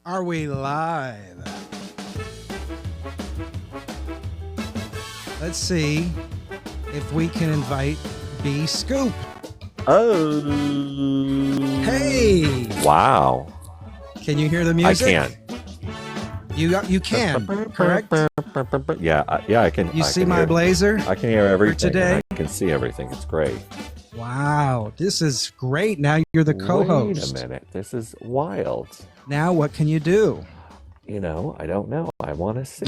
Are we live? Let's see if we can invite B Scoop. Oh. Hey. Wow. Can you hear the music? I can. You can, correct? Yeah, I can. You I see can my hear, blazer? I can hear everything. today? I can see everything. It's great. Wow, this is great. Now you're the co-host. Wait a minute. This is wild. Now what can you do? You know, I don't know. I want to see.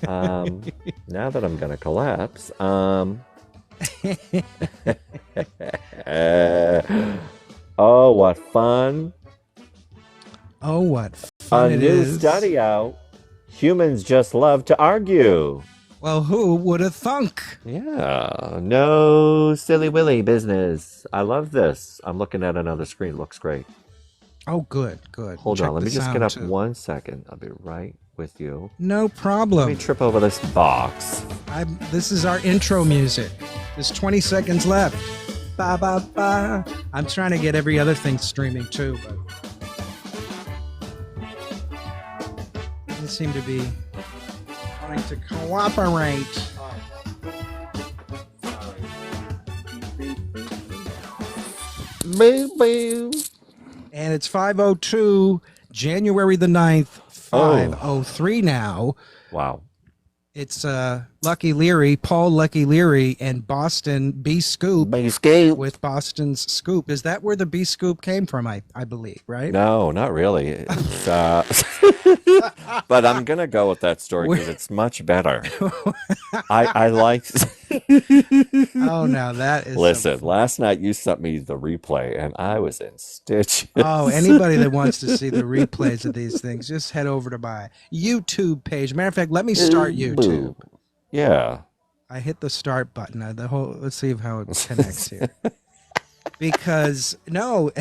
Now that I'm going to collapse. Oh, what fun. Oh, what fun A it new is. study out. Humans just love to argue. Well, who would have thunk? Yeah, no silly willy business. I love this. I'm looking at another screen. Looks great. Oh, good. Hold Check on. Let the me just sound, get up too. 1 second. I'll be right with you. No Let me problem. trip over this box. This is our intro music. There's 20 seconds left. Ba ba ba. I'm trying to get every other thing streaming too, but doesn't seem to be wanting to cooperate. Boo boo. And it's 5:02, January the 9th, 5:03 now. Wow. It's Lucky Leary, Paul Lucky Leary, and Boston B Scoop Big scoop. with Boston's Scoop. Is that where the B Scoop came from? I believe, right? No, not really. It's, but I'm gonna go with that story because it's much better. I like. Oh, now that is. Listen, last night you sent me the replay, and I was in stitches. Oh, anybody that wants to see the replays of these things, just head over to my YouTube page. Matter of fact, let me start YouTube. Yeah. I hit the start button. Let's see how it connects here. Because no,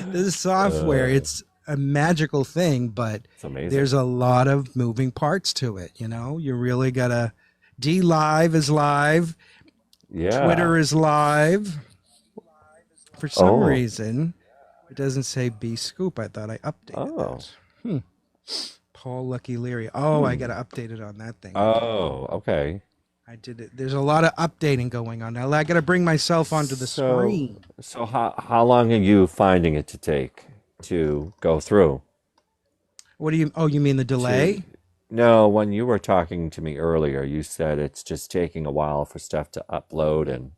this software, it's a magical thing, but It's amazing. there's a lot of moving parts to it. You know, you really gotta. D Live is live. Yeah. Twitter is live. For some Oh. reason, it doesn't say B Scoop. I thought I updated that. Paul Lucky Leary. Oh, I got to update it on that thing. Oh, okay. I did it. There's a lot of updating going on now. I got to bring myself onto the screen. So how long are you finding it to take to go through? What do you? Oh, you mean the delay? No, when you were talking to me earlier, you said it's just taking a while for stuff to upload. And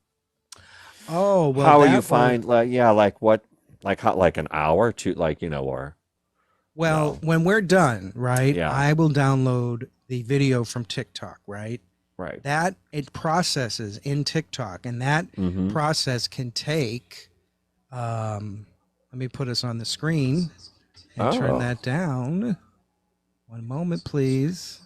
Oh, well, how are that you will- find like what like an hour to or Well, No. when we're done, right? Yeah. I will download the video from TikTok, right? right? That it processes in TikTok, and that Mhm. process can take. Let me put us on the screen and turn Oh. that down. One moment, please.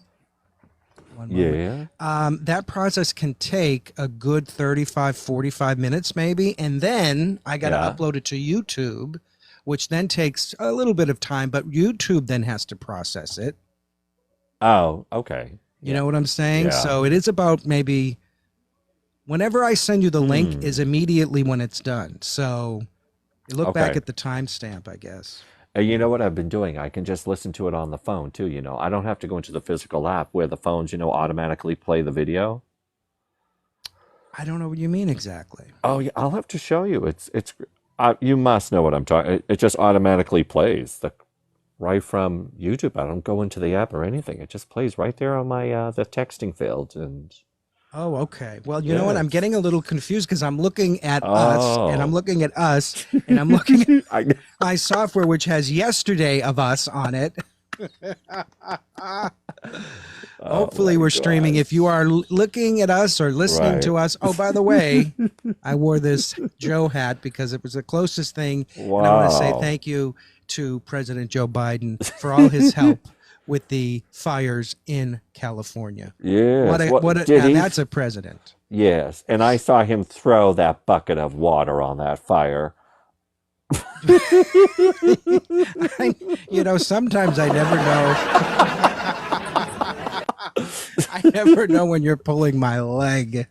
One moment. Yeah. That process can take a good 35, 45 minutes, maybe, and then I got to Yeah. upload it to YouTube, which then takes a little bit of time. But YouTube then has to process it. Oh, okay. You know what I'm saying? Yeah. So it is about maybe whenever I send you the link Hmm. is immediately when it's done. So you look back Okay. at the timestamp, I guess. You know what I've been doing? I can just listen to it on the phone too, I don't have to go into the physical app where the phones, automatically play the video. I don't know what you mean exactly. Oh, yeah, I'll have to show you. It's you must know what I'm talking. It just automatically plays right from YouTube. I don't go into the app or anything. It just plays right there on my the texting field. And Oh, okay. Well, you know what? I'm Yes. getting a little confused because I'm looking at us and I'm Oh. looking at us and I'm looking at I, my software, which has yesterday of us on it. Hopefully, my we're streaming. gosh. If you are looking at us or listening to us, oh, by the way, I wore this Joe hat because it was the closest thing. And I want to say Wow. thank you to President Joe Biden for all his help with the fires in California. Yes. Now that's a president. Yes, and I saw him throw that bucket of water on that fire. Sometimes I never know. I never know when you're pulling my leg.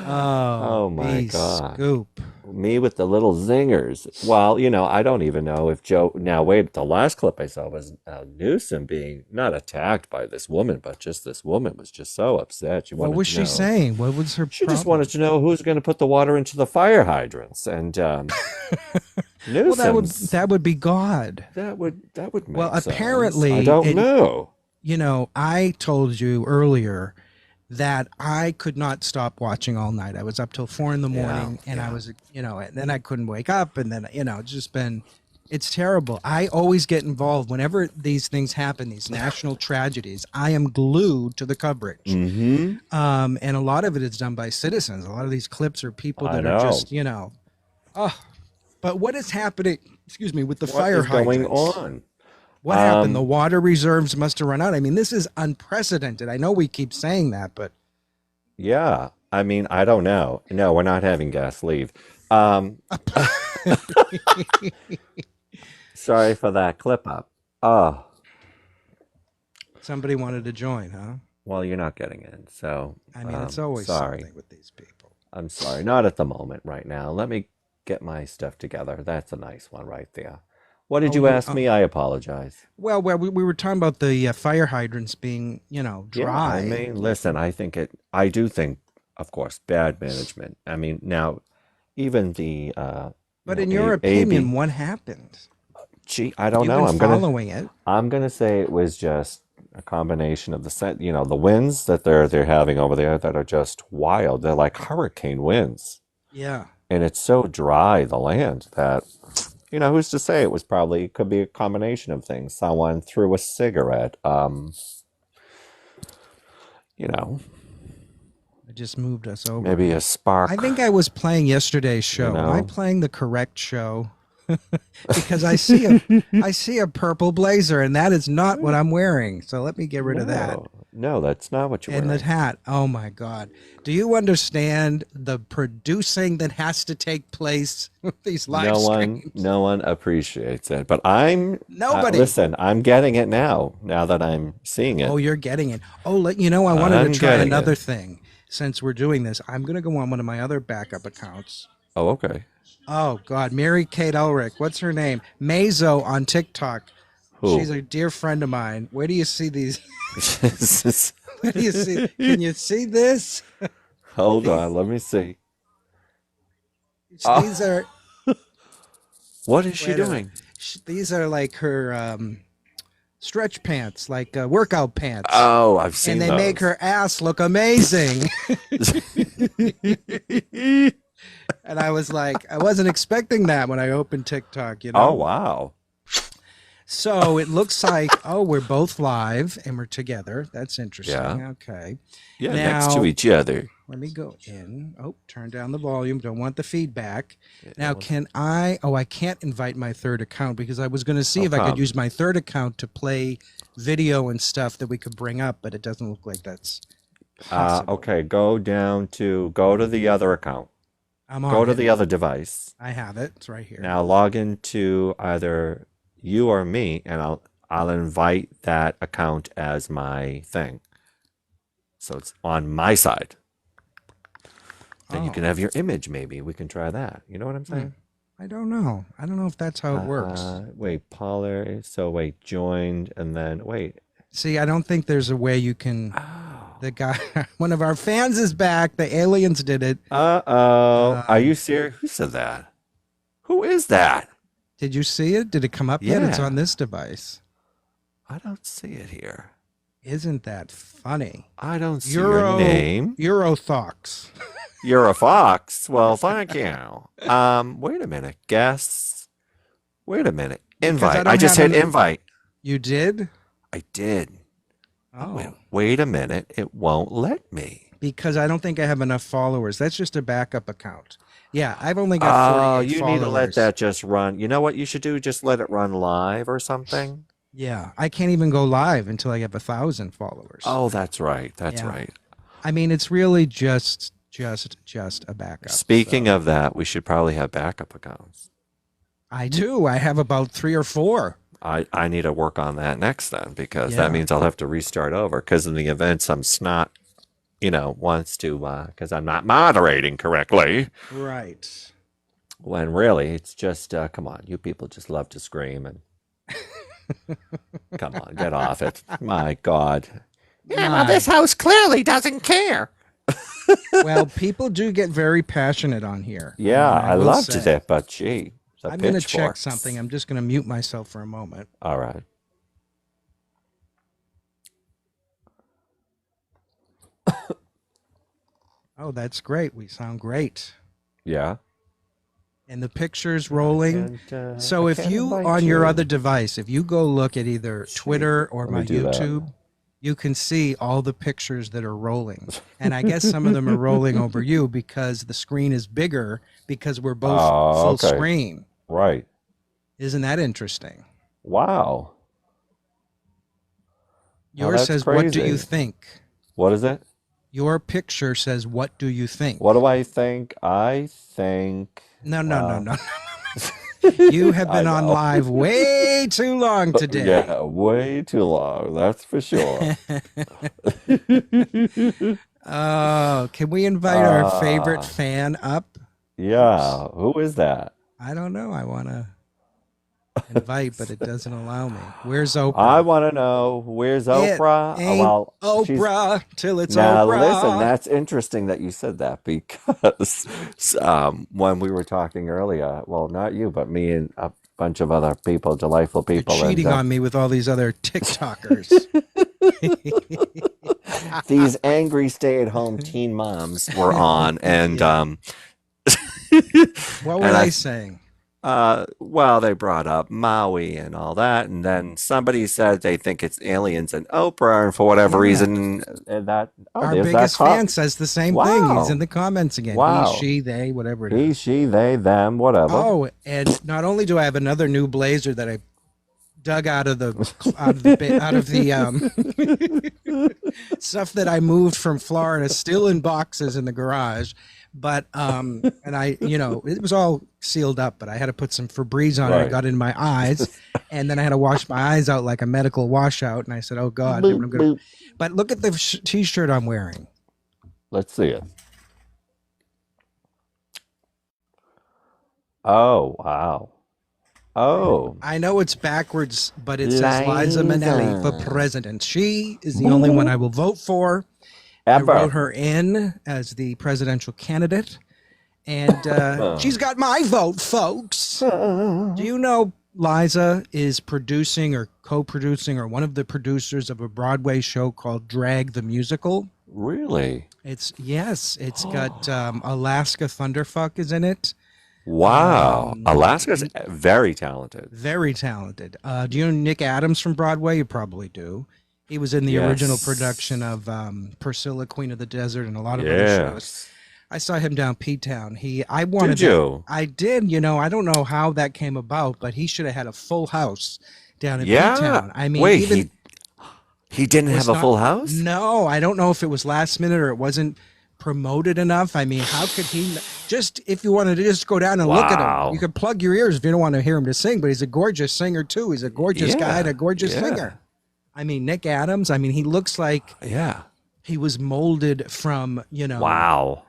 Oh, Oh my the God. scoop. Me with the little zingers. Well, I don't even know if Joe. Now, wait, the last clip I saw was Newsom being not attacked by this woman, but just this woman was just so upset. She What wanted was to she know. saying? What was her She just problem? wanted to know who's going to put the water into the fire hydrants. And Well, Newsom's that would be God. that would Well, make sense. I apparently, don't and know. I told you earlier that I could not stop watching all night. I was up till 4 in the morning, and I Yeah. was, and then I couldn't wake up, and then, it's just been, it's terrible. I always get involved whenever these things happen, these national tragedies. I am glued to the coverage, Mm-hmm. and a lot of it is done by citizens. A lot of these clips are people I that are know. just, oh. But what is happening? Excuse me, with the What fire is going hydrants? on? What happened? The Um, water reserves must have run out. I mean, this is unprecedented. I know we keep saying that, but yeah. I mean, I don't know. No, we're not having gas leave. Um, Sorry for that clip up. Oh, somebody wanted to join, huh? well, you're not getting in, so I mean, it's always sorry. something with these people. I'm sorry. Not at the moment right now. Let me get my stuff together. That's a nice one right there. What did Oh, you you. ask me? I apologize. Well, we were talking about the fire hydrants being, Yeah, I dry. mean, listen, I do think, of course, bad management. I mean, now, even the, But in your AB, opinion, what happened? gee, I don't You've know. been following it. I'm gonna say it was just a combination of the winds that they're having over there that are just wild. They're like hurricane winds, Yeah. and it's so dry, the land, that who's to say it could be a combination of things. Someone threw a cigarette, you know, It just moved us over. maybe a I spark, think I was playing yesterday's you show. Am I know. playing the correct show? Because I see a purple blazer, and that is not what I'm wearing. So let me get rid of that. No, no, that's not what you're And the wearing. hat. Oh my God. Do you understand the producing that has to take place with these live streams? No one appreciates it. But Nobody. listen, I'm getting it now that I'm seeing Oh, it. you're getting it. Oh, I wanted to I'm try getting it. another thing since we're doing this. I'm going to go on one of my other backup accounts. Oh, okay. Oh God, Mary Kate Ulrich. What's her name? Mazo on TikTok. She's Who? a dear friend of mine. Where do you see these? This is- Where do you see? Can you see this? Hold on, let me see. These Oh, are. what is she Wait a minute. doing? These are like her stretch pants, like workout pants, Oh, I've and seen they make those. her ass look amazing. And I was like, I wasn't expecting that when I opened TikTok. Oh, wow. So it looks like, oh, we're both live and we're together. That's interesting. Yeah. Okay. Yeah, next to Now, each other. let me go in. Oh, turn down the volume. Don't want the feedback. Yeah, Now, I can't invite my third account because I was going to see how if I could come? use my third account to play video and stuff that we could bring up, but it doesn't look like that's possible. Okay, go to the other account. I'm Go on to it. the other device. I have it. It's right here. Now log into either you or me, and I'll invite that account as my thing. So it's on my side. Then you can Oh, have your image, maybe. We can try that. You know what I'm saying? I don't know. I don't know if that's how it works. Wait, Pollard. So wait, joined, and then wait. See, I don't think there's a way you can. Oh. The guy, one of our fans is back. The aliens did it. Uh-oh. Are Um, you serious? Who said that? Who is that? did you see it? Did it come up yet? It's on Yeah, this device. I don't see it here. Isn't that funny? I don't see your name. Eurothox. You're a fox. Well, thank you. Wait a minute. Guess. Wait a minute. Because I Invite. I don't just have hit an. invite. You did? I did. Oh, Oh, wait a minute. It won't let me. because I don't think I have enough followers. That's just a backup account. Yeah, I've only got Oh, 48 you need to let followers. that just run. You know what you should do? Just let it run live or something. Yeah, I can't even go live until I have 1,000 followers. Oh, that's right. That's Yeah, right. I mean it's really just a backup. Speaking So of that, we should probably have backup accounts. I do. I have about 3 or 4. I need to work on that next then because that Yeah. means I'll have to restart over because in the event some snot wants to, because I'm not moderating correctly. Right. When really, it's just, come on, you people just love to scream and come on, get off it. My God. Yeah, well, this My. house clearly doesn't care. Well, people do get very passionate on here. I Yeah, mean, I I will loved say. it, but gee, the I'm going to check something. pitchforks. I'm just going to mute myself for a moment. All right. Oh, that's great. We sound great. Yeah. And the picture's I rolling. can't, So if you, invite on your other you. device, if you go look at either See, Twitter or let me my do that. YouTube, you can see all the pictures that are rolling. And I guess some of them are rolling over you because the screen is bigger because we're both Oh, full okay. screen. Right. Isn't that interesting? Wow. Now Yours that's says, "What do you crazy. think?" What is it? Your picture says, "What do you What think?" do I think? I think, No, no, no, well, no. You have I been on know. live way too long today. Yeah, way too long, that's for sure. Oh, can we invite our favorite uh, fan up? Oops. yeah, who is that? I don't know. I want to invite, but it doesn't allow me. Where's I Oprah? want to know where's It Oprah? ain't Well, she's Oprah till it's now listen, Oprah. that's interesting that you said that because when we were talking earlier, well, not you, but me and a bunch of other people, delightful You're people, and cheating on me with all these other TikTokers. these angry stay-at-home teen moms were on, and Yeah. What were and they saying? well, they brought up Maui and all that, and then somebody said they think it's aliens and Oprah, and for whatever Yeah. reason, Our there's that biggest cop. fan says the same thing. He's in Wow, the comments again. He, wow, she, they, whatever it he, is. she, they, them, whatever. Oh, and not only do I have another new blazer that I dug out of the stuff that I moved from Florida, still in boxes in the garage. But and it was all sealed up, but I had to put some Febreze on it. It Right. got in my eyes, and then I had to wash my eyes out like a medical washout. And I said, "Oh God, Boop, I'm gonna." boop. But look at the t-shirt I'm wearing. Let's see it. Oh, wow. Oh, I know it's backwards, but it says Liza Minnelli for Liza. president. She is the only one Boop. I will vote for. I wrote Ever. her in as the presidential candidate, and she's got my vote, folks. Do you know Liza is producing or co-producing or one of the producers of a Broadway show called Drag the Musical? Really? It's got Alaska Thunderfuck is in it. Wow. Alaska's very talented. Very talented. Do you know Nick Adams from Broadway? You probably do. He was in the original production Yes. of Priscilla, Queen of the Desert, and a lot of other shows. Yes. I saw him down P-Town. I Did wanted that. you? I did. I don't know how that came about, but he should have had a full house down in Yeah. P-Town. I mean, Wait, even he didn't was have a not. full house? No, I don't know if it was last minute or it wasn't promoted enough. I mean, how could he just if you wanted to just go down and look at him, you Wow. could plug your ears if you don't want to hear him to sing, but he's a gorgeous singer too. He's a gorgeous guy and Yeah. a gorgeous Yeah. singer. I mean, Nick Adams, I mean, he looks like Yeah. he was molded from, Wow.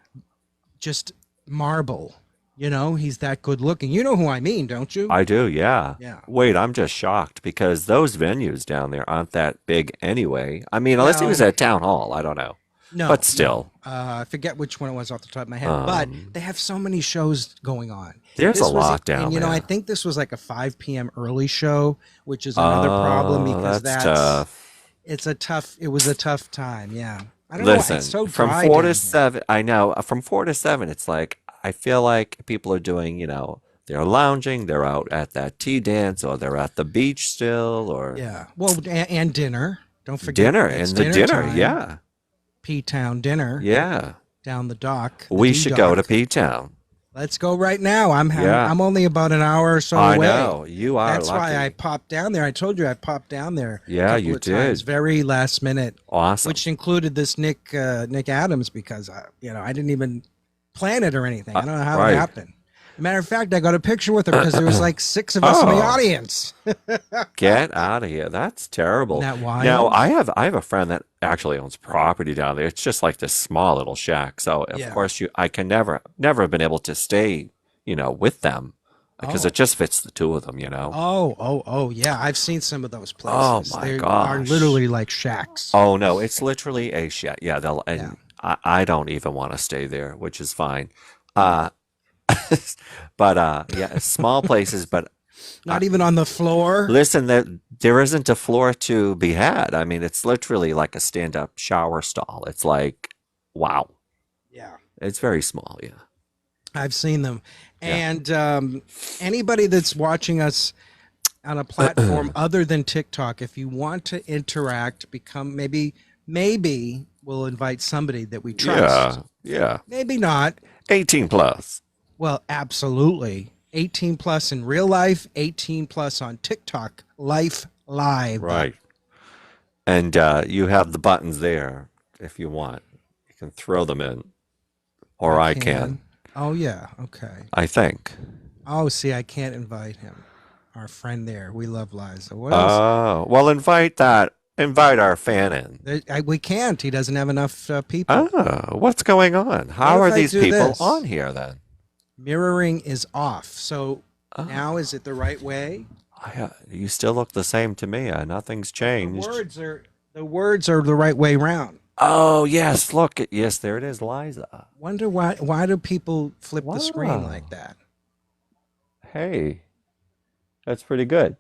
just marble. He's that good looking. You know who I mean, don't you? I do, yeah. Yeah. Wait, I'm just shocked because those venues down there aren't that big anyway. I mean, unless he was Well, at town hall, I don't know. But no, still, no. I forget which one it was off the top of my head, but they have so many shows going on. there's a This was, lot down and I there. think this was like a 5 p.m. early show, which is another problem Oh, because that's tough. it was a tough time. Yeah. I don't know. It's Listen, so from dry 4 to down here. 7, I know, from 4 to 7, it's like, I feel like people are doing, they're lounging, they're out at that tea dance, or they're at the beach still, or Yeah. Well, and dinner. Don't forget dinner, it's and the dinner dinner, time. yeah, P-Town dinner yeah. down the dock, the We D should go to dock. P-Town. Let's go right now. Yeah, I'm only about an hour or so I away. know. You are That's why I lucky. popped down there. I told you I popped down there a Yeah, couple you of times, did. very last minute, Awesome. which included this Nick Adams because I didn't even plan it or anything. I don't know how it Right. happened. Matter of fact, I got a picture with her because there was like 6 of us in the Oh. audience. Get out of here. That's terrible. Isn't that Now, wild? I have a friend that actually owns property down there. It's just like this small little shack. So of Yeah. course I can never have been able to stay, with them because Oh. it just fits the two of them, you know. Oh, yeah. I've seen some of those Oh places. my They are gosh. literally like shacks. Oh no, it's literally a shack. Yeah, Yeah. and I don't even want to stay there, which is fine. Uh but yeah, small places, but Not even on the floor. listen, there isn't a floor to be had. I mean, it's literally like a stand-up shower stall. It's like, wow. Yeah. It's very small, yeah. I've seen them. Yeah. And anybody that's watching us on a platform other than TikTok, if you want to interact, become maybe we'll invite somebody that we trust. Yeah. Maybe not. 18 plus. Well, absolutely. 18 plus in real life, 18 plus on TikTok, Life Live. Right. And you have the buttons there if you want. You can throw them in. Or I can. Oh, yeah. Okay. I think. Oh, see, I can't invite him. Our friend there. We love Liza. What else? Oh, well, invite our fan in. We can't. He doesn't have enough people. Oh, what's going on? How What are if I these do people this? on here then? Mirroring is off. So Oh, now is it the right way? you still look the same to me. Nothing's The changed. words are the right way round. Oh, yes, look. Yes, there it is, Liza. Wonder why do people flip the screen Wow. like that? Hey, that's pretty good.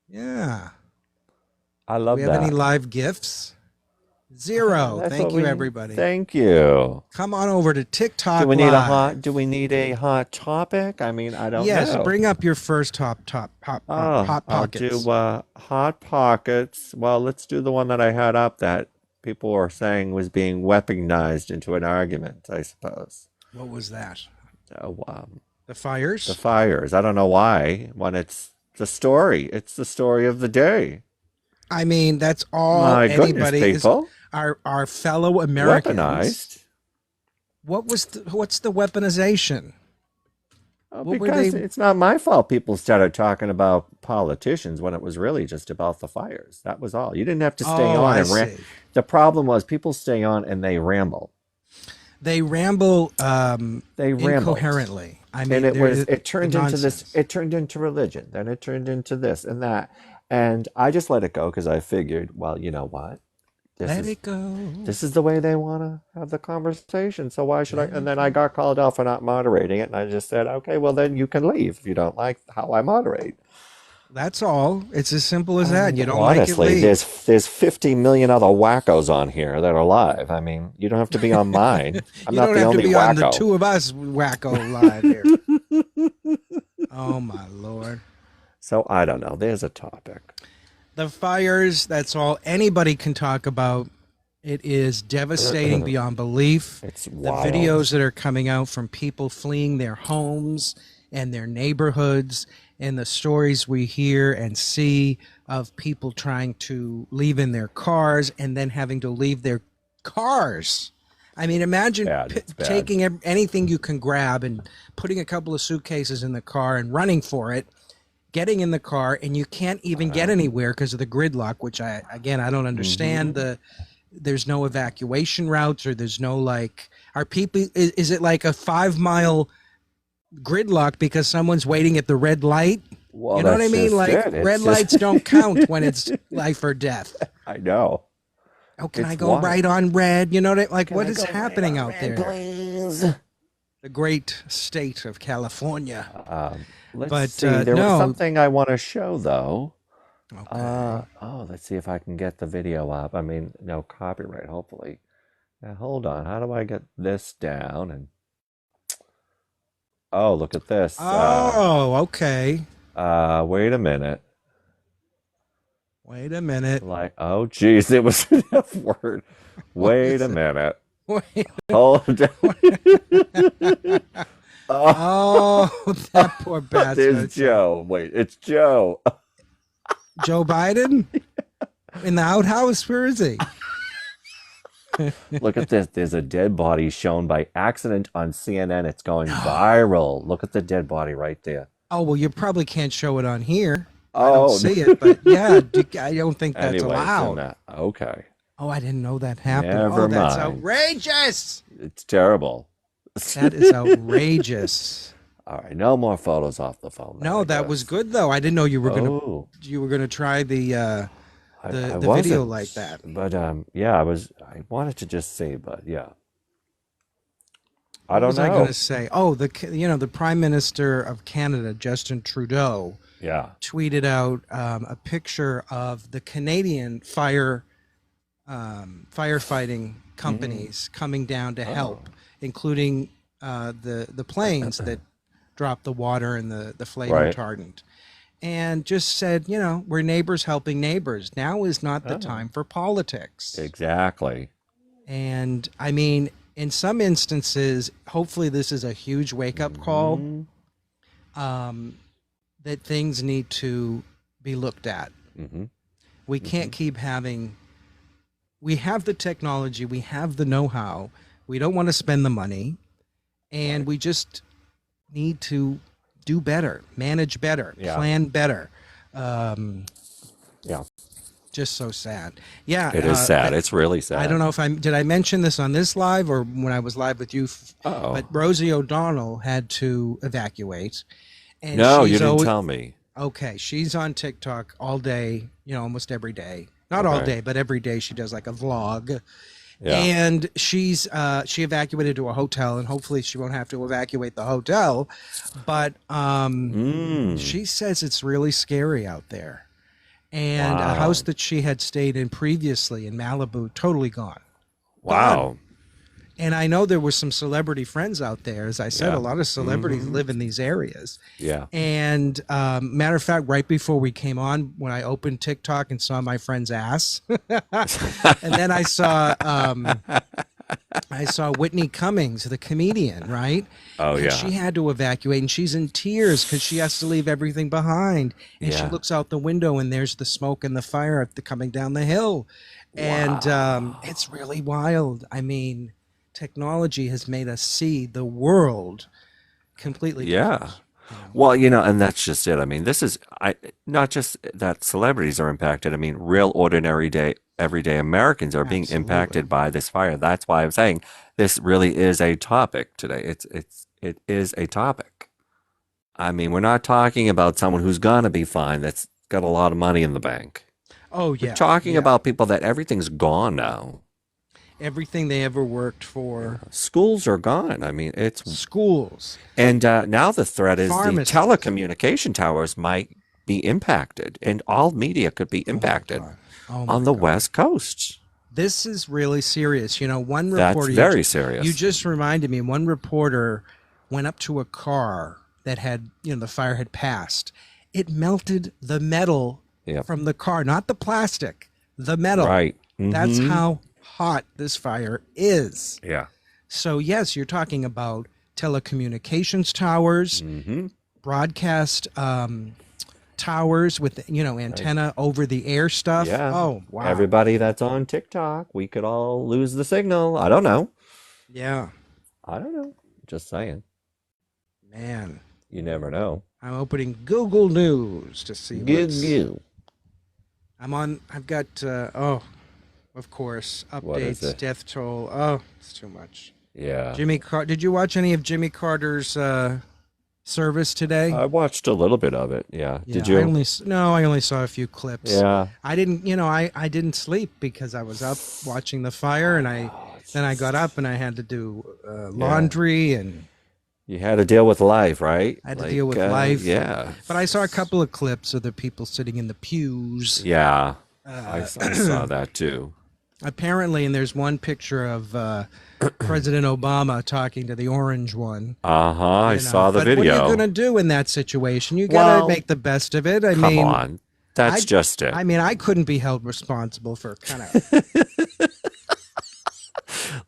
Yeah. I Do love we have any that. live gifts? Zero. That's Thank what you, we everybody. Thank you. Come on over to TikTok Do we need Live. do we need a hot topic? I mean, I don't Yes, know. bring up your first hot I'll pockets. do hot pockets. Well, let's do the one that I had up that people were saying was being weaponized into an argument, I suppose. What was that? Oh, The the fires? fires. I don't know why. When it's the story of the day. I mean, that's all My goodness, anybody is. people. Our fellow Americans. Weaponized. What's the weaponization? Oh, What were because they? it's not my fault people started talking about politicians when it was really just about the fires. That was all. You didn't have to stay Oh, on I and see. The problem was people stay on and they ramble. They ramble They rambled. incoherently. I And mean, it turned into this, nonsense. it turned into religion. Then it turned into this and that. And I just let it go because I figured, well, you know what? This Let is it go. this is the way they want to have the conversation. So why should I? Let And it then go. I got called out for not moderating it, and I just said, okay, well then you can leave if you don't like how I moderate. That's all. It's as simple as that. You don't like it, Honestly, leave. there's 50 million other wackos on here that are live. I mean, you don't have to be on mine. I'm You not don't the have to only be on the wacko. two of us wacko live here. Oh my Lord. So I don't know. There's a topic. The fires, that's all anybody can talk about. It is devastating beyond belief. It's The wild. videos that are coming out from people fleeing their homes and their neighborhoods, and the stories we hear and see of people trying to leave in their cars and then having to leave their cars. I mean, imagine Bad. It's bad. taking anything you can grab and putting a couple of suitcases in the car and running for it, getting in the car, and you can't even get anywhere because of the gridlock, which I don't understand. There's no evacuation routes, or there's no are people, is it like a 5 mile gridlock because someone's waiting at the red light? Well, You know what I that's mean? just Like it. It's red just- lights don't count when it's life or death. I know. Oh, can It's I go wild. right on red? You know what like Can what I is go right happening on out red, there? please? The great state of California. Let's But, see. There no. was something I want to show though. Okay. Let's see if I can get the video up. I mean, no copyright, hopefully. Now, hold on. How do I get this down? And oh, look at this. Oh, okay. Wait a minute. Wait a minute. Like, oh, geez, it was an F word. Wait a minute. Wait. Hold on. Oh, Oh, that poor bastard. there's Joe. Wait, it's Joe. Joe Biden in the outhouse. Where is he? Look at this. There's a dead body shown by accident on CNN. It's going viral. Look at the dead body right there. Oh, well, you probably can't show it on here. I don't Oh, see it, but yeah, I don't think that's anyway, allowed. okay. Oh, I didn't know that happened. Never Oh, that's mind. outrageous. It's terrible. That is outrageous. All right, no more photos off the phone. No, that was good though. I didn't know you were Oh, gonna try the I video wasn't, like that. but yeah, I wanted to just see, but yeah, I What don't was I going know. to say? Oh, the Prime Minister of Canada, Justin Trudeau, Yeah. tweeted out a picture of the Canadian firefighting companies coming down to Oh, help, including the planes that drop the water and the flame right. retardant, and just said, we're neighbors helping neighbors. Now is not the Oh, time for politics. exactly. And I mean, in some instances, hopefully this is a huge wake up call Hmm. that things need to be looked at. Hmm. We can't keep having, we have the technology, we have the know how, we don't want to spend the money, and Right. we just need to do better, manage better, Yeah. plan better. Um, Yeah. just so sad. Yeah. It is sad. It's really sad. I don't know if did I mention this on this live or when I was live with you, Oh. but Rosie O'Donnell had to evacuate. And No, you she's didn't always, tell me. okay, she's on TikTok all day, almost every day. Not all Okay. day, but every day she does like a vlog. Yeah. And she evacuated to a hotel, and hopefully she won't have to evacuate the hotel. But Mm. she says it's really scary out there. And a house Wow. that she had stayed in previously in Malibu, totally gone. Wow. And I know there were some celebrity friends out there. As I said, Yeah. a lot of celebrities Hmm. live in these areas. Yeah. And matter of fact, right before we came on, when I opened TikTok and saw my friend's ass, and then I saw Whitney Cummings, the comedian, right? Oh, And yeah. she had to evacuate, and she's in tears because she has to leave everything behind. And she Yeah. looks out the window, and there's the smoke and the fire coming down the hill. And Wow. it's really wild. I mean, technology has made us see the world completely Yeah. different. Well, and that's just it. I mean, this is not just that celebrities are impacted. I mean, real ordinary day, everyday Americans are being Absolutely. impacted by this fire. That's why I'm saying this really is a topic today. It is a topic. I mean, we're not talking about someone who's gonna be fine, that's got a lot of money in the bank. Oh, We're yeah. talking Yeah. about people that everything's gone now. Everything they ever worked for, Schools are gone. I mean, schools, and now the threat is the pharmacies. telecommunication towers might be impacted, and all media could be Oh, my impacted God. Oh, my on the God. West Coast. This is really serious. One That's reporter, very you serious. just reminded me, one reporter went up to a car that had, the fire had passed. It melted the metal Yep. from the car, not the plastic, the metal. Right. That's Hmm. how hot this fire is. Yeah. So, yes, you're talking about telecommunications towers, Hmm. broadcast towers with, antenna over the air stuff. Yeah. Oh, wow. Everybody that's on TikTok, we could all lose the signal. I don't know. Yeah, I don't know. Just saying. man. You never know. I'm opening Google News to see what's. Goo. I've got, of course, What is updates, it? death toll. Oh, it's too much. Yeah. Did you watch any of Jimmy Carter's service today? I watched a little bit of it. Yeah. Yeah, Did you? I only saw a few clips. Yeah. I didn't, I didn't sleep because I was up watching the fire, and then I got up and I had to do laundry, and You had to deal with life, right? I had to deal with life. Yeah. but I saw a couple of clips of the people sitting in the pews. Yeah. I Uh, saw that too. apparently, and there's one picture of President Obama talking to the orange one. Uh-huh. I you know. saw the But what are video. you going to do in that situation? You got to Well, make the best of it. I Come mean, on. That's I- just it. I mean, I couldn't be held responsible for kind of.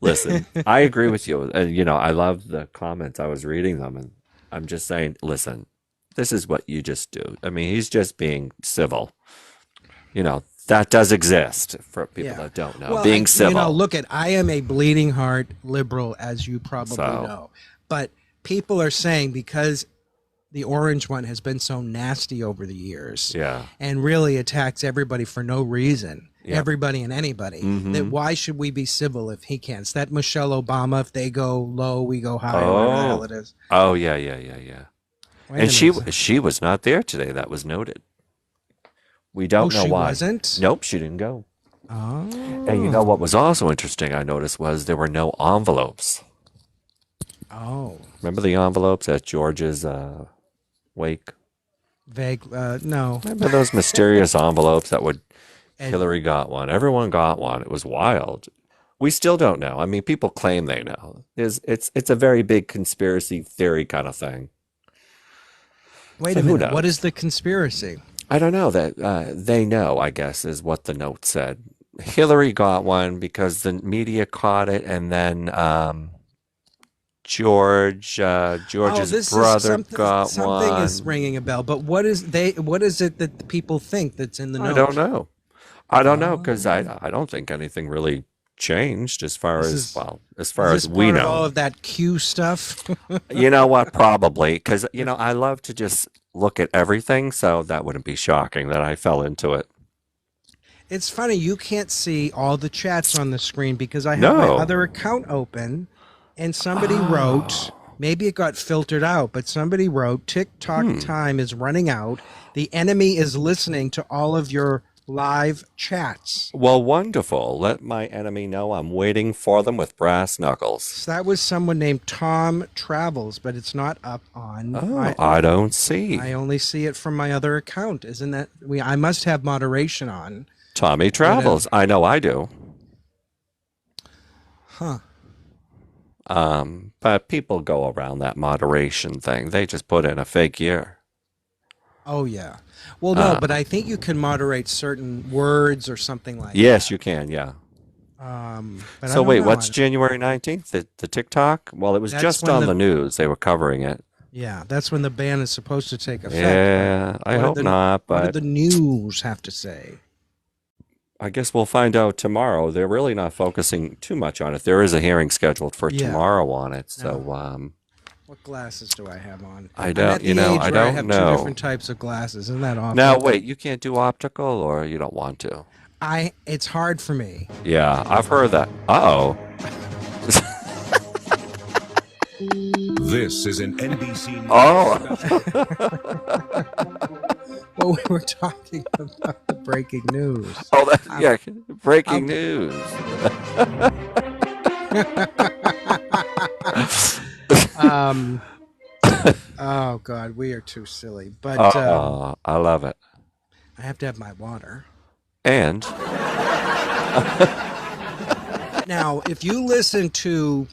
Listen, I agree with you. And, I love the comments. I was reading them, and I'm just saying, listen, this is what you just do. I mean, he's just being civil. That does exist for people Yeah. that don't know. Well, Being civil. you know, look at, I am a bleeding heart liberal, as you probably So- know. But people are saying because the orange one has been so nasty over the years Yeah. and really attacks everybody for no reason, Yeah. everybody and anybody, Mhm. that why should we be civil if he can't? It's that Michelle Obama, if they go low, we go high, or whatever the hell it is. Oh, yeah. Wait And a she minute. she was not there today. That was noted. We don't know she why. wasn't? Nope, she didn't go. Oh. And you know what was also interesting, I noticed, was there were no envelopes. Oh. Remember the envelopes at George's wake? Vague. No. Remember those mysterious envelopes that would And- Hillary got one. Everyone got one. It was wild. We still don't know. I mean, people claim they know. It's a very big conspiracy theory kind of thing. Wait So a who minute. What knows? is the conspiracy? I don't know that they know, I guess, is what the note said. Hillary got one because the media caught it, and then George's brother got something one. is ringing a bell. But what is it that the people think that's in the note? I don't know. I don't know Oh. because I don't think anything really changed as far This as is- well as Is far this as we part of all know. of that Q stuff? You know what? Probably because I love to just look at everything, so that wouldn't be shocking that I fell into it. It's funny, you can't see all the chats on the screen because I have my No. other account open, and somebody Oh. wrote, maybe it got filtered out, but somebody wrote, TikTok Hmm. time is running out. The enemy is listening to all of your live chats. Well, wonderful. Let my enemy know I'm waiting for them with brass knuckles. So that was someone named Tom Travels, but it's not up on. Oh, I don't see. I only see it from my other account. Isn't that I must have moderation on. Tommy Travels. I know I do. Huh. But people go around that moderation thing. They just put in a fake year. Oh yeah. Well, no, but I think you can moderate certain words or something like Yes, you can. Yeah. that. But I So don't wait, know. what's January 19th? The TikTok? Well, it was That's just when on the- the news. They were covering it. Yeah, that's when the ban is supposed to take effect. Yeah, I What hope did not, What did but the news have to say? I guess we'll find out tomorrow. They're really not focusing too much on it. There is a hearing scheduled for Yeah. tomorrow on it. So, What glasses do I have on? I I'm don't- at the you know, age I where I don't have know. two different types of glasses. Isn't that awful? now wait, you can't do optical or you don't want to? It's hard for me. Yeah, I've heard that. Uh-oh. This is an NBC News Oh. Well, we were talking about the breaking news. Oh, yeah, breaking news. Oh God, we are too silly. But Oh, I love it. I have to have my water. And Now, if you listen to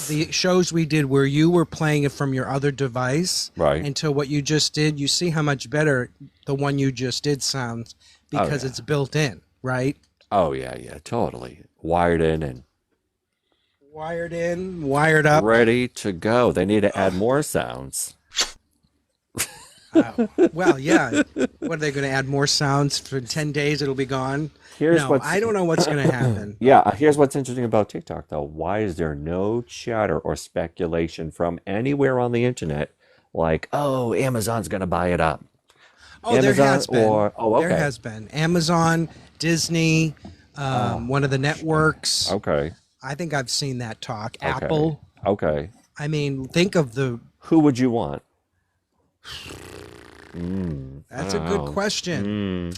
the shows we did where you were playing it from your other device, Right. until what you just did, you see how much better the one you just did sounds because yeah. it's built in, right? oh yeah, totally. Wired in and Wired in, wired up. ready to go. They need to add more sounds. Well, yeah. What are they going to add more sounds for 10 days? It'll be gone. Here's No, what's I don't know what's going to happen. Yeah, here's what's interesting about TikTok though. Why is there no chatter or speculation from anywhere on the internet like, "Oh, Amazon's going to buy it up." Oh, there Amazon has been. or- oh, There okay. has been. Amazon, Disney, one of the networks. Okay. I think I've seen that talk. Okay. Apple. Okay. I mean, think of the. Who would you want? That's a good question.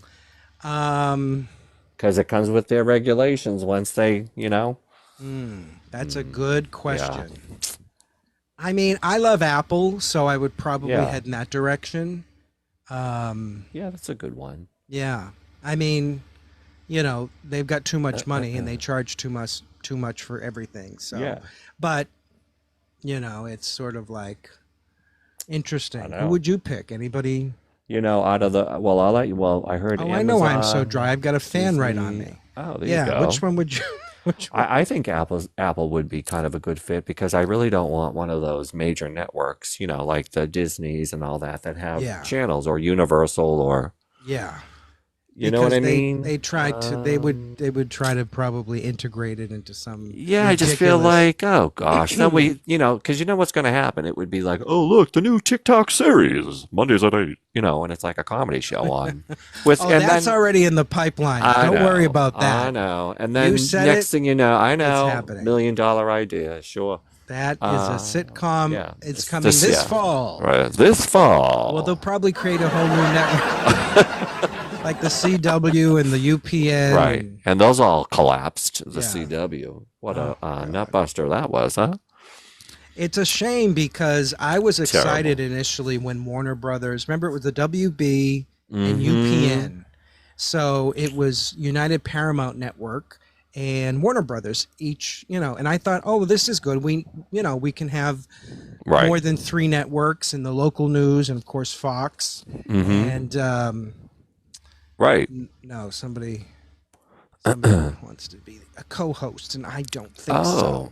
Mm. Because it comes with their regulations once they, That's a good question. I mean, I love Apple, so I would probably Yeah. head in that direction. Yeah, that's a good one. Yeah. I mean, they've got too much money and they charge too much for everything. So, Yeah. but it's sort of like interesting. know. Who would you pick? Anybody? Out of the, well, I'll let you, well, I heard Oh, Amazon. I know I'm so dry. I've got a fan right on Disney. me. Oh, there Yeah. you go. Which one would you? Which one? I think Apple would be kind of a good fit because I really don't want one of those major networks, like the Disneys and all that have Yeah. channels or Universal or, Yeah. You know what I they mean? they tried to they would try to probably integrate it into some Yeah, I just feel ridiculous. like, oh gosh, then because you know what's going to happen. It would be like, oh look, the new TikTok series, Mondays at 8, and it's like a comedy show on with, Oh, and that's then already in the pipeline. I Don't worry know, about I that. know, and You then said next it. thing you know, I It's know, happening. $1 million idea, sure. That is a sitcom. Yeah, It's coming this yeah, fall. right, this Well, they'll fall, probably create a whole new network, like the CW and the UPN. right, And, and those all collapsed. The yeah. CW, what Oh, a God. nutbuster that was, huh? It's a shame because I was excited Terrible. initially when Warner Brothers, remember it was the WB and Mm-hmm. UPN. So it was United Paramount Network and Warner Brothers each, and I thought, oh, this is good. We can have Right. more than 3 networks and the local news and of course Fox. Mm-hmm. And Right. no, somebody wants to be a co-host and I don't think so. Oh.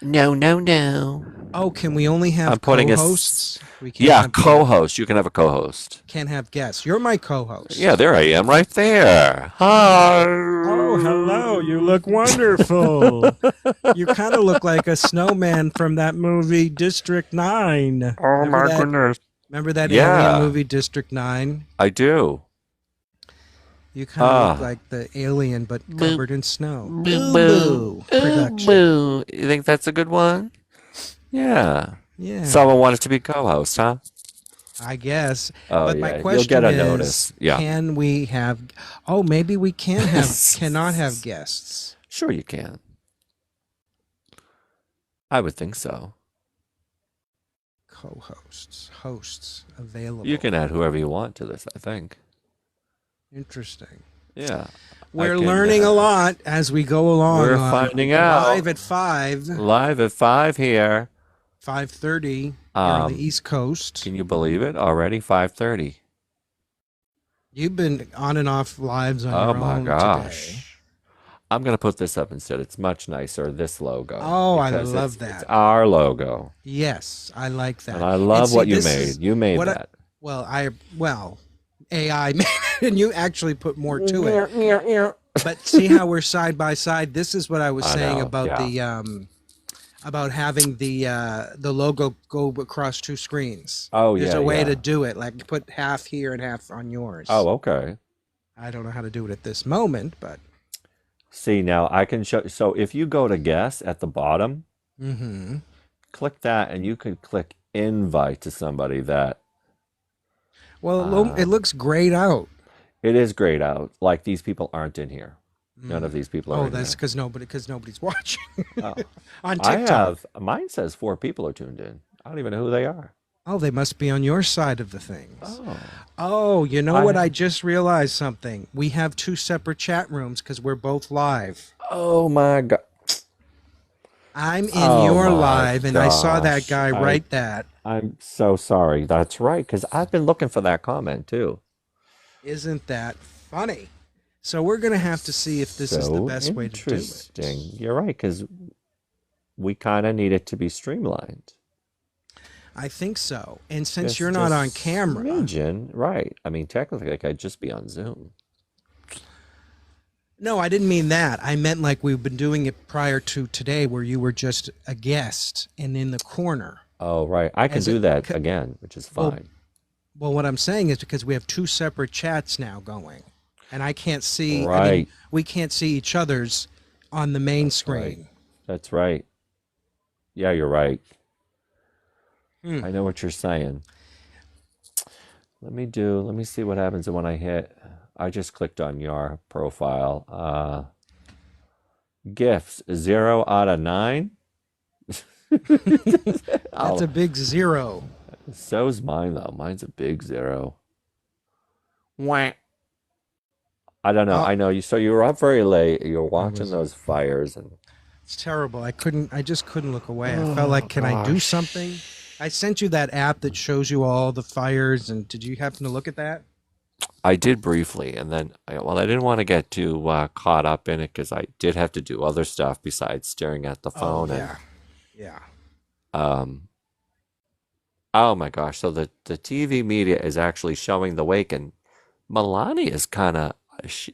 No, no, no. Oh, can we only have I'm putting a co-hosts? We can't Yeah, have co-host. You can have a co-host. Can't have guests. You're my co-host. Yeah, there I am, right there. Hi. Oh, hello. You look wonderful. You kind of look like a snowman from that movie District 9. Oh Remember my that? goodness. Remember that Yeah. alien movie District 9? I do. You kind of look Ah. like the alien but covered in snow. Boo, Boo boo. Boo production. Boo. You think that's a good one? Yeah. Yeah, Someone wanted to be co-host, huh? I guess. Oh But my yeah. You'll question get a is, notice. Yeah. can we have? Oh, maybe we cannot have guests. Sure you can. I would think so. Co-hosts, hosts available. You can add whoever you want to this, I think. Interesting. Yeah. We're can, learning a lot as we go along. We're finding out. Live at 5, Live at 5 here. 5:30 here on the East Coast. Can you believe it? Already 5:30. You've been on and off lives on Oh your my own gosh. today. I'm gonna put this up instead. It's much nicer, this logo. Oh, I because love it's that. our logo. Yes, I like that. And I love see, what you this made. is You made what that. AI made it, and you actually put more to it. But see how we're side by side. This is what I was I saying know, about yeah. about having the logo go across 2 screens. Oh, There's yeah, a way yeah. to do it, like put half here and half on yours. Oh, okay. I don't know how to do it at this moment, but See, now I can show. So if you go to guess at the bottom, click that and you can click invite to somebody that it looks great out. it is grayed out. Like these people aren't in here. None of these people are Oh, in that's here. because nobody's watching Oh. on I TikTok. have, mine says 4 people are tuned in. I don't even know who they are. Oh, they must be on your side of the things. Oh. Oh, you know I- what? I just realized something. We have 2 separate chat rooms because we're both live. Oh my God. I'm in Oh your my live, and I saw that gosh. guy write that. I'm so sorry. That's right, because I've been looking for that comment too. Isn't that funny? So we're going to have to see if this is the So best way to do it. interesting. You're right, because we kind of need it to be streamlined. I think so. And since Just you're not a on camera, smidgen, right? I mean, technically, I could just be on Zoom. no, I didn't mean that. I meant like we've been doing it prior to today, where you were just a guest and in the corner. Oh, right. I can As do it that co- again, which is Well, fine. Well, what I'm saying is because we have 2 separate chats now going, and I can't see. Right. We can't see each other's on the main right. screen. That's right. Yeah, you're right. Hmm. I know what you're saying. Let me see what happens when I hit. I just clicked on your profile. Gifts, 0 out of 9. That's a big 0. So's mine though. Mine's a big 0. Wah. I don't know. Oh. I know you. So you were up very late. You were watching was. those fires, and It's terrible. I just couldn't look away. I felt like, can I do gosh. something? I sent you that app that shows you all the fires, and did you happen to look at that? I did briefly, and then I didn't want to get too caught up in it because I did have to do other stuff besides staring at the phone. Yeah. Oh my gosh! So the TV media is actually showing the wake, and Melania's kind of,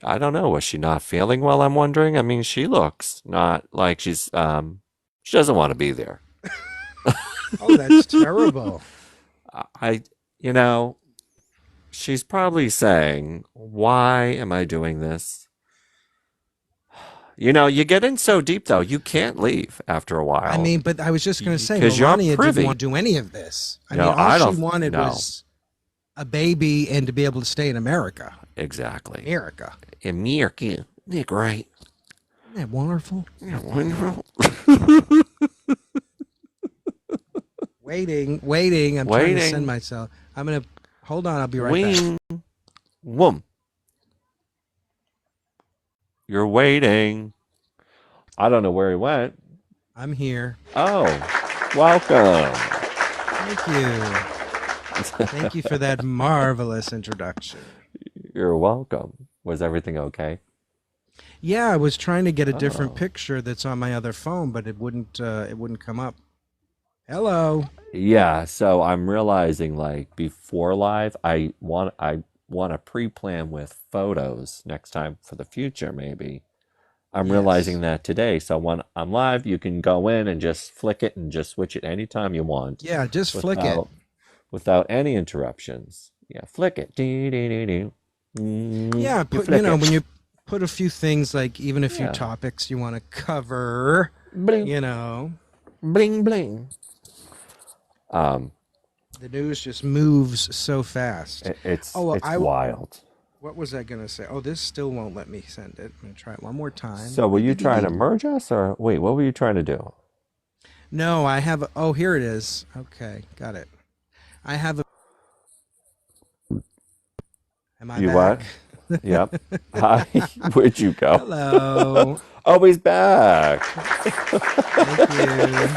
I don't know, was she not feeling well? I'm wondering. I mean, she looks not like she doesn't want to be there. Oh, that's terrible. I, you know, she's probably saying, why am I doing this? You know, you get in so deep though, you can't leave after a while. I mean, but I was just going to say, 'Cause you're Melania didn't privy. want to do any of this. I No, mean, all I she don't- wanted no. was a baby and to be able to stay in America. Exactly. America. America. They're great. Isn't that wonderful? They're wonderful. Waiting. I'm trying to Waiting. send myself. I'm going to, hold on, I'll be right back. Wing. Whoom. You're waiting. I don't know where he went. I'm here. Oh, welcome. Thank you. Thank you for that marvelous introduction. You're welcome. Was everything okay? Yeah, I was trying to get a different Oh. picture that's on my other phone, but it wouldn't come up. Hello. Yeah, so I'm realizing like before live, I want to pre-plan with photos next time for the future maybe. I'm Yes. realizing that today. So when I'm live, you can go in and just flick it and just switch it anytime you want Yeah, just flick it. without any interruptions. Yeah, flick it. Dee, dee, dee, dee. Yeah, You flick it. when you put a few things, like even a few Yeah. topics you want to cover, Bling, you know, bling, bling. the news just moves so fast. It's Oh, well, it's I- wild. What was I going to say? Oh, this still won't let me send it. I'm going to try it one more time. So were you trying to merge us or wait, what were you trying to do? No, I have. Oh, here it is. Okay, got it. I have a. Am I You back? what? Yep. Hi. Where'd you go? Hello. Oh, he's back. Thank you.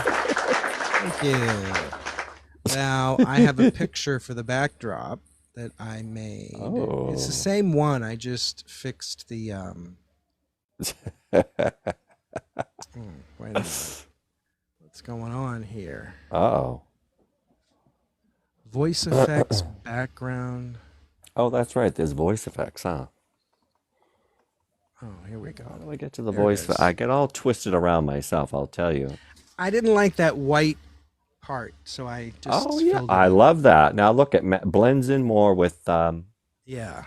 Thank you. Now I have a picture for the backdrop that I made. It's the Oh. same one. I just fixed the wait a minute. What's going on here? Oh. Voice effects, background. Oh, that's right. There's voice effects, huh? Oh, here we How go. do I get to the There it voice? is. I get all twisted around myself, I'll tell you. I didn't like that white part, so I just Oh, yeah. filled it I in. love that. Now look, it blends in more with Yeah.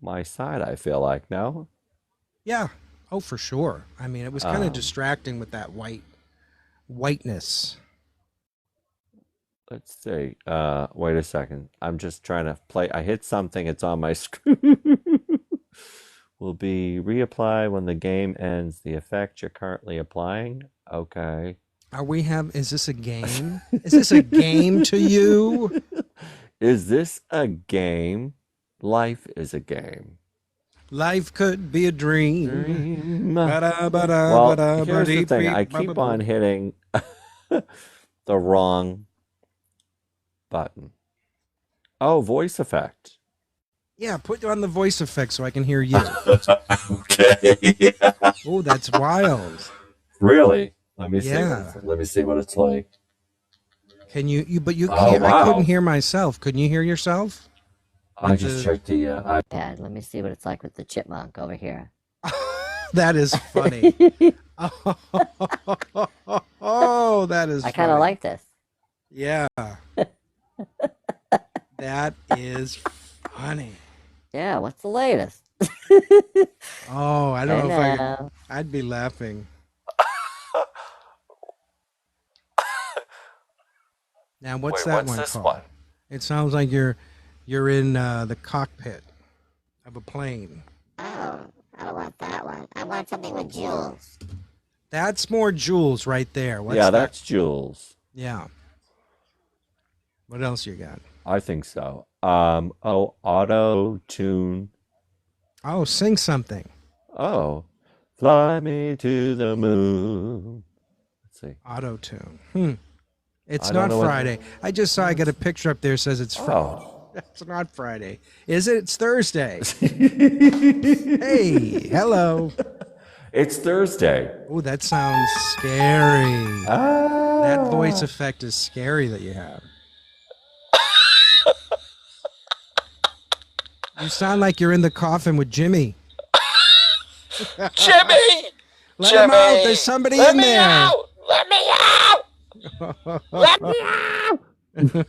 my side, I feel like. No? Yeah. Oh, for sure. I mean, it was kind of Um, distracting with that whiteness. Let's see. Wait a second. I'm just trying to play. I hit something. It's on my screen. Will be reapply when the game ends. The effect you're currently applying. Okay. Is this a game? Is this a game to you? Is this a game? Life is a game. Life could be a dream. Dream. Ba-da, ba-da, Well, ba-da, here's the ba-dee, thing. beep, I ba-ba-boo. keep on hitting the wrong button. Oh, voice effect. Yeah, put on the voice effect so I can hear you. Okay. Oh, that's wild. Really? Let me see. Yeah. Let me see what it's like. Can you? But you Oh, can't. I wow. couldn't hear myself. Couldn't you hear yourself? I just checked the. Dad, let me see what it's like with the chipmunk over here. That is funny. Oh, that is. I kind of funny. like this. Yeah. That is funny. Yeah, what's the latest? Oh, I don't know if know. I'd be laughing. Now, what's that one called? It sounds like you're in the cockpit of a plane. Oh, I don't want that one. I want something with jewels. That's more Jules right there. What's Yeah, that? that's Jules. Yeah. What else you got? I think so. Oh, auto tune. Oh, sing something. Oh, fly me to the moon. Let's see. Auto tune. It's I don't not know what- Friday. I just saw I got a picture up there that says it's Friday. Oh. It's not Friday. Is it? It's Thursday. Hey, hello. It's Thursday. Oh, that sounds scary. Ah. That voice effect is scary that you have. You sound like you're in the coffin with Jimmy. Jimmy! Let him out. There's somebody in there. Out! Let me out! Let me out!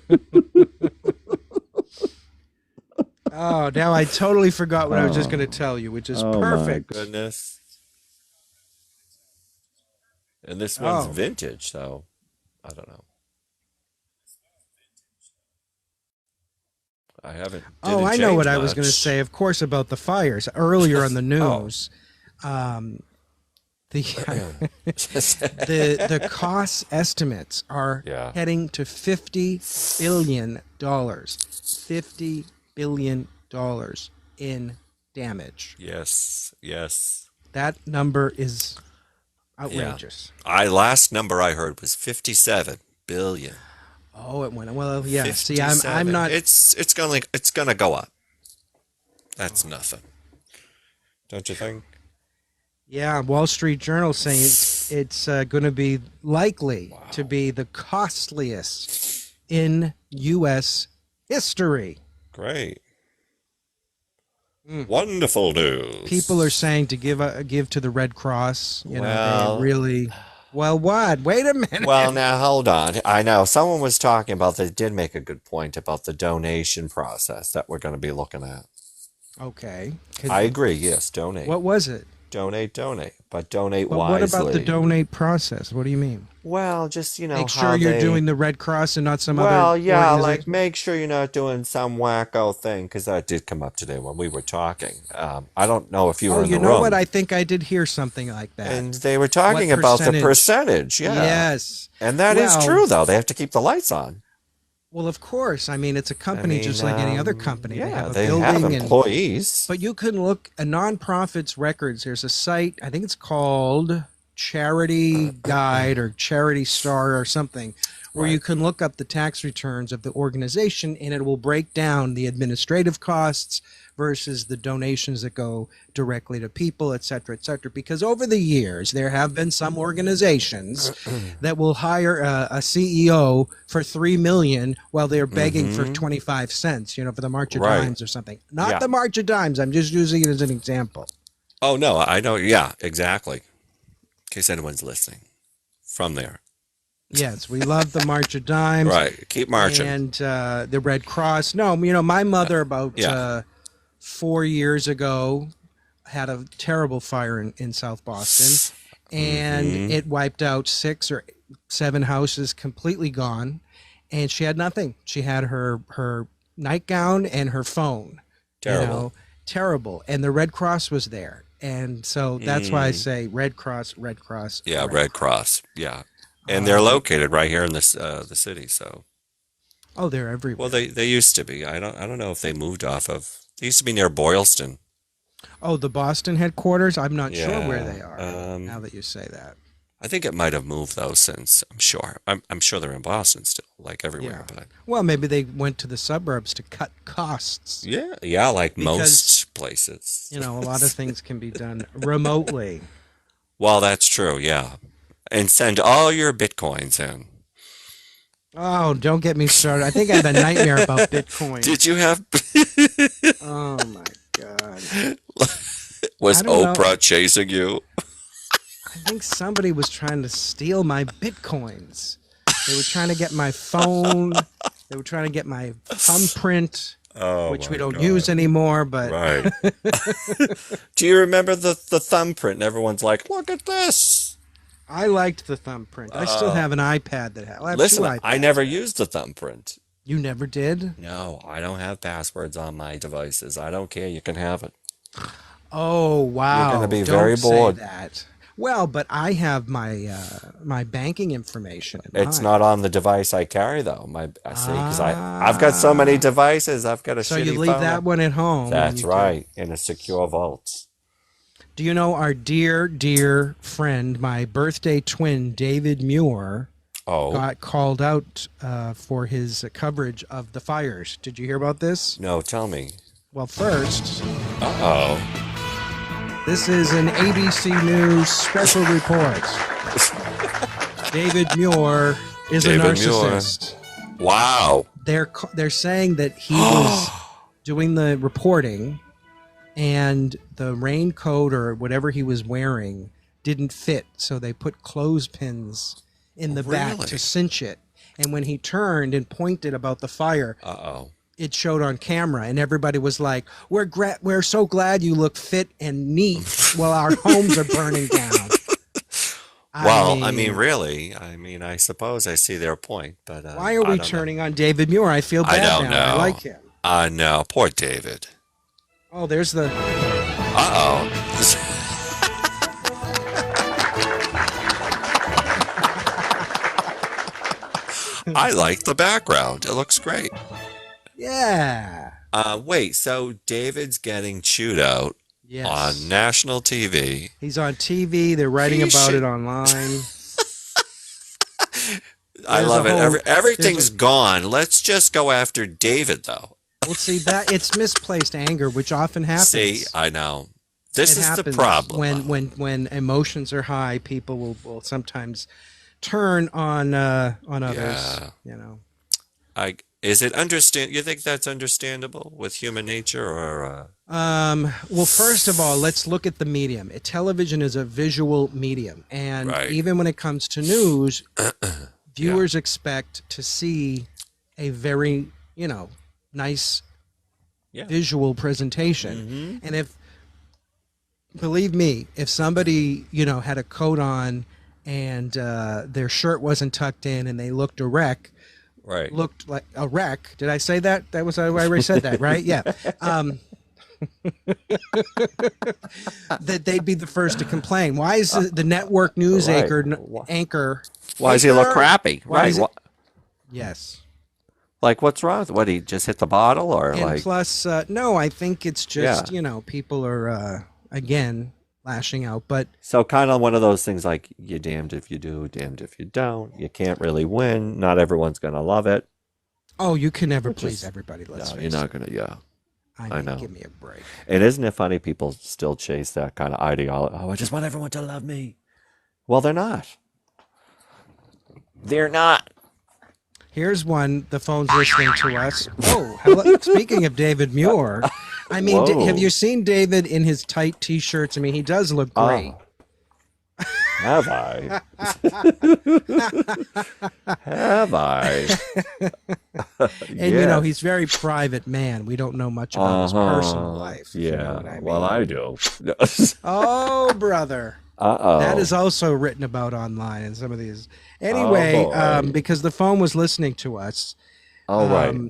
Oh, now I totally forgot what I was just going to tell you, which is perfect. My goodness. And this one's Oh. vintage, so I don't know. I haven't. Oh, I know what I was going to say, of course, about the fires earlier on the news. The the cost estimates are Yeah. heading to $50 billion. $50 billion in damage. Yes, yes. That number is outrageous. Last number I heard was 57 billion. Oh, it went well. Yeah. See, I'm 57. not. It's gonna go up. That's nothing. Don't you think? Yeah, Wall Street Journal saying it's going to be likely to be the costliest in U.S. history. Great. Wonderful news. People are saying to give to the Red Cross. You know, Well- they really. Well, what? Wait a minute. Well, now hold on. I know someone was talking about. They did make a good point about the donation process that we're going to be looking at. Okay. 'Cause I agree. Yes, donate. what was it? Donate, but donate But wisely. what about the donate process? What do you mean? Well, just Make how sure you're they- doing the Red Cross and not some Well, other. yeah, like organization? make sure you're not doing some wacko thing because that did come up today when we were talking. I don't know if you were Oh, in you the know room. what? I think I did hear something like that. And they were talking What about the percentage? percentage. Yeah. Yes. And that is Well- true, though. They have to keep the lights on. Well, of course. I mean, it's a company just like any other company. Yeah, they have a they building have and. employees. But you can look a nonprofit's records. There's a site, I think it's called Charity Guide or Charity Star or something, where you can look up the tax returns of the organization and it will break down the administrative costs versus the donations that go directly to people, et cetera, et cetera. Because over the years, there have been some organizations that will hire a CEO for $3 million while they're begging for 25 cents, you know, for the March of Right. Dimes or something. Not Yeah. the March of Dimes. I'm just using it as an example. Oh, no, I know. Yeah, exactly. In case anyone's listening from there. Yes, we love the March of Dimes. Right. Keep marching. And the Red Cross. No, you know, my mother about Yeah. 4 years ago had a terrible fire in South Boston, and it wiped out 6 or 7 houses, completely gone, and she had nothing. She had her nightgown and her phone. Terrible. You know, terrible. And the Red Cross was there, and so that's why I say Red Cross, Red Cross. Yeah, Red Cross. Yeah. And they're located right here in this the city, so. Oh, they're everywhere. Well, they used to be. I don't know if they moved off of. They used to be near Boylston. Oh, the Boston headquarters? I'm not sure where Yeah, they are now that you say that. I think it might have moved though since. I'm sure they're in Boston still, like everywhere. Yeah. But Well, maybe they went to the suburbs to cut costs. yeah, like Because, most places. You know, a lot of things can be done remotely. Well, that's true. Yeah, and send all your bitcoins in. Oh, don't get me started. I think I had a nightmare about Bitcoin. Did you have? Oh, my God. Was I don't know. Oprah chasing you? I think somebody was trying to steal my Bitcoins. They were trying to get my phone. They were trying to get my thumbprint, which we don't use anymore. But Right. Do you remember the thumbprint? And everyone's like, "Look at this." I liked the thumbprint. I still have an iPad that has. I have Listen, 2 iPads. I never used the thumbprint. You never did? No, I don't have passwords on my devices. I don't care. You can have it. Oh, wow. gonna be Don't very say bored. that. Well, but I have my my banking information. In It's mine. not on the device I carry though. I see because I've got so many devices. I've got a So shitty you leave phone. that one at home. and That's you right, in a secure vault. Do you know our dear friend, my birthday twin, David Muir, Oh got called out for his coverage of the fires? Did you hear about this? no, tell me. Well, first, Oh, this is an ABC News special report. David Muir is David a Muir. narcissist. wow. They're saying that he was doing the reporting, and the raincoat or whatever he was wearing didn't fit, so they put clothespins in the back Really? to cinch it. And when he turned and pointed about the fire, Uh-oh. it showed on camera, and everybody was like, we're so glad you look fit and neat while our homes are burning down. Well, I mean, really, I suppose I see their point, but why are I we don't know. turning on David Muir? I feel bad don't now. I know. like him. No, poor David. Oh, there's the... Uh-oh. I like the background. It looks great. Yeah. Wait, so David's getting chewed out Yes. on national TV. He's on TV. They're writing He about should- it online. I There's love a it. whole- Everything's there's gone. Let's just go after David, though. Well, see, that it's misplaced anger, which often happens. See, I know. This It is the happens problem. when emotions are high, people will sometimes turn on others. Yeah. You know. Is it understand? You think that's understandable with human nature, or Well, first of all, let's look at the medium. Television is a visual medium, and Right. even when it comes to news, viewers expect to see a very, nice Yeah. visual presentation. And believe me, if somebody, had a coat on and their shirt wasn't tucked in and they looked right? looked like a wreck. Did I say that? I already said that, right? Yeah. That they'd be the first to complain. Why is the network news Right. anchor? Why does he look Anchor? crappy? Why Right. is it- Yes. Like, what's wrong? What, he just hit the bottle, or And like? plus, no, I think it's just, Yeah. people are, again, lashing out. But So kind of one of those things like, you're damned if you do, damned if you don't. You can't really win. Not everyone's gonna love it. oh, you can never Which please is- everybody. Let's No, face you're it. not gonna. Yeah. I I mean, know. give me a break. And isn't it funny? People still chase that kind of ideology. Oh, I just want everyone to love me. Well, they're not. They're not. Here's one. The phone's listening to us. Oh, hello. Speaking of David Muir, I mean, Whoa. have you seen David in his tight T-shirts? I mean, he does look great. Have I? Have I? And he's a very private man. We don't know much about his personal life. if Yeah. you know what I mean. Well, I do. Oh, brother. Uh-oh. That is also written about online in some of these. Anyway, boy. because the phone was listening to us. Oh,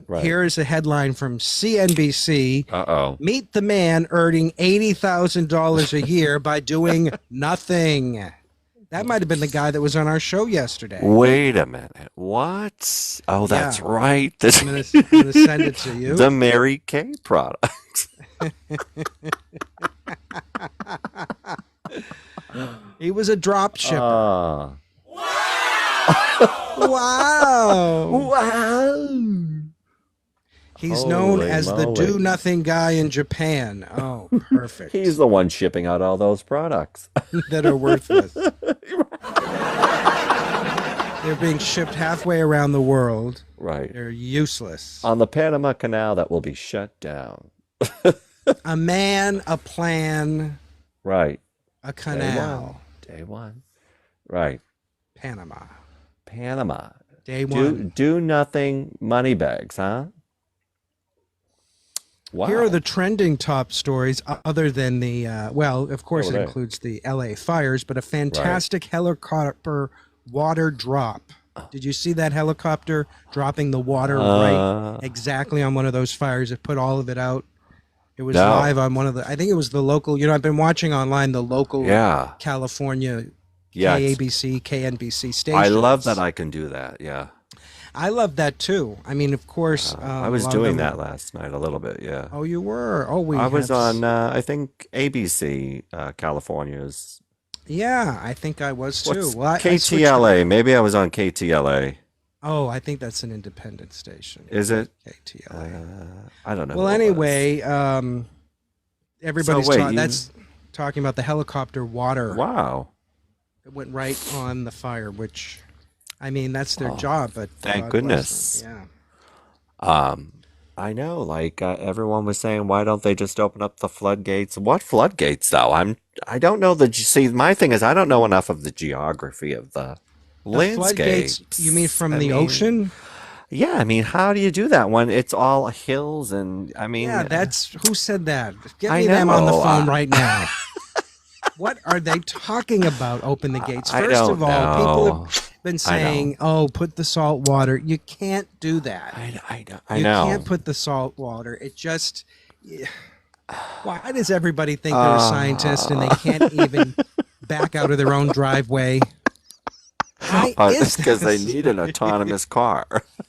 right. Here is a headline from CNBC. Uh-oh. Meet the man earning $80,000 a year by doing nothing. That might have been the guy that was on our show yesterday. Wait a minute. What? Oh, that's Yeah. right. This I'm gonna send it to you. the Mary Kay product. He was a drop shipper. Ah. Wow. Wow. He's known Holy as the moly. do nothing guy in Japan. Oh, perfect. He's the one shipping out all those products. That are worthless. They're being shipped halfway around the world. Right. They're useless. On the Panama Canal that will be shut down. A man, a plan, Right. a canal. Day one. Right. Panama. Panama. Day one. Do nothing money bags, huh? Wow. Here are the trending top stories other than the, of course Oh, it there. includes the LA fires, but a fantastic helicopter water drop. Did you see that helicopter dropping the water right exactly on one of those fires? It put all of it out. It was No. live on one of the, I think it was the local, I've been watching online the local Yeah. California Yeah. it's- KABC, KNBC stations. I love that I can do that. Yeah. I love that too. I mean, of course. I was a lot of doing them- that last night a little bit. Yeah. Oh, you were? Oh, we I was have- on, I think, ABC, California's. Yeah, I think I was too. What's Well, I switched KTLA. Maybe I was on KTLA. Oh, I think that's an independent station. Is it? KTLA. I don't know. Well, who it was. anyway, everybody's So wait, that's talking about the helicopter water. Wow. It went right on the fire, which, I mean, that's their job. But thank God bless goodness. them. Yeah. I know, like everyone was saying, why don't they just open up the floodgates? What floodgates, though? I don't know see, my thing is I don't know enough of the geography of the The floodgates, you mean landscapes. from I the mean, ocean? yeah, I mean, how do you do that when it's all hills and I Yeah, mean, that's who said that? Get I me them on the know, phone right now. What are they talking about? Open the gates. I First of don't all, people know. have been I know. saying, "Oh, put the salt water." You can't do that. I You can't know. put the salt water. It just. Yeah. Why does everybody think they're a scientist and they Uh, can't even back out of their own driveway? Why is it's because they this? need an autonomous car.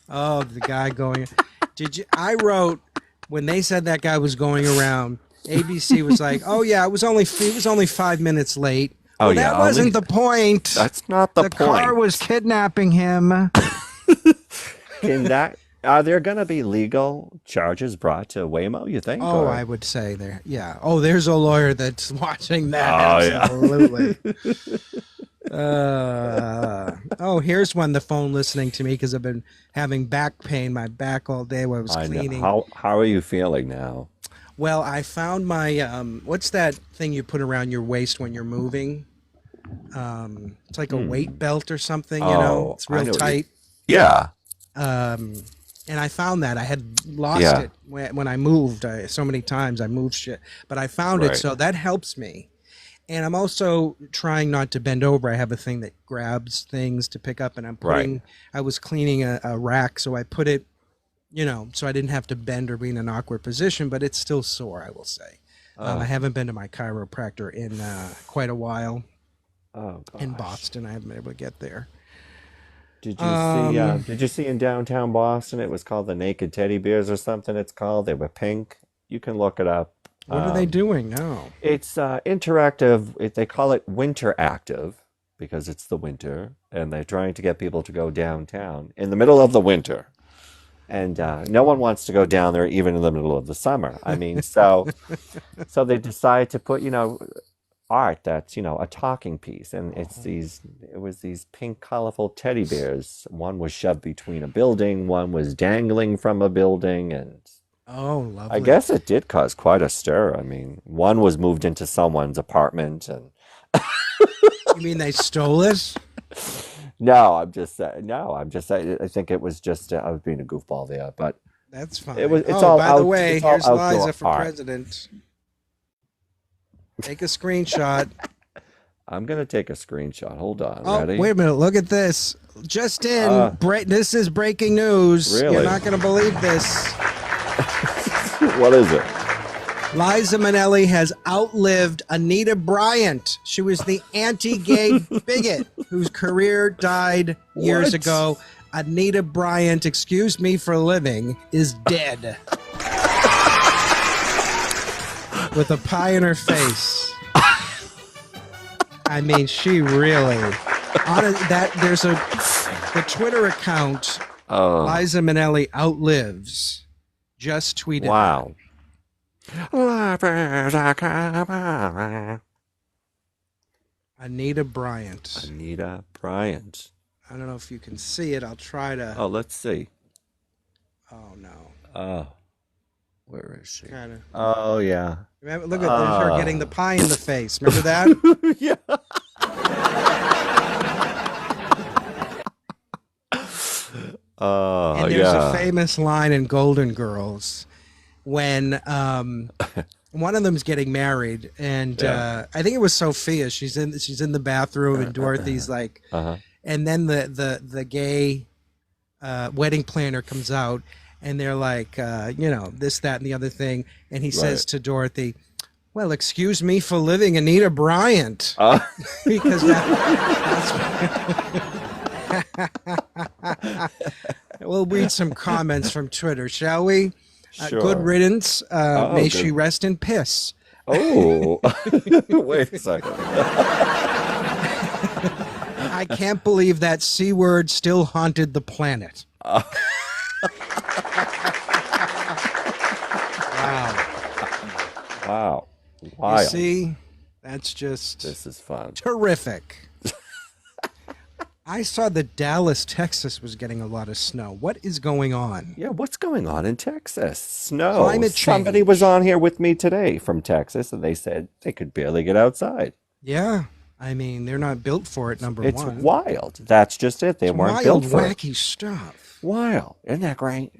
Oh, the guy going. Did you? I wrote when they said that guy was going around. ABC was like, "Oh yeah, he was only 5 minutes late." Oh Well, yeah, that only wasn't the point. that's not the The car was point. kidnapping him. Can that are there gonna be legal charges brought to Waymo, you think? Oh, I Or would say there. Yeah. Oh, there's a lawyer that's watching that. oh yeah. Absolutely. Oh, here's one. The phone listening to me because I've been having back pain, my back all day while I was I know. cleaning. How are you feeling now? Well, I found my what's that thing you put around your waist when you're moving? It's like a weight belt or something, you know. Oh, It's I real know what you tight. Yeah. Um, and I found that I had lost Yeah. it when I moved. So many times I moved shit, but I found it, Right. so that helps me. And I'm also trying not to bend over. I have a thing that grabs things to pick up, and Right. I was cleaning a rack, so I put it, so I didn't have to bend or be in an awkward position, but it's still sore, I will say. I Oh, haven't been to my chiropractor in quite a while oh in gosh. Boston. I haven't been able to get there. Did you see in downtown Boston it was called the Naked Teddy Bears or something it's called? They were pink. You can look it up. What are they doing now? It's interactive. They call it winter active because it's the winter, and they're trying to get people to go downtown in the middle of the winter. And no one wants to go down there even in the middle of the summer. I mean, so they decide to put, art that's, a talking piece, and it was these pink, colorful teddy bears. One was shoved between a building, one was dangling from a building, and Oh, I lovely. guess it did cause quite a stir. I mean, one was moved into someone's apartment, and You mean they stole it? no, I'm just saying. No, I'm just saying. I think it was just I was being a goofball there, but That's fine. it's Oh, all by the out. way, It's all here's outdoor Liza for art. president. Take a screenshot. I'm gonna take a screenshot. Hold on. Oh, Ready? wait a minute. Look at this. Just in. Uh, This is breaking news. You're really? not going to believe this. What is it? Liza Minnelli has outlived Anita Bryant. She was the anti-gay bigot whose career died years What? ago. Anita Bryant, excuse me for living, is dead. With a pie in her face. I mean, she really. The Twitter account Oh, Liza Minnelli outlives just tweeted. wow. Anita Bryant. Anita Bryant. I don't know if you can see it. I'll try to. Oh, let's see. Oh no. Oh, where is she? Kind of. Oh, yeah. Remember, look at her getting the pie in the face. Remember that? Yeah. Oh, And there's a yeah. famous line in Golden Girls when one of them's getting married, and Yeah. I think it was Sophia. She's in the bathroom, and Dorothy's like, Uh-huh. and then the gay wedding planner comes out, and they're like, this, that, and the other thing, and he says Right. to Dorothy, "Well, excuse me for living Anita Bryant," because we'll read some comments from Twitter, shall we? Sure. Good riddance. May good. she rest in piss. Oh, wait a second. I can't believe that C word still haunted the planet. Wow. Wow. You Wild. see, that's just This is fun. terrific. I saw that Dallas, Texas was getting a lot of snow. What is going on? Yeah, what's going on in Texas? Snow. Climate Somebody change. was on here with me today from Texas, and they said they could barely get outside. Yeah. I mean, they're not built for it, number It's one. wild. That's just it. They It's weren't wild, built for it. wacky stuff. Wild. Isn't that great?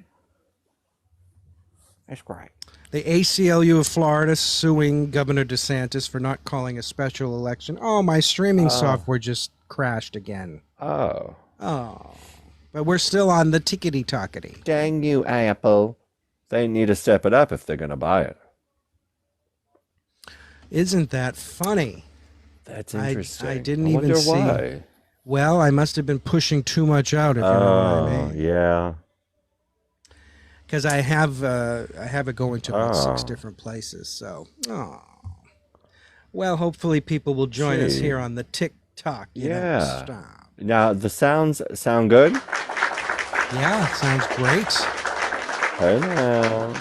That's great. The ACLU of Florida suing Governor DeSantis for not calling a special election. Oh, my streaming software just crashed again. Oh, Oh. But we're still on the tickety-tockety. dang you, Apple. They need to step it up if they're going to buy it. Isn't that funny? That's I interesting. didn't I even wonder see. why. Well, I must have been pushing too much out, if you know what I Oh, mean. yeah. Because I have it going to about 6 Oh. different places. So, oh. Well, hopefully people will join us Gee. here on the TikTok. Yeah. Stop. Now, the sounds sound good? Yeah, sounds great. Hello.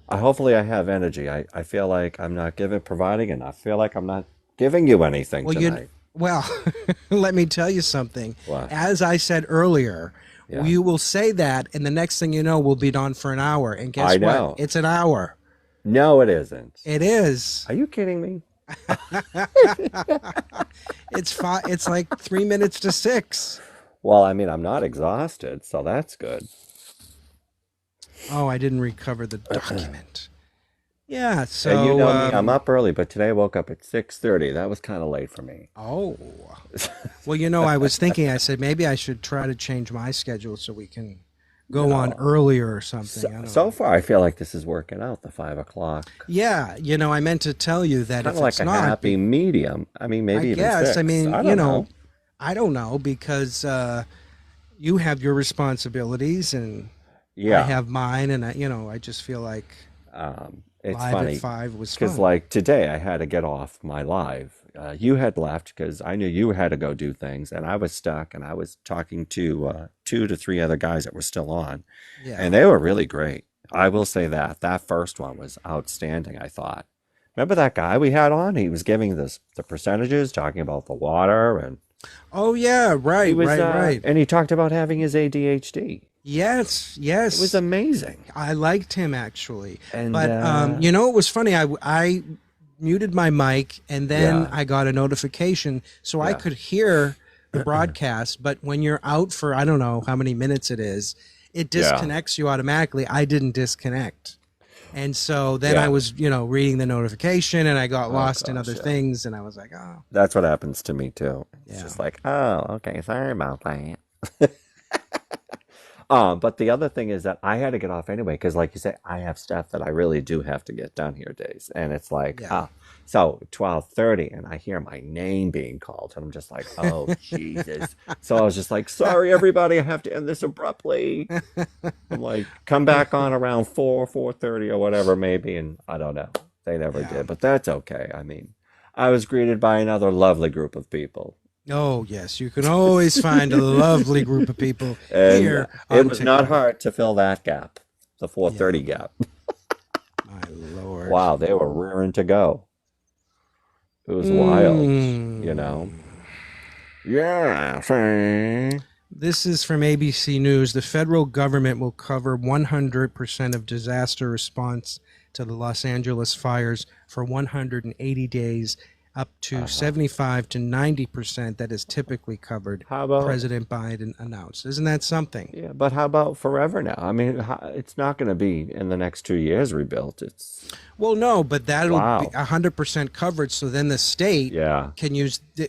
Hopefully I have energy. I feel like I'm not providing enough. I feel like I'm not giving you anything Well, tonight. let me tell you something. What? As I said earlier, Yeah. you will say that, and the next thing you know, we'll be on for an hour. And guess I what? know. It's an hour. No, it isn't. It is. Are you kidding me? It's like 3 minutes to 6. Well, I mean, I'm not exhausted, so that's good. Oh, I didn't recover the document. Yeah. So. And you know me, I'm up early, but today I woke up at 6:30. That was kind of late for me. Oh. Well, I was thinking. I said maybe I should try to change my schedule so we can go on earlier or something. I don't So know. far, I feel like this is working out, the 5 o'clock. Yeah, I meant to tell you that Kind if of like it's a not, happy medium. I mean, maybe I even guess. 6. I mean, I don't know. I don't know because you have your responsibilities and Yeah. I have mine, and I just feel like It's live funny. at 5 was Because, fun. like, today I had to get off my live. You had left because I knew you had to go do things, and I was stuck, and I was talking to 2 to 3 other guys that were still on, Yeah. and they were really great. I will say that. That first one was outstanding, I thought. Remember that guy we had on? He was giving the percentages, talking about the water, and Oh yeah, right, he was, right. and he talked about having his ADHD. Yes, It was amazing. I liked him actually. And, But it was funny. I muted my mic and then Yeah. I got a notification so I Yeah. could hear the broadcast. But when you're out for I don't know how many minutes it is, it Yeah. disconnects you automatically. I didn't disconnect. And so then Yeah. I was, reading the notification and I got lost in gosh, other yeah. things and I was like, oh, That's what happens to me too. It's Yeah. just like, oh, okay, sorry about that. But the other thing is that I had to get off anyway because, like you said, I have stuff that I really do have to get done here days, and it's like, Yeah. so 12:30, and I hear my name being called, and I'm just like, oh Jesus! So I was just like, sorry everybody, I have to end this abruptly. I'm like, come back on around 4:30 or whatever maybe, and I don't know. They never Yeah. did, but that's okay. I mean, I was greeted by another lovely group of people. oh yes, you can always find a lovely group of people And here. it on was not TikTok. hard to fill that gap, the 4:30 gap. My Lord. Wow, they were rearing to go. It was wild, Mm. you know. Yeah, see? This is from ABC News. The federal government will cover 100% of disaster response to the Los Angeles fires for 180 days, up to 75 to 90% that is typically covered. How about President Biden announced. Isn't that something? yeah? But how about forever now? I mean, it's not going to be in the next 2 years rebuilt. It's Well, no, but that'll Wow. be 100% covered. So then the state yeah, can use their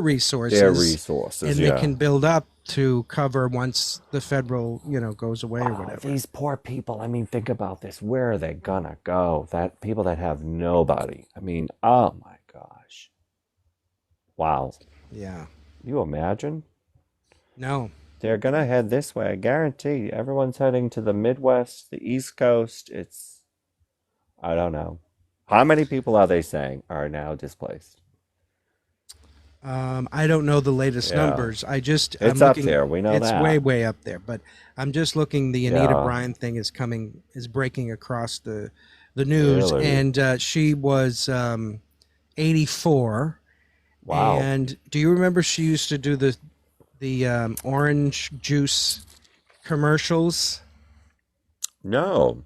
resources, their resources. and Yeah. they can build up to cover once the federal, goes away or Wow, whatever. these poor people. I mean, think about this. Where are they gonna go? That people that have nobody. I mean, oh my gosh. Wow. Yeah. You imagine? No. They're gonna head this way. I guarantee everyone's heading to the Midwest, the East Coast. I don't know. How many people are they saying are now displaced? I don't know the latest Yeah. numbers. I'm It's up looking. there. We know It's that. way, way up there. But I'm just looking. The Anita Yeah. Bryan thing is breaking across the news, Really? and she was 84. Wow. And do you remember she used to do the the orange juice commercials? No,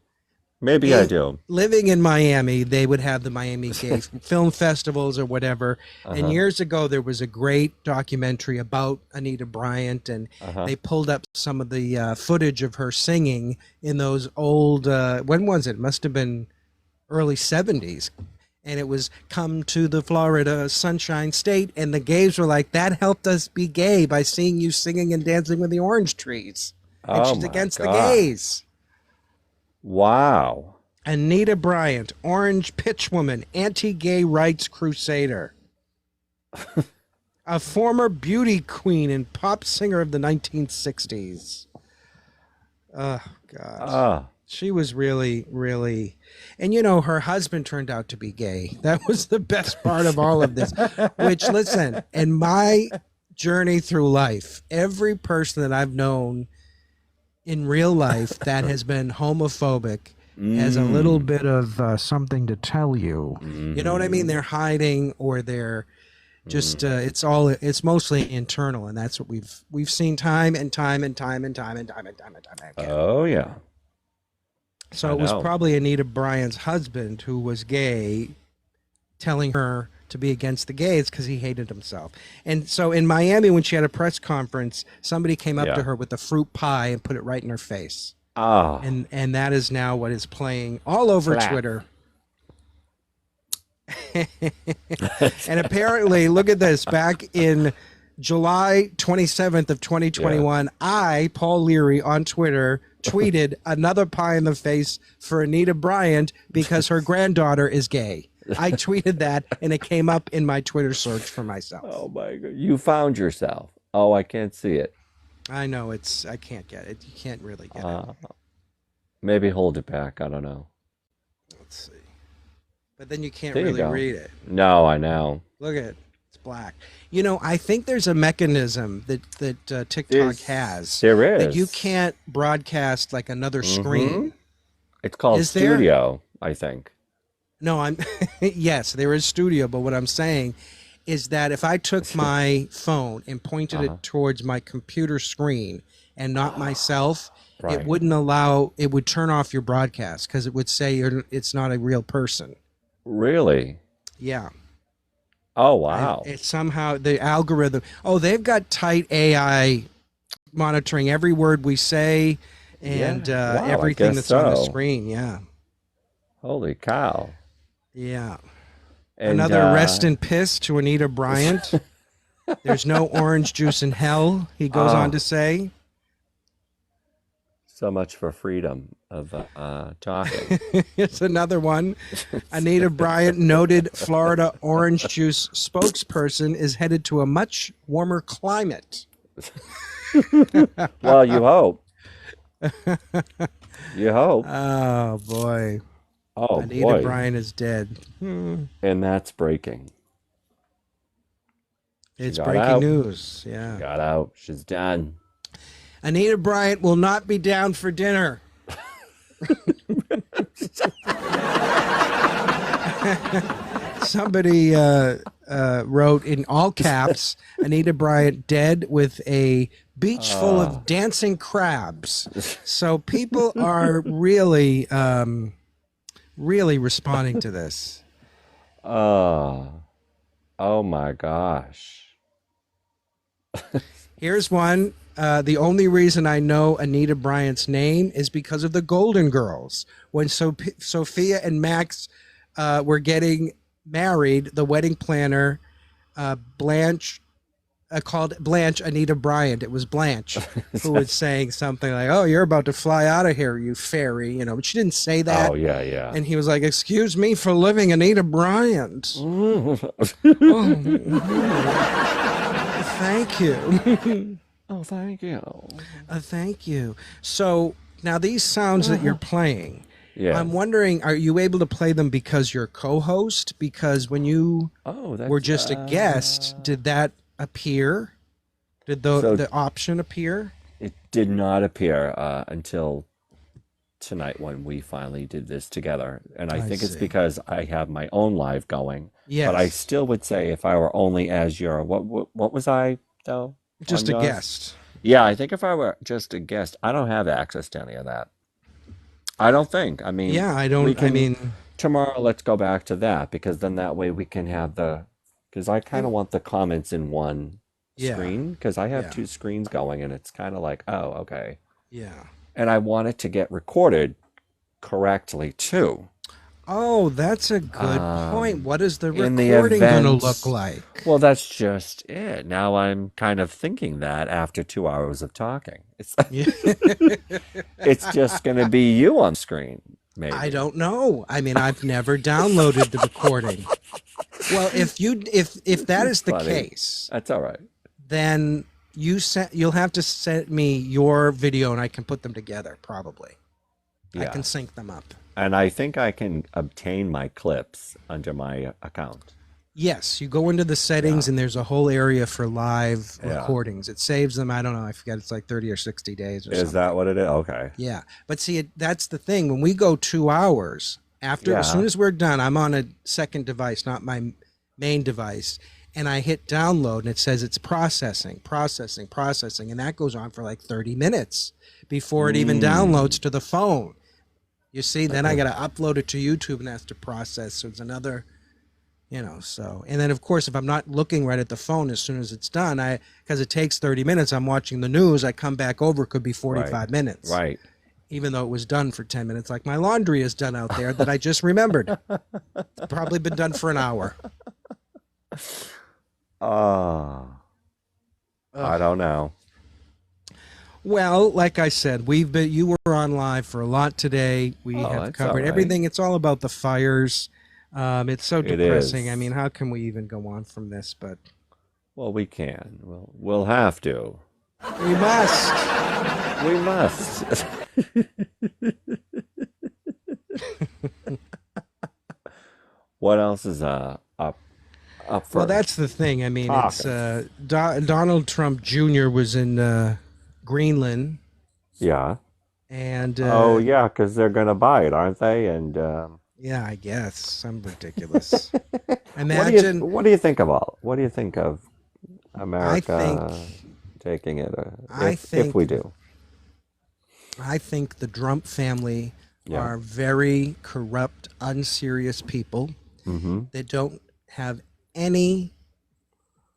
maybe I do. Living in Miami, they would have the Miami Gay Film Festivals or whatever. And years ago, there was a great documentary about Anita Bryant, and they pulled up some of the footage of her singing in those old, when was it? Must have been early 70s. And it was "Come to the Florida Sunshine State," and the gays were like, "That helped us be gay by seeing you singing and dancing with the orange trees." And Oh she's my against the God. gays. Wow. Anita Bryant, orange pitchwoman, anti-gay rights crusader. A former beauty queen and pop singer of the 1960s. Oh, God. Ah. She was really, really... And, you know, her husband turned out to be gay. That was the best part of all of this. Which, listen, in my journey through life, every person that I've known in real life that has been homophobic has a little bit of something to tell you. You know what I mean? They're hiding, or they're just it's mostly internal, and that's what we've seen time and time and time and time and time and time and time again. Oh yeah. So I it was know. probably Anita Bryant's husband who was gay, telling her to be against the gays because he hated himself. And so in Miami, when she had a press conference, somebody came up Yeah. to her with a fruit pie and put it right in her face. Ah. And that is now what is playing all over Slap. Twitter. And apparently, look at this, back in July 27th of 2021, I, Paul Leary, on Twitter, tweeted another pie in the face for Anita Bryant because her granddaughter is gay. I tweeted that, and it came up in my Twitter search for myself. Oh my God. You found yourself. Oh, I can't see it. I know I can't get it. You can't really get it. Maybe hold it back. I don't know. Let's see. But then you can't There you really go. read it. No, I know. Look at it. It's black. You know, I think there's a mechanism that TikTok There's- has There is. that you can't broadcast like another screen. It's called Is there? Studio, I think. No, I'm yes, there is Studio, but what I'm saying is that if I took my phone and pointed it towards my computer screen and not myself, Right. it wouldn't it would turn off your broadcast because it would say it's not a real person. Really? Yeah. Oh, wow. It's somehow the algorithm. Oh, they've got tight AI monitoring every word we say and Yeah. Wow, I everything guess that's on the so. screen. Yeah. Holy cow. Yeah. And, Another rest in piss to Anita Bryant. There's no orange juice in hell, he goes on to say. So much for freedom of talking. It's another one. Anita Bryant, noted Florida orange juice spokesperson, is headed to a much warmer climate. Well, you hope. You hope. Oh, boy. Oh, Anita boy. Bryant is dead. And that's breaking. It's got breaking out. news. Yeah. Got out. She's done. Anita Bryant will not be down for dinner. Somebody wrote in all caps, Anita Bryant dead with a beach full of dancing crabs. So people are really, really responding to this. Oh my gosh. Here's one. The only reason I know Anita Bryant's name is because of the Golden Girls. When Sophia and Max were getting married, the wedding planner, Blanche, called Blanche Anita Bryant. It was Blanche who was saying something like, "Oh, you're about to fly out of here, you fairy," you know. But she didn't say that. Oh, yeah, yeah. And he was like, "Excuse me for living Anita Bryant." Thank you. Oh, thank you. Thank you. So now these sounds that you're playing, Yeah. I'm wondering, are you able to play them because you're co-host? Because when you Oh, that's were just a guest, did that appear? Did the option appear? It did not appear until tonight when we finally did this together. And I think it's see. because I have my own live going. Yes. But I still would say if I were only as your, what was I, though? Just on a yours? guest. Yeah, I think if I were just a guest, I don't have access to any of that. I don't think. I mean, Yeah, I we don't. I can mean, tomorrow. Let's go back to that because then that way we can have the. Because I kind of want the comments in one yeah, screen because I have yeah, two screens going and it's kind of like, oh, okay. yeah. And I want it to get recorded correctly too. Oh, that's a good point. What is the In the recording going to look event, like? well, that's just it. Now I'm kind of thinking that after 2 hours of talking, Yeah. it's just going to be you on screen, I maybe. don't know. I mean, I've never downloaded the recording. Well, if that is the Funny. case, That's all right. then you'll have to send me your video and I can put them together probably. I Yeah. can sync them up. And I think I can obtain my clips under my account. Yes, you go into the settings Yeah. and there's a whole area for live Yeah. recordings. It saves them, I don't know, I forget, it's like 30 or 60 days or Is something. that what it is? Okay. Yeah. But see, that's the thing. When we go 2 hours, as Yeah. soon as we're done, I'm on a second device, not my main device, and I hit download and it says it's processing, and that goes on for like 30 minutes before it even downloads to the phone. You see, then I got to upload it to YouTube and it has to process. So it's another, so. And then, of course, if I'm not looking right at the phone as soon as it's done, because it takes 30 minutes, I'm watching the news, I come back over, it could be 45 minutes. Right. Even though it was done for 10 minutes, like my laundry is done out there that I just remembered. It's probably been done for an hour. Oh, I don't know. Well, like I said, you were on live for a lot today. We Oh, have that's covered all right. everything. It's all about the fires. It's so It depressing. is. I mean, how can we even go on from this? But Well, we can. We'll have to. we must. We must. What else is up for? Well, that's the thing. I mean, it's Topics. Donald Trump Jr. was in Greenland, Yeah. and Oh, yeah, because they're gonna buy it, aren't they? And yeah, I guess some ridiculous. what Imagine. what do you think of all? What do you think of America think- taking it? I If think- we do, I think the Trump family Yeah. are very corrupt, unserious people. mm-hmm. They don't have any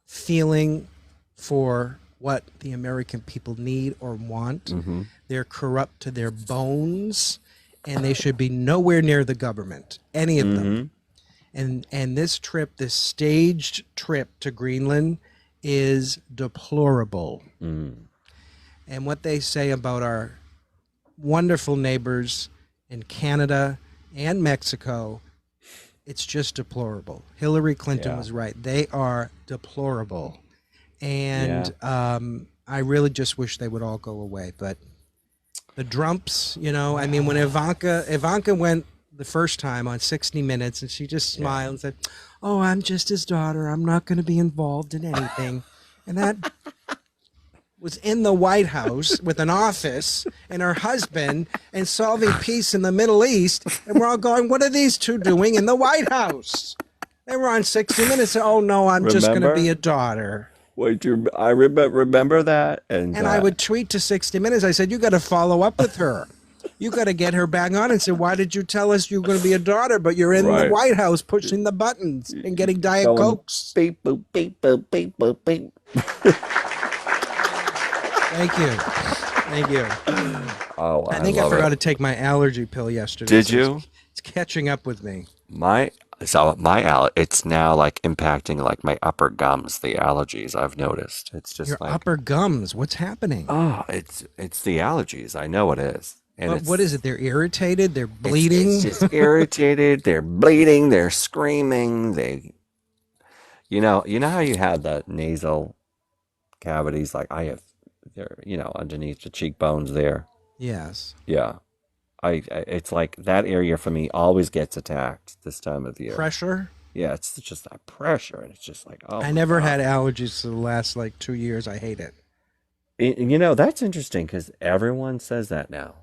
feeling for what the American people need or want. Mm-hmm. They're corrupt to their bones, and they should be nowhere near the government, any of them. And this trip, this staged trip to Greenland, is deplorable. And what they say about our wonderful neighbors in Canada and Mexico, it's just deplorable. Hillary Clinton Yeah. was right. They are deplorable. And I really just wish they would all go away. But the Trumps, I mean, when Ivanka went the first time on 60 Minutes and she just smiled and said, "Oh, I'm just his daughter. I'm not going to be involved in anything." And that was in the White House with an office and her husband and solving peace in the Middle East. And we're all going, what are these two doing in the White House? They were on 60 Minutes. Oh, no, I'm just going to Remember? be a daughter. Wait, I remember that, and And I would tweet to 60 Minutes. I said, you got to follow up with her. You got to get her back on and say, why did you tell us you were going to be a daughter, but you're in the Right. White House pushing the buttons and getting Diet going Cokes? beep boop beep boop beep boop beep. Thank you. Thank you. Oh, I think I love forgot to it. take my allergy pill yesterday. Did so it's- you? It's catching up with me. My it's now like impacting like my upper gums, the allergies I've noticed. It's just Your like upper gums. What's happening? it's the allergies. I know it is. And What is it? They're irritated. They're it's- bleeding. It's just irritated. They're bleeding. They're screaming. You know how you have the nasal cavities, like I have, there, underneath the cheekbones there. Yes. Yeah, it's like that area for me always gets attacked this time of year. Pressure. Yeah, it's just that pressure, and it's just like, oh, I my never God. had allergies for the last 2 years. I hate it. That's interesting because everyone says that now.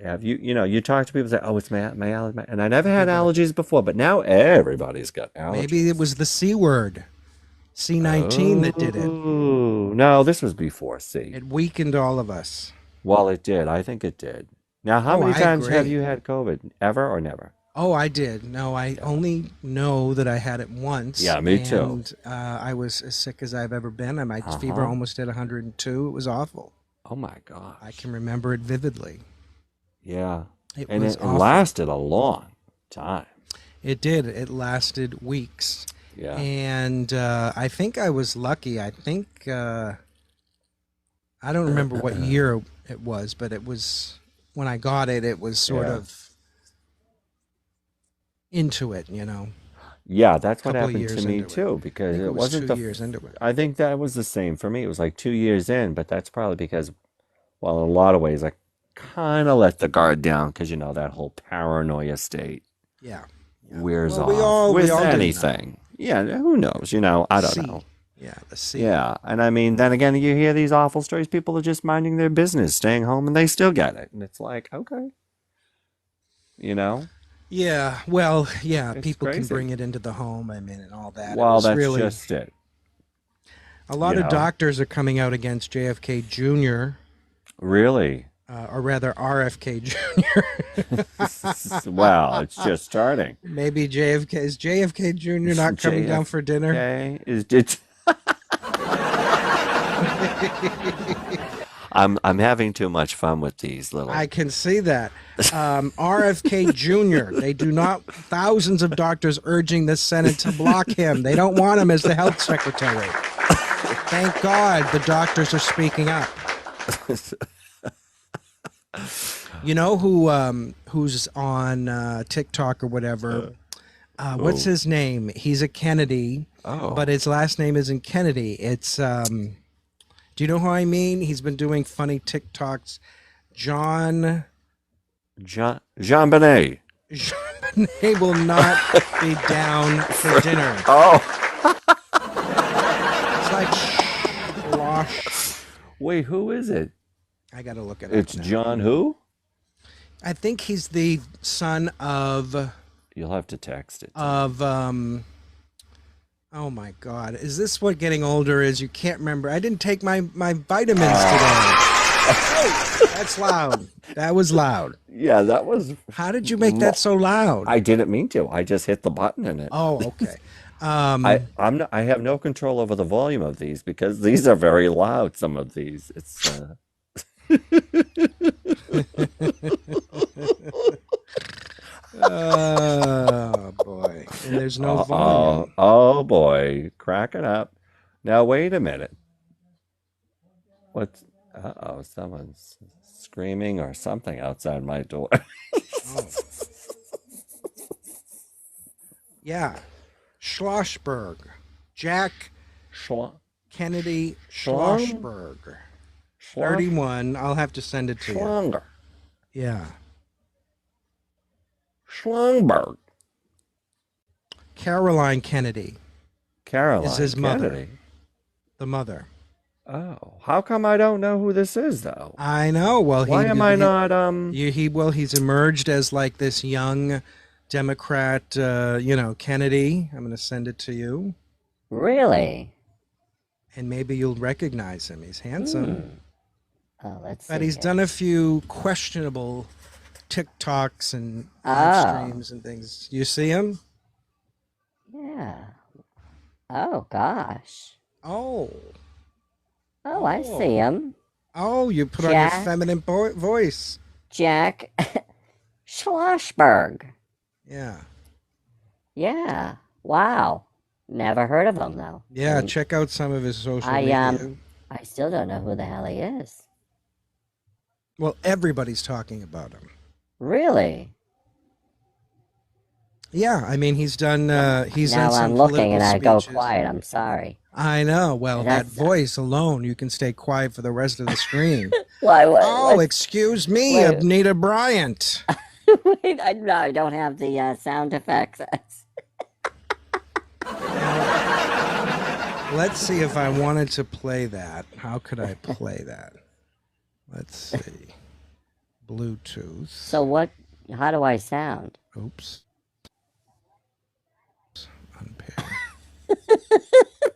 Have you talk to people say, "Oh, it's my allergy," and I never had allergies before, but now everybody's got allergies. Maybe it was the C word. C19 that did it. Oh, no, this was before C. It weakened all of us. Well, it did. I think it did. Now, how Oh, many I times have agree. you had COVID? Ever or never? Oh, I did. No, I only know that I had it once. Yeah, me too. And I was as sick as I've ever been. My fever Uh-huh. almost hit 102. It was awful. Oh my gosh. I can remember it vividly. Yeah. It And was it awful. lasted a long time. It did. It lasted weeks. Yeah. And I think I was lucky. I think I don't remember what year it was, but it was when I got it. It was sort Yeah. of into it, you know. Yeah, that's what Couple of happened to years me into it. too, I because think it it was wasn't 2 the. years into it. I think that was the same for me. It was like 2 years in, but that's probably because, well, in a lot of ways, I kind of let the guard down because, you know, that whole paranoia state Yeah. wears Well, we off all with did that. anything. Yeah, who knows? You know, I don't C. know. Yeah, the C. Yeah, and I mean, then again, you hear these awful stories. People are just minding their business, staying home, and they still get it. And it's like, okay, you know, Yeah, well, yeah, it's people can crazy. bring it into the home, I mean, and all that. It Well, was that's really just it. a lot you of know. doctors are coming out against JFK Jr. Really? Or rather RFK Jr. Well, it's just starting. Maybe JFK Jr. not coming down for dinner? Okay, is it? I'm having too much fun with these little. I can see that. RFK Jr. They do not. Thousands of doctors urging the Senate to block him. They don't want him as the health secretary. Thank God the doctors are speaking up. You know who's on TikTok or whatever? What's his name? He's a Kennedy, Oh. but his last name isn't Kennedy. It's do you know who I mean? He's been doing funny TikToks. Jean Benet. Benet will not be down for dinner. Oh, It's like slosh. wait, who is it? I gotta look it up. It's now. John who? I think he's the son of You'll have to text it. oh my God, is this what getting older is? You can't remember. I didn't take my vitamins today. Oh, that's loud. That was loud. Yeah, that was. How did you make that so loud? I didn't mean to. I just hit the button in it. Oh, okay. I'm not, I have no control over the volume of these because these are very loud. Some of these. It's. Oh boy. And there's no Oh, volume. oh boy, cracking up. Now wait a minute. What's? Uh-oh, someone's screaming or something outside my door. Oh. Yeah. Schlossberg. Jack Schla- Kennedy Schlong? Schlossberg. 31. I'll have to send it to you. Schlonger. Yeah. Schlongberg. Caroline Kennedy, Caroline Is his mother. Kennedy. the mother. Oh, how come I don't know who this is though? I know. Well, Why am I not he's emerged as like this young Democrat, Kennedy. I'm going to send it to you, Really? and maybe you'll recognize him. He's handsome, Oh, let's see. but he's here. done a few questionable TikToks and live Oh. streams and things. You see him? Yeah. Oh gosh. Oh, Oh, I see him. oh, you put on your Jack. feminine voice. Jack Schlossberg. Yeah, Yeah. Wow. Never heard of him though. yeah. And Check out some of his social I, media. I still don't know who the hell he is. Well, everybody's talking about him. Really? Yeah, I mean he's done. He's now done some I'm looking and I political go speeches. quiet. I'm sorry. I know. Well, that That's- voice alone, you can stay quiet for the rest of the stream. Why? Oh, excuse me, Wait. Anita Bryant. Wait, I don't have the sound effects. Let's see if I wanted to play that. How could I play that? Let's see. Bluetooth. So what? How do I sound? Oops. Unpair.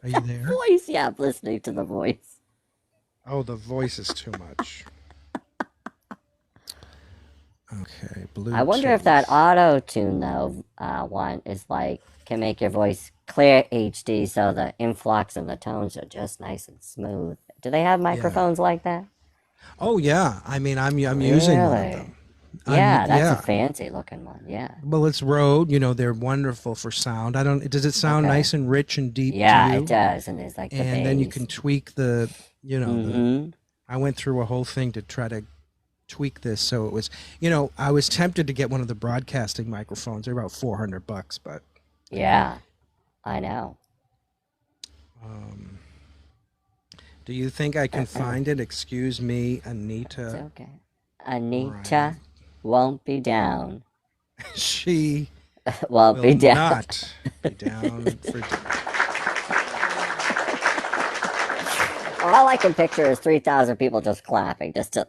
Are you there? Voice, yeah, I'm listening to the voice. Oh, the voice is too much. Okay, Bluetooth. I wonder if that auto tune though one is like can make your voice clear HD, so the influx and the tones are just nice and smooth. Do they have microphones like that? Oh yeah, I mean I'm using one of Really? them. Yeah, that's yeah. a fancy looking one. Yeah. Well, it's Rode. You know, they're wonderful for sound. I don't. Does it sound Okay. nice and rich and deep Yeah, to you? it does, and there's like the And then you bass. can tweak the. You know, Mhm. I went through a whole thing to try to tweak this, so it was. You know, I was tempted to get one of the broadcasting microphones. They're about $400, but. Yeah, I know. Do you think I can find it? Excuse me, It's Anita. okay. Anita won't be down. She Won't will be down. not be down for. All I can picture is 3,000 people just clapping. Just to,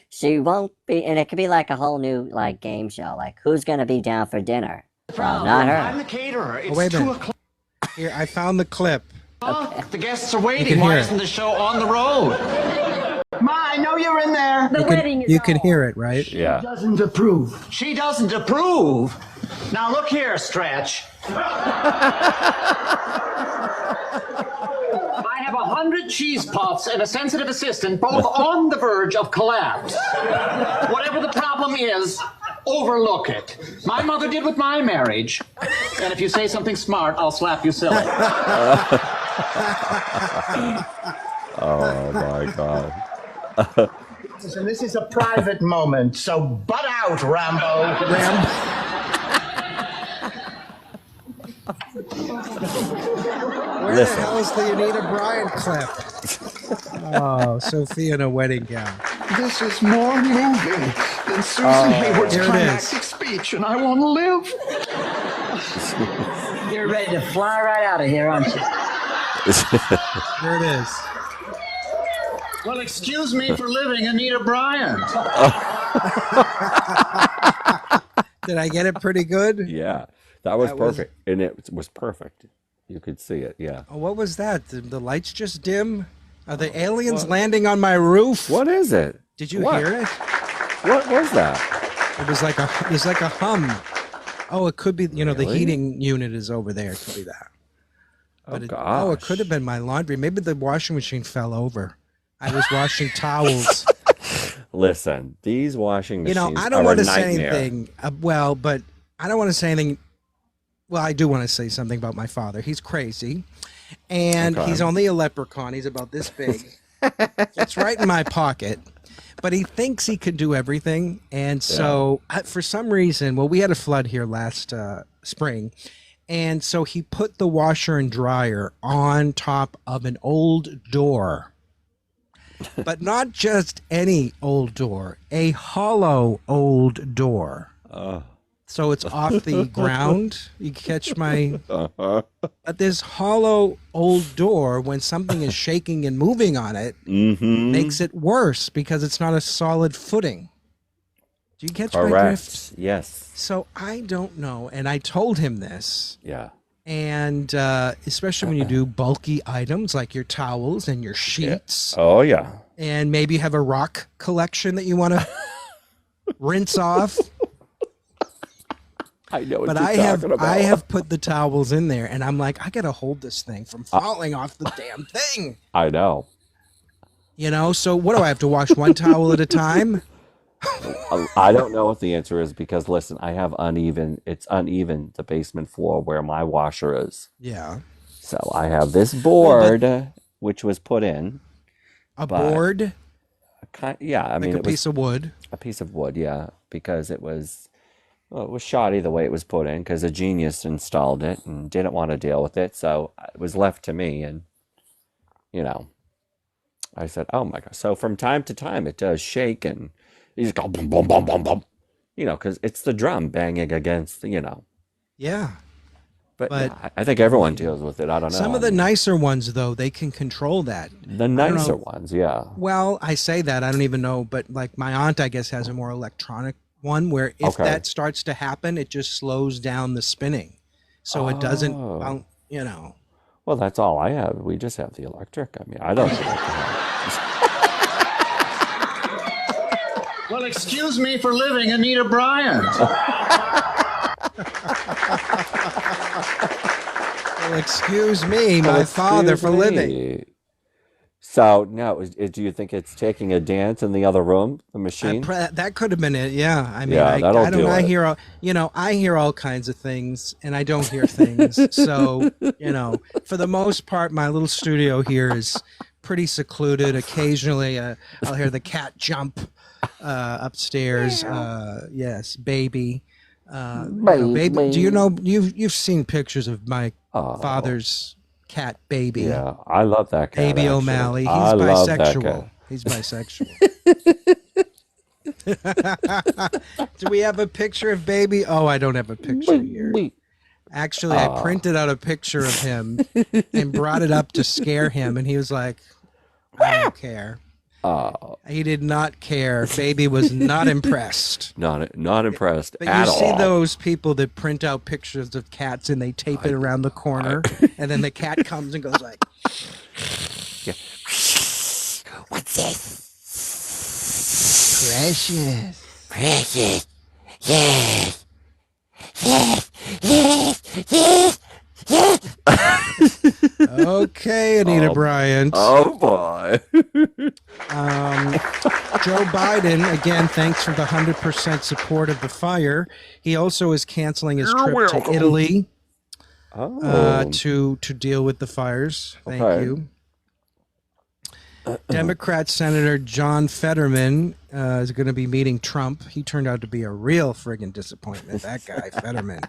she won't be, and it could be like a whole new like game show. Like, who's gonna be down for dinner? Well, not I'm her. the caterer. It's Oh, wait a 2 minute. o'clock. Here, I found the clip. The guests are You can waiting. hear Why it. isn't the show on the road? Ma, I know you're in there. You can hear it, right? Yeah. Doesn't approve. She doesn't approve. Now look here, Stretch. I have 100 cheese puffs and a sensitive assistant, both on the verge of collapse. Whatever the problem is, overlook it. My mother did with my marriage. And if you say something smart, I'll slap you silly. Oh my God. Listen, this is a private moment, so butt out, Rambo. Where the hell is the Anita Bryant clip? Oh, Sophia in a wedding gown. This is more moving than Susan Hayward's Here it climactic speech, and I want to live. You're ready to fly right out of here, aren't you? Here it is. Well, excuse me for living Anita Bryant. Did I get it pretty good? Yeah. That was That was- perfect. And it was perfect. You could see it. Yeah. Oh, what was that? Did the lights just dim? Are the aliens landing on my roof? What is it? Did you What? hear it? What was that? It was like a hum. Oh, it could be. You know, the Really? heating unit is over there. It could be that. Oh, It gosh. could have been my laundry. Maybe the washing machine fell over. I was washing towels. Listen, these washing You machines know, I don't are want a to say nightmare. anything. But I don't want to say anything. Well, I do want to say something about my father. He's crazy, and Okay. he's only a leprechaun. He's about this big. It's right in my pocket, but he thinks he can do everything. And so, for some reason, well, we had a flood here last spring, and so he put the washer and dryer on top of an old door. But not just any old door, a hollow old door. So it's off the ground. You catch my. But this hollow old door, when something is shaking and moving on it, Mm-hmm. makes it worse because it's not a solid footing. Do you catch my drift? Correct. Yes. So I don't know, and I told him this, Yeah. and especially when you do bulky items like your towels and your sheets, Oh, yeah. and maybe you have a rock collection that you want to rinse off. I know what But you're I have talking about. I have put the towels in there, and I'm like, I gotta hold this thing from falling off the damn thing. I know. You know, so what do I have to wash one towel at a time? I don't know what the answer is because listen, I have it's uneven, the basement floor where my washer is. Yeah, So I have this board, which was put in. a But- board, Yeah, I like mean, a it was piece of wood. a piece of wood, yeah, because it was shoddy the way it was put in because a genius installed it and didn't want to deal with it, so it was left to me, and you know, I said, "Oh my God!" So from time to time, it does shake, and you just go boom, boom, boom, boom, boom, you know, because it's the drum banging against, you know. Yeah. But But- yeah, I think everyone deals with it. I don't know. Some of the nicer ones, though, they can control that. the don't know. nicer ones, yeah. Well, I say that, I don't even know, but like my aunt, I guess, has a more electronic one where if Okay. that starts to happen, it just slows down the spinning. So it doesn't, Oh. you know. Well, that's all I have. We just have the electric. I mean, I don't. Well, excuse me for living, Anita Bryant. Well, excuse me, my father for living. So now, do you think it's taking a dance in the other room, the machine? That could have been it. Yeah, I mean, Yeah, that'll do I it. hear, I hear all kinds of things, and I don't hear things. So, for the most part, my little studio here is pretty secluded. Occasionally, I'll hear the cat jump upstairs. Yes, baby. Baby. Do you know you've seen pictures of my father's cat, Baby? Yeah, I love that cat. Baby actually. O'Malley. He's I love that bisexual. cat. He's bisexual. Do we have a picture of Baby? Oh, I don't have a picture here. Actually, I printed out a picture of him and brought it up to scare him, and he was like, I don't care. He did not care. Baby was not impressed. Not impressed But at you see all. those people that print out pictures of cats and they tape it around the corner, and then the cat comes and goes like, What's this? precious. Precious. Yes. Yes. Yes. Yes. Yes. Okay, Anita Bryant. Oh boy. Joe Biden, again, thanks for the 100% support of the fire. He also is canceling his trip to Italy to deal with the fires. Thank Okay. you. Democrat Senator John Fetterman is going to be meeting Trump. He turned out to be a real friggin' disappointment. That guy, Fetterman,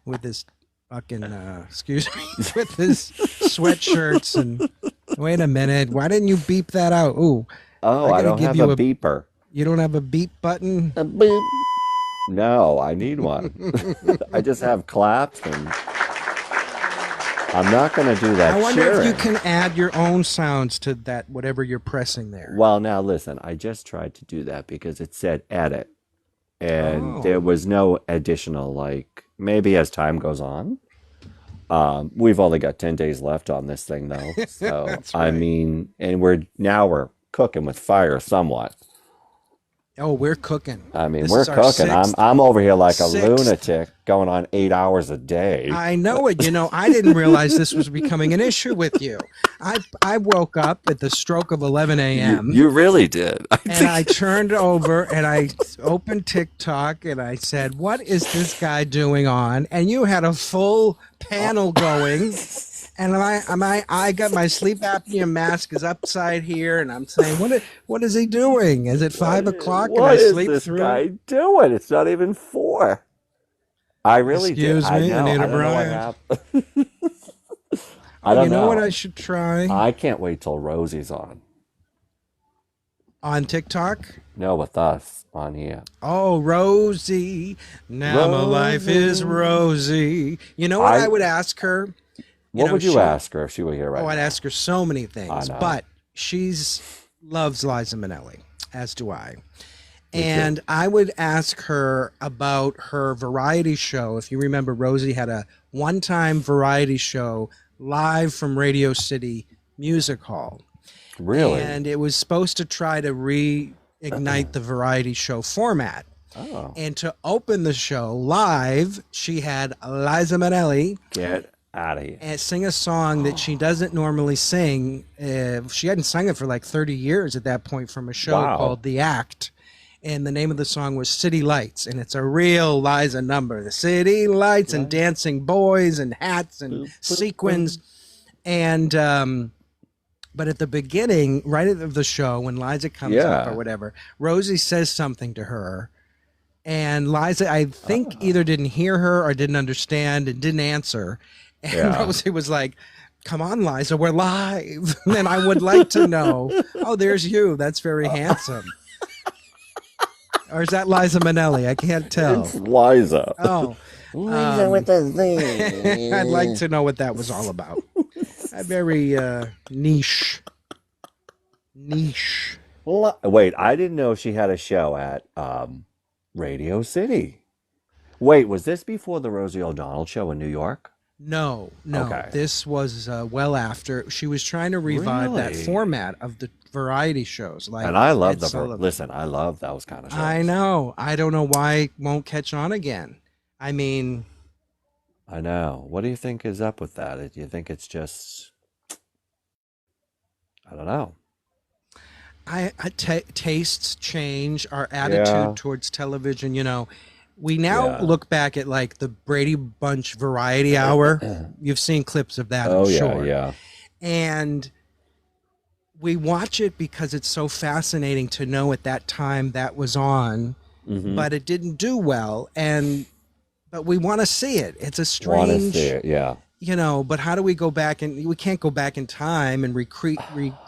with his fucking, excuse me, with his sweatshirts and. Wait a minute. Why didn't you beep that out? Ooh. Oh, I don't have a beeper. You don't have a beep button? A boop. No, I need one. I just have claps, and I'm not going to do that. I wonder if you cheering. can add your own sounds to that, whatever you're pressing there. Well, now listen, I just tried to do that because it said edit, and Oh. there was no additional, like, maybe as time goes on. We've only got 10 days left on this thing, though. So, That's I right. mean, and we're cooking with fire somewhat. Oh, we're cooking. I mean, This we're is our cooking. sixth- I'm over here like a sixth- lunatic going on 8 hours a day. I know it. I didn't realize this was becoming an issue with you. I woke up at the stroke of 11 a.m. You really did. and I turned over and I opened TikTok and I said, "What is this guy doing on?" And you had a full panel going, and I got my sleep apnea mask is upside here, and I'm saying, "What is he doing? Is it 5 o'clock? Can I What is sleep this through?" guy doing? It's not even 4. I really Excuse did. I me, know. Anita I don't know what Bryant. happened. I don't You know what I should try I can't wait till Rosie's on. on TikTok? No, with us on here. Oh, Rosie, now my life is rosy. You know what I would ask her? What know, would you she- ask her if she were here right Oh, I'd now? ask her so many things, know. but loves Liza Minnelli, as do I. And I would ask her about her variety show. If you remember, Rosie had a one-time variety show live from Radio City Music Hall. Really? And it was supposed to try to reignite the variety show format. Oh, And to open the show live, she had Liza Minnelli get out of here. and sing a song that she doesn't normally sing. She hadn't sung it for like 30 years at that point from a show Wow. called The Act. And the name of the song was City Lights. And it's a real Liza number. The city lights and dancing boys and hats and sequins. And, but at the beginning, right at the show, when Liza comes up Yeah. or whatever, Rosie says something to her. And Liza, I think, either didn't hear her or didn't understand and didn't answer. And Yeah. Rosie was like, "Come on, Liza, we're live." And I would like to know, oh, there's you. That's very handsome. Or is that Liza Minnelli? I can't tell. It's Liza. Oh, Liza with the Z. I'd like to know what that was all about. A very niche. Wait, I didn't know she had a show at Radio City. Wait, was this before the Rosie O'Donnell show in New York? No, no. Okay. This was well after. She was trying to revive that Really? format of the variety shows. Like, And I love Ed Sullivan. listen, I love those kind of shows. I know. I don't know why it won't catch on again. I mean, I know. What do you think is up with that? Do you think it's just, I don't know. tastes change, our attitude Yeah. towards television. We now Yeah. look back at like the Brady Bunch Variety Hour. You've seen clips of that, Oh I'm yeah, sure. yeah. And we watch it because it's so fascinating to know at that time that was on, Mhm. but it didn't do well. But we want to see it. It's a Want to strange, see it? Yeah. but how do we go back and we can't go back in time and recreate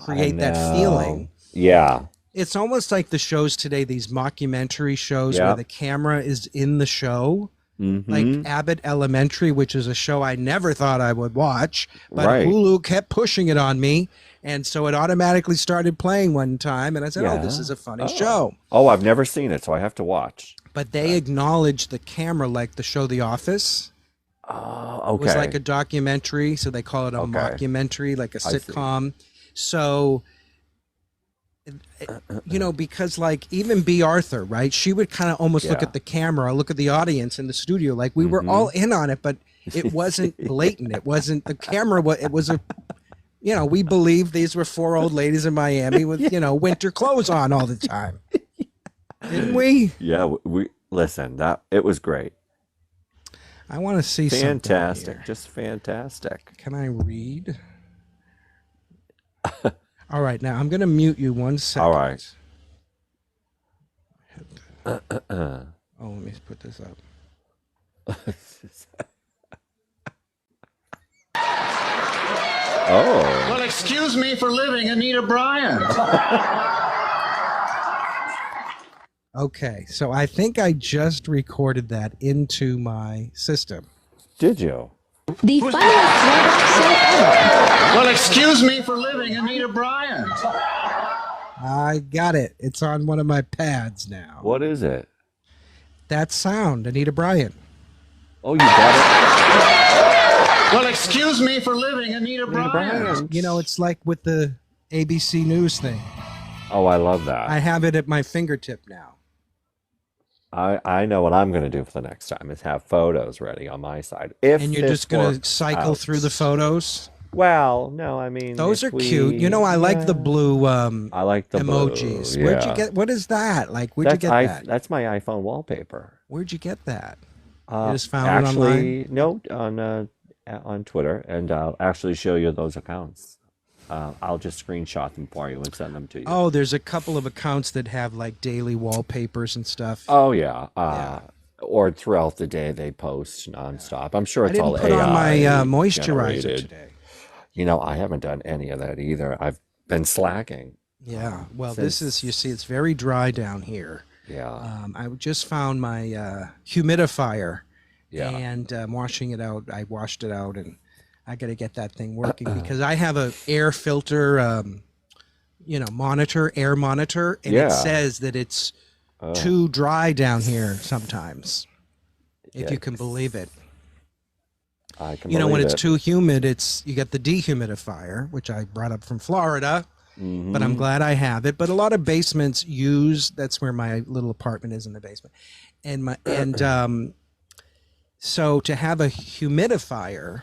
I that know. feeling. Yeah. It's almost like the shows today, these mockumentary shows Yeah. where the camera is in the show, Mm-hmm. like Abbott Elementary, which is a show I never thought I would watch, but Right. Hulu kept pushing it on me. And so it automatically started playing one time. And I said, oh, this is a funny show. Oh, I've never seen it, so I have to watch. But they acknowledged the camera like the show The Office. Oh, It okay. was like a documentary, so they call it a mockumentary, like a I see. sitcom. So, because like even B. Arthur, right? She would kind of almost look Yeah. at the camera, look at the audience in the studio, like we were Mhm. all in on it, but it wasn't blatant. It wasn't the camera. It was a, we believed these were four old ladies in Miami with winter clothes on all the time, didn't we? Yeah, we listen. It was great. I want to see something Fantastic, here. just fantastic. Can I read? All right, now I'm going to mute you 1 second. All right. Oh, let me put this up. Oh, Well, excuse me for living Anita Bryant. Okay, so I think I just recorded that into my system. did you? The funniest throwback show ever. Well, excuse me for living Anita Bryant. I got it. It's on one of my pads now. What is it? That sound, Anita Bryant. Oh, you got Well, excuse me for living Anita Bryant. It's like with the ABC News thing. it. Oh, I love that. I have it at my fingertip now. I know what I'm going to do for the next time is have photos ready on my side. If And you're this just going to works cycle out. through the photos. Well, no, I mean Those if are cute. I like the blue I like the emojis. blue, Where'd you yeah. get? What is that? Like, where'd you get that? That's my iPhone wallpaper. Where'd you get that? You just found it actually, no, on Twitter, and I'll actually show you those accounts. I'll just screenshot them for you and send them to you. Oh, there's a couple of accounts that have like daily wallpapers and stuff. Oh yeah. Or throughout the day they post nonstop. I'm sure I it's didn't all put AI on my moisturizer generated. today. I haven't done any of that either. I've been slacking. Yeah. Well, Since- this is, you see, it's very dry down here. Yeah. I just found my humidifier Yeah. and I'm washing it out. I washed it out and I got to get that thing working because I have a air filter, air monitor, and Yeah. it says that it's too dry down here sometimes, if you can believe it. I can When believe it's it. too humid, you get the dehumidifier, which I brought up from Florida, but I'm glad I have it. But a lot of basements that's where my little apartment is, in the basement. So to have a humidifier,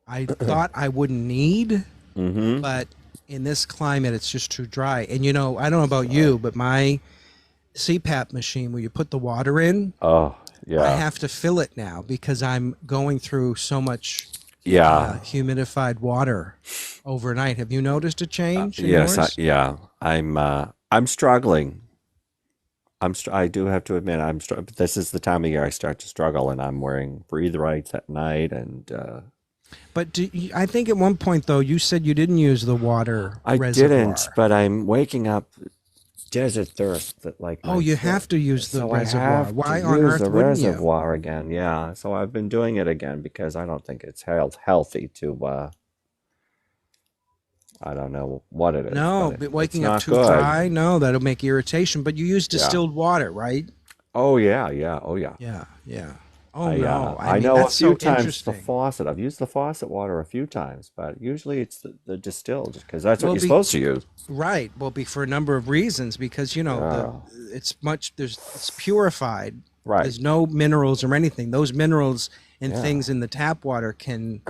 I thought I wouldn't need, but in this climate, it's just too dry. And I don't know about you, but my CPAP machine, where you put the water in, Oh, yeah. I have to fill it now because I'm going through so much humidified water overnight. Have you noticed a change? In Yes, yours? I'm struggling. I do have to admit this is the time of year I start to struggle, and I'm wearing breathe rights at night, and But I think at one point though you said you didn't use the water I reservoir. didn't. But I'm waking up desert thirst that like. Oh, you have to use the so reservoir. I have Why to on use earth the wouldn't you? reservoir again? Yeah, so I've been doing it again because I don't think it's healthy to. I don't know what it is. No, but but it's waking up not too good. dry, no, that'll make irritation. But you use distilled water, right? Oh yeah. Oh yeah. Yeah. Oh no! I mean, know a that's few so times the interesting. faucet. I've used the faucet water a few times, but usually it's the distilled because that's what Well, you're be, supposed to use. right. Well, be for a number of reasons because Yeah. it's purified. Right. There's no minerals or anything. Those minerals and Yeah. things in the tap water can,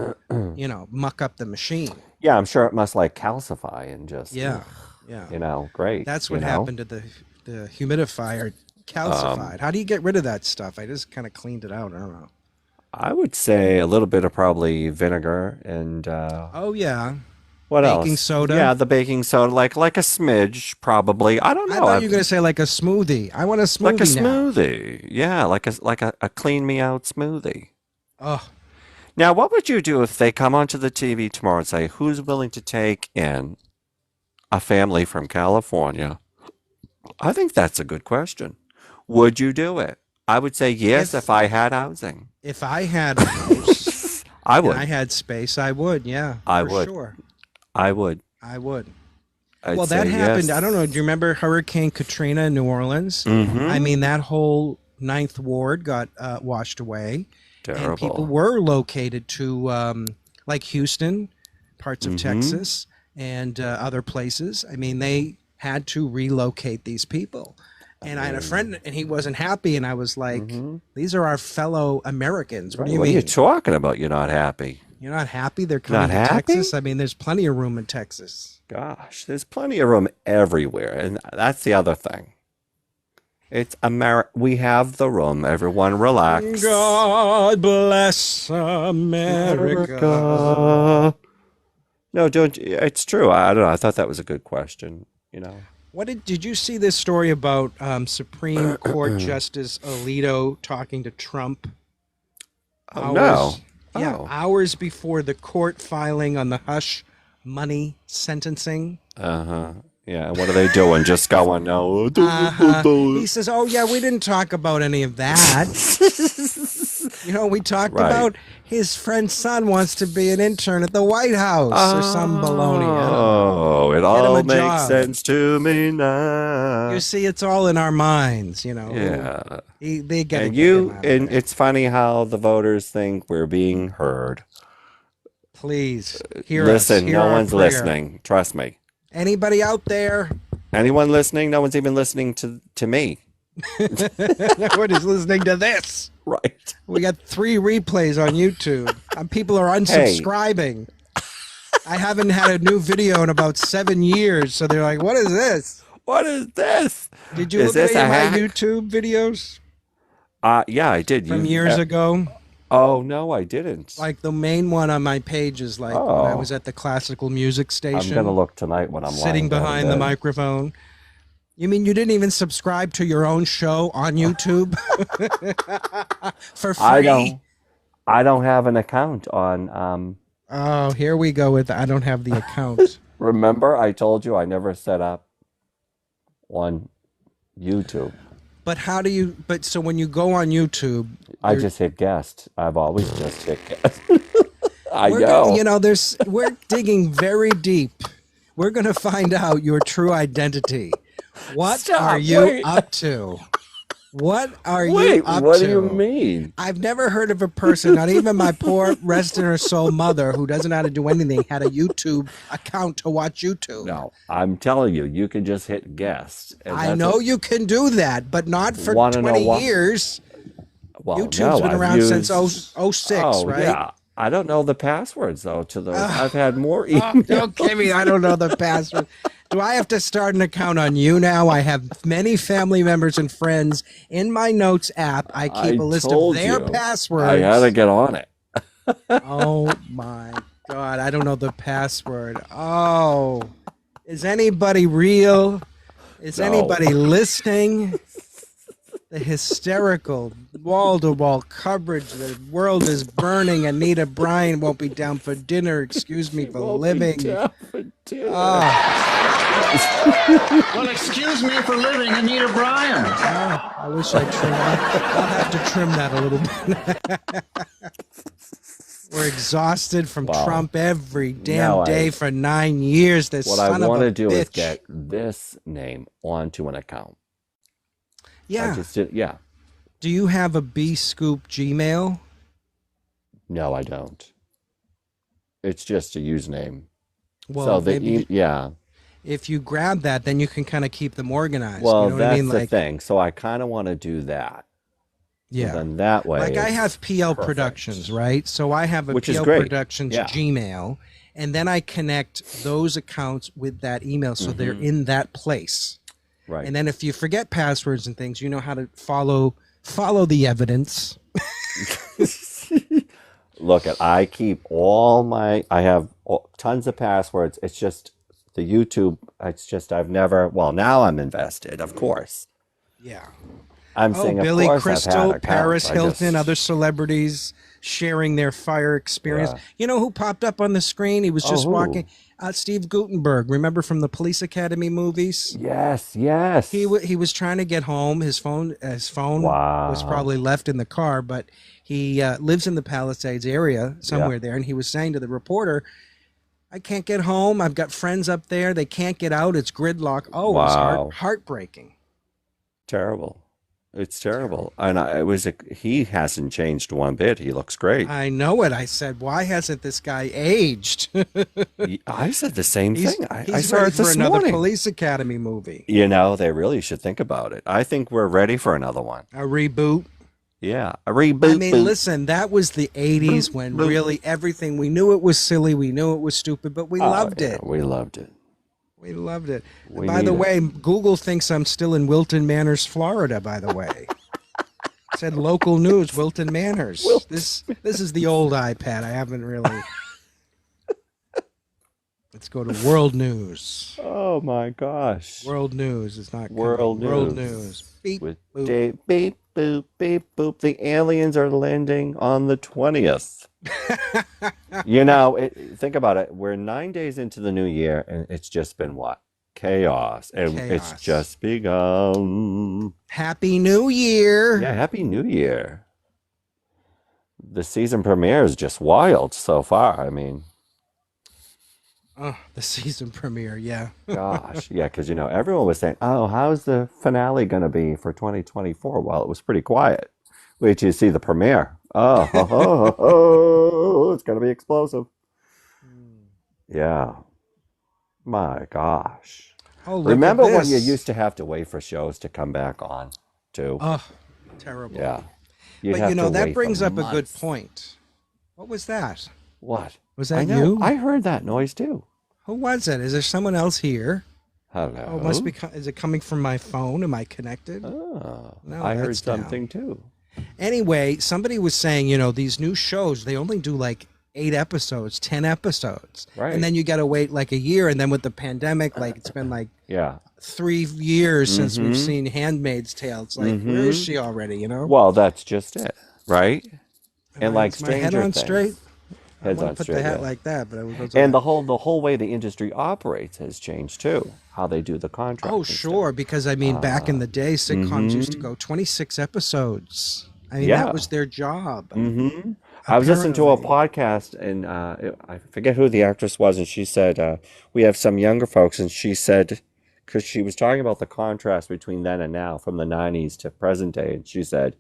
muck up the machine. Yeah, I'm sure it must like calcify and just, Yeah, yeah. great. That's you what know? happened to the humidifier. Calcified. How do you get rid of that stuff? I just kind of cleaned it out. I don't know. I would say a little bit of probably vinegar and Oh yeah, what baking else? soda. Yeah, the baking soda, like a smidge, probably. I don't I know. thought you were gonna say like a smoothie. I want a smoothie like a now. smoothie. Yeah, like a clean me out smoothie. Oh, Now, what would you do if they come onto the TV tomorrow and say, "Who's willing to take in a family from California?" I think that's a good question. Would you do it? I would say yes if I had housing. if I had a house I and would. I had space, I would. Yeah, I for would. sure. I would. I would. I'd Well, that say happened. yes. I don't know. Do you remember Hurricane Katrina in New Orleans? Mhm. I mean, that whole Ninth Ward got washed away, and people Terrible. were located to like Houston, parts of Mhm. Texas, and other places. I mean, they had to relocate these people. And I had a friend, and he wasn't happy, and I was like, "These are our fellow Americans. What do you What are mean? you talking about? You're not happy? You're not happy? They're coming Not to happy? Texas. I mean, there's plenty of room in Texas." Gosh, there's plenty of room everywhere, and that's the other thing. It's We have the room. Everyone relax. God bless America. America. No, don't. It's true. I don't know. I thought that was a good question. What did you see this story about Supreme Court Justice Alito talking to Trump? Oh, no. Yeah, Oh. hours before the court filing on the hush money sentencing. Uh-huh. Yeah. And what are they doing? Just going, no. He says, "Oh yeah, we didn't talk about any of that. We talked Right. about his friend's son wants to be an intern at the White House or some baloney. I don't know. Oh, it Get him all a makes job. sense to me now. You see, it's all in our minds, Yeah. They get And it. and it's funny how the voters think we're being heard. Please hear Listen, us. Hear no our one's prayer. listening. Trust me. Anybody out there? Anyone listening? No one's even listening to me. Nobody's listening to this. Right. We got 3 replays on YouTube. People are unsubscribing. I haven't had a new video in about 7 years, so they're like, "What is this? What is this? Did you Is look at this any a of my hack? YouTube videos Yeah, I did. from years ago? Oh, no, I didn't. Like the main one on my page is like when I Oh. was at the classical music I'm station, going to look tonight when I'm sitting lying down in behind the bed. microphone. You mean you didn't even subscribe to your own show on YouTube for free? I don't have an account on Oh, here we go with I don't have the account. remember I told you I never set up on YouTube. But how do you? But so when you go on YouTube, I just hit guest. I've always just hit guest. I we're know. we're digging very deep. We're gonna find out your true identity. What Stop, are you wait. up to? What are you Wait, up what to? do you mean? I've never heard of a person, not even my poor rest in her soul mother, who doesn't know how to do anything, had a YouTube account to watch YouTube. No, I'm telling you, you can just hit guest. and I that's know what- you can do that, but not for Wanna know 20 what? years. Well, YouTube's no, been I've around since used- 06, Oh, right? yeah. I don't know the passwords though to those. I've had more Oh, emails. don't give me. I don't know the password. Do I have to start an account on you now? I have many family members and friends in my notes app. I keep a list of told their you. passwords. I gotta get on it. Oh my God. I don't know the password. Oh, is anybody real? Is No. anybody listening? The hysterical wall-to-wall coverage. The world is burning. Anita Bryan won't be down for dinner. Excuse me for living. Well, excuse me for living, Anita Bryan. I wish I trimmed. I'll have to trim that a little bit. We're exhausted from Wow. Trump every damn Now day for 9 years. This What son I of want a to do is bitch. get this name onto an account. Yeah. I just did, yeah. Do you have a B Scoop Gmail? No, I don't. It's just a username. Well, so maybe yeah. if you grab that, then you can kind of keep them organized. Well, you know what that's I mean? the Like, thing. So I kind of want to do that. yeah. So then that way, Like I it's have PL perfect. Productions, right? So I have a Which is PL great. Productions Yeah. Gmail, and then I connect those accounts with that email, so they're in that place. Right. And then if you forget passwords and things, you know how to follow the evidence. Look, I keep I have tons of passwords. It's just the YouTube. It's just well, now I'm invested, of course. Yeah. I'm Oh, saying, Billy of course, Crystal, I've had Paris accounts. Hilton, other celebrities sharing their fire experience. Yeah. You know who popped up on the screen? He was just who? walking. Steve Guttenberg. Remember from the Police Academy movies? Yes. He was trying to get home. His phone Wow. was probably left in the car, but he lives in the Palisades area somewhere there, and he was saying to the reporter, "I can't get home. I've got friends up there. They can't get out. It's gridlock." Oh, it was Wow. heartbreaking. Terrible. It's terrible. And he hasn't changed one bit. He looks great. I know it. I said, "Why hasn't this guy aged?" I said the same thing. I He's saw ready it for this another morning. Police Academy movie. You know, they really should think about it. I think we're ready for another one. A reboot. Yeah, a reboot. I mean, listen, that was the 80s when really everything, we knew it was silly, we knew it was stupid, but we loved it. We loved it. We loved it. We By the need it. way, Google thinks I'm still in Wilton Manors, Florida, by the way. It said local news, Wilton Manors. This is the old iPad. I haven't really. Let's go to World News. Oh my gosh. World News is not World coming. World News. News. Beep, With boop. Dave, beep, boop, beep, boop. The aliens are landing on the 20th. You know, think about it. We're 9 days into the new year, and it's just been what? Chaos. And it's Chaos. just begun. Happy New Year. Yeah, Happy New Year. The season premiere is just wild so far. I mean, Oh, the season premiere, yeah. gosh. Yeah, because, you know, everyone was saying, oh, how's the finale going to be for 2024? Well, it was pretty quiet. Wait till you see the premiere. Oh, it's going to be explosive. Yeah. My gosh. Oh, look Remember at when you this. used to have to wait for shows to come back on, too? Oh, terrible. Yeah. You'd But have you know, to that wait brings for up a good months. point. What was that? What? Was I that know. you? I heard that noise, too. Who was it? Is there someone else here? Hello. Oh, it must be. Is it coming from my phone? Am I connected? Oh, No, I heard that's down. something, too. Anyway, somebody was saying, you know, these new shows, they only do like 8 episodes, 10 episodes. Right. And then you got to wait like a year. And then with the pandemic, like it's been like Yeah. 3 years since we've Mhm. seen Handmaid's Tale. It's like, where is she already, you know? Well, that's just it, right? And like Is my head Stranger on Things. straight? I Heads want on to put straight. the hat yeah. like that, but I was And the whole way the industry operates has changed too. How they do the contract. Oh, and sure. Because I mean, back in the day, sitcoms used to go 26 episodes. I mean, Yeah. that was their job. Mm-hmm. I was listening to a podcast, and I forget who the actress was, and she said we have some younger folks, and she said, because she was talking about the contrast between then and now, from the '90s to present day, and she said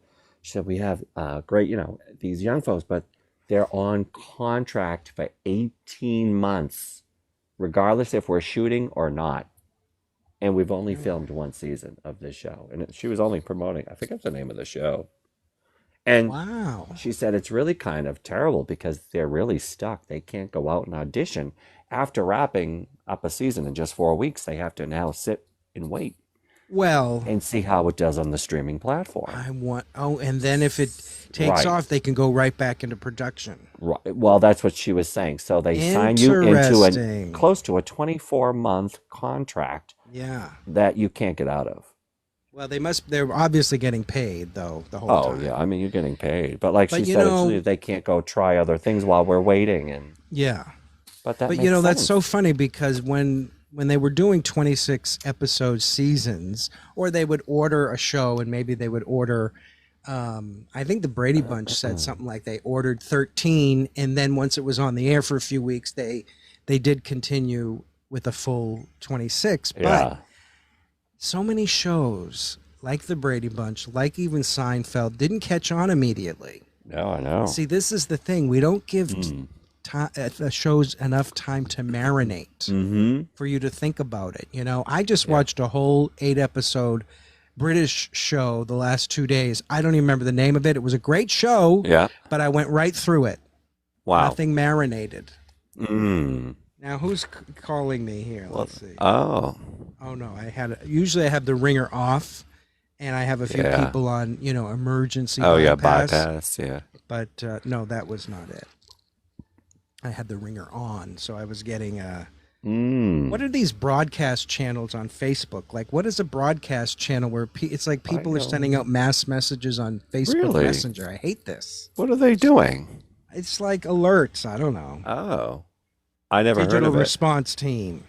we have great, you know, these young folks, but they're on contract for 18 months, regardless if we're shooting or not. And we've only filmed one season of this show. And she was only promoting, I forget the name of the show. And Wow. she said it's really kind of terrible because they're really stuck. They can't go out and audition. After wrapping up a season in just 4 weeks, they have to now sit and wait Well, and see how it does on the streaming platform. and then if it takes Right. off, they can go right back into production. Right. Well, that's what she was saying. So they sign you into Interesting. close to a 24-month contract Yeah. that you can't get out of. Well, they're obviously getting paid, though, the whole Oh, time. yeah. I mean, you're getting paid. But like But she you said, know- they can't go try other things while we're waiting. And Yeah. But that But makes you know, that's sense. so funny because when they were doing 26 episode seasons, or they would order a show and maybe they would order, I think the Brady Bunch said something like they ordered 13, and then once it was on the air for a few weeks, they did continue with a full 26. Yeah. But so many shows like the Brady Bunch, like even Seinfeld, didn't catch on immediately. No, I know. See, this is the thing. We don't give shows enough time to marinate for you to think about it. You know, I just watched a whole 8-episode British show the last 2 days. I don't even remember the name of it. It was a great show, but I went right through it. Wow. Nothing marinated. Mm. Now, who's calling me here? Let's see. Oh. Oh, no. Usually I have the ringer off, and I have a few people on, emergency bypass, yeah. But no, that was not it. I had the ringer on, so I was getting what are these broadcast channels on Facebook? Like, what is a broadcast channel where it's like people are sending out mass messages on Facebook Messenger? I hate this. What are they doing? It's like alerts. I don't know. Oh. I never heard Digital of it. response team.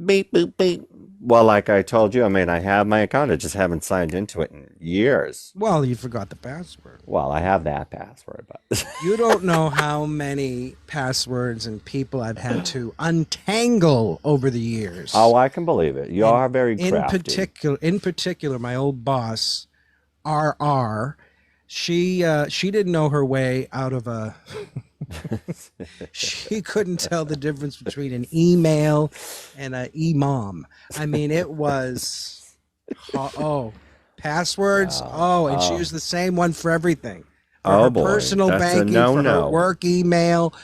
Beep, boop, beep. Well, like I told you, I mean, I have my account. I just haven't signed into it in years. Well, you forgot the password. Well, I have that password, but you don't know how many passwords and people I've had to untangle over the years. Oh, I can believe it. You are very crafty. In particular, my old boss, RR, she didn't know her way out of a. She couldn't tell the difference between an email and an e-mom. I mean, it was passwords. And she used the same one for everything. For her personal banking, for her work email,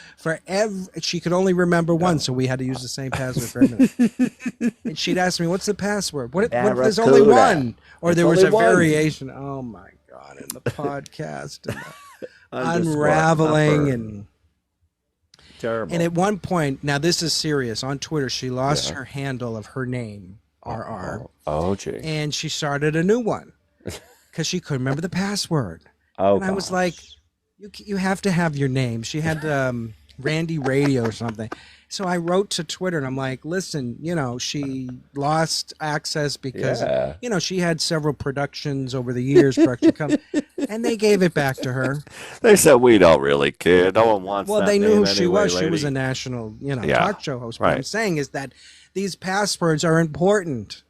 she could only remember one, so we had to use the same password for everything. And she'd ask me, "What's the password?" What there's only one, or there was a variation. Oh my God! In the podcast and the unraveling and. Terrible. And at one point, now this is serious, on Twitter, she lost her handle of her name, RR. Oh, gee. And she started a new one because she couldn't remember the password. Oh, and I was like, you have to have your name. She had Randy Radio or something. So I wrote to Twitter and I'm like, listen, she lost access because, she had several productions over the years, and they gave it back to her. They said, we don't really care. No one wants Well, that they knew who name she anyway, was. lady. She was a national, talk show host. What I'm saying is that these passwords are important.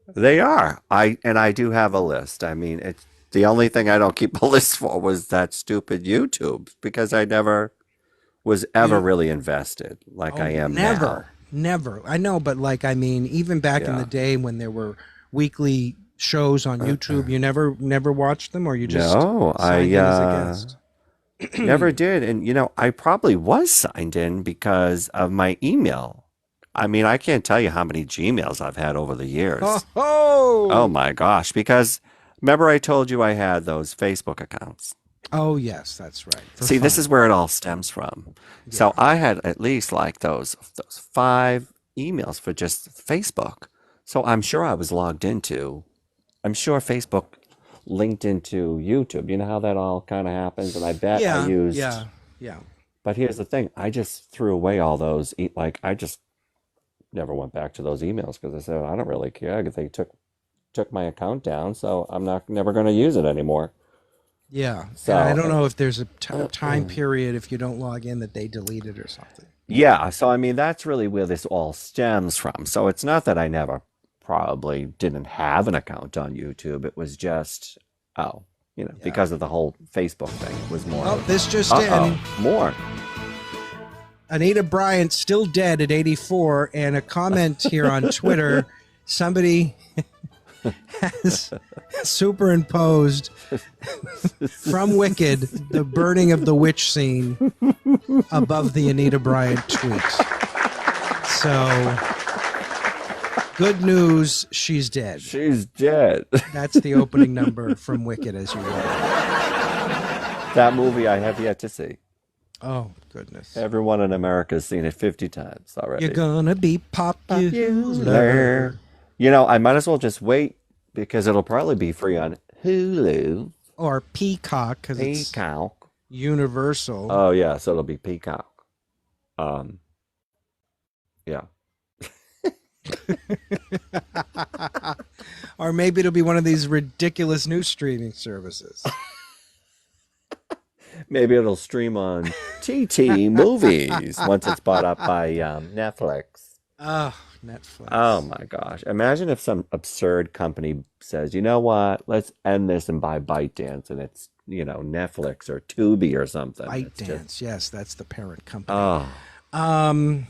They are. I do have a list. I mean, it's the only thing I don't keep a list for was that stupid YouTube because I never was ever really invested like I am now. Never. I know, but even back in the day when there were weekly shows on YouTube, you never watched them, or you just signed in as a guest? Never did. And I probably was signed in because of my email. I mean, I can't tell you how many Gmails I've had over the years. Oh my gosh! Because remember, I told you I had those Facebook accounts. Oh, yes, that's right. See, this is where it all stems from. Yeah. So I had at least those 5 emails for just Facebook. So I'm sure I was logged into. I'm sure Facebook linked into YouTube. You know how that all kind of happens? And I bet I used. Yeah. But here's the thing. I just threw away all those. I just never went back to those emails because I said, I don't really care. They took my account down, so I'm never going to use it anymore. Yeah, so I don't know if there's a time period if you don't log in that they delete it or something. Yeah, so I mean that's really where this all stems from. So it's not that I never probably didn't have an account on YouTube. It was just because of the whole Facebook thing. It was more. Oh, this just in. More. Anita Bryant still dead at 84, and a comment here on Twitter. Somebody has superimposed from Wicked the burning of the witch scene above the Anita Bryant tweet. So, good news, she's dead. She's dead. That's the opening number from Wicked, as you know. That movie I have yet to see. Oh, goodness. Everyone in America has seen it 50 times already. You're gonna be popular. I might as well just wait because it'll probably be free on Hulu. Or Peacock, because it's Universal. Oh, yeah, so it'll be Peacock. Yeah. Or maybe it'll be one of these ridiculous new streaming services. Maybe it'll stream on TT Movies once it's bought up by Netflix. Oh, Netflix. Oh my gosh. Imagine if some absurd company says, you know what, let's end this and buy ByteDance, and it's, Netflix or Tubi or something. It's ByteDance, yes, that's the parent company. Oh.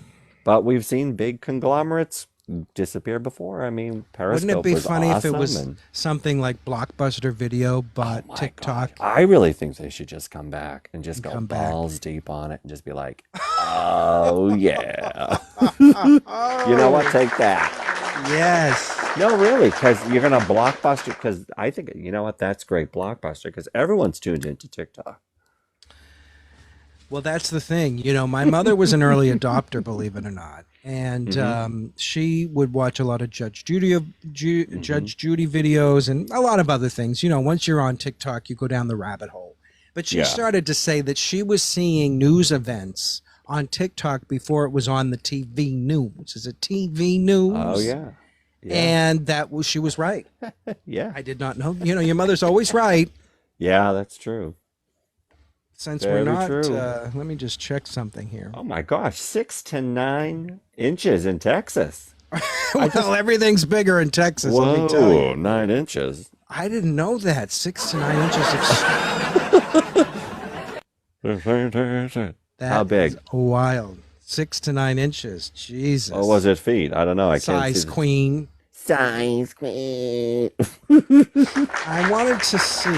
But we've seen big conglomerates disappear before. I mean, Periscope Wouldn't it be was funny if it awesome, was and something like Blockbuster Video, but my TikTok? God, I really think they should just come back and just go come back. balls deep on it and just be like, oh yeah. You know what? Take that. Yes. No, really, because you're going to Blockbuster, because I think, you know what, that's great, Blockbuster, because everyone's tuned into TikTok. Well, that's the thing. My mother was an early adopter, believe it or not. And she would watch a lot of Judge Judy videos and a lot of other things. Once you're on TikTok, you go down the rabbit hole. But she started to say that she was seeing news events on TikTok before it was on the TV news. Is it TV news? Oh, yeah. And she was right. Yeah. I did not know. Your mother's always right. Yeah, that's true. Since Very we're not, true. let me just check something here. Oh my gosh, 6 to 9 inches in Texas. Well, everything's bigger in Texas. Let me tell Whoa, you. 9 inches. I didn't know that. 6 to 9 inches of How big? is wild. 6 to 9 inches. Jesus. Oh, was it feet? I don't know. I can't Size see. queen. Size queen. I wanted to see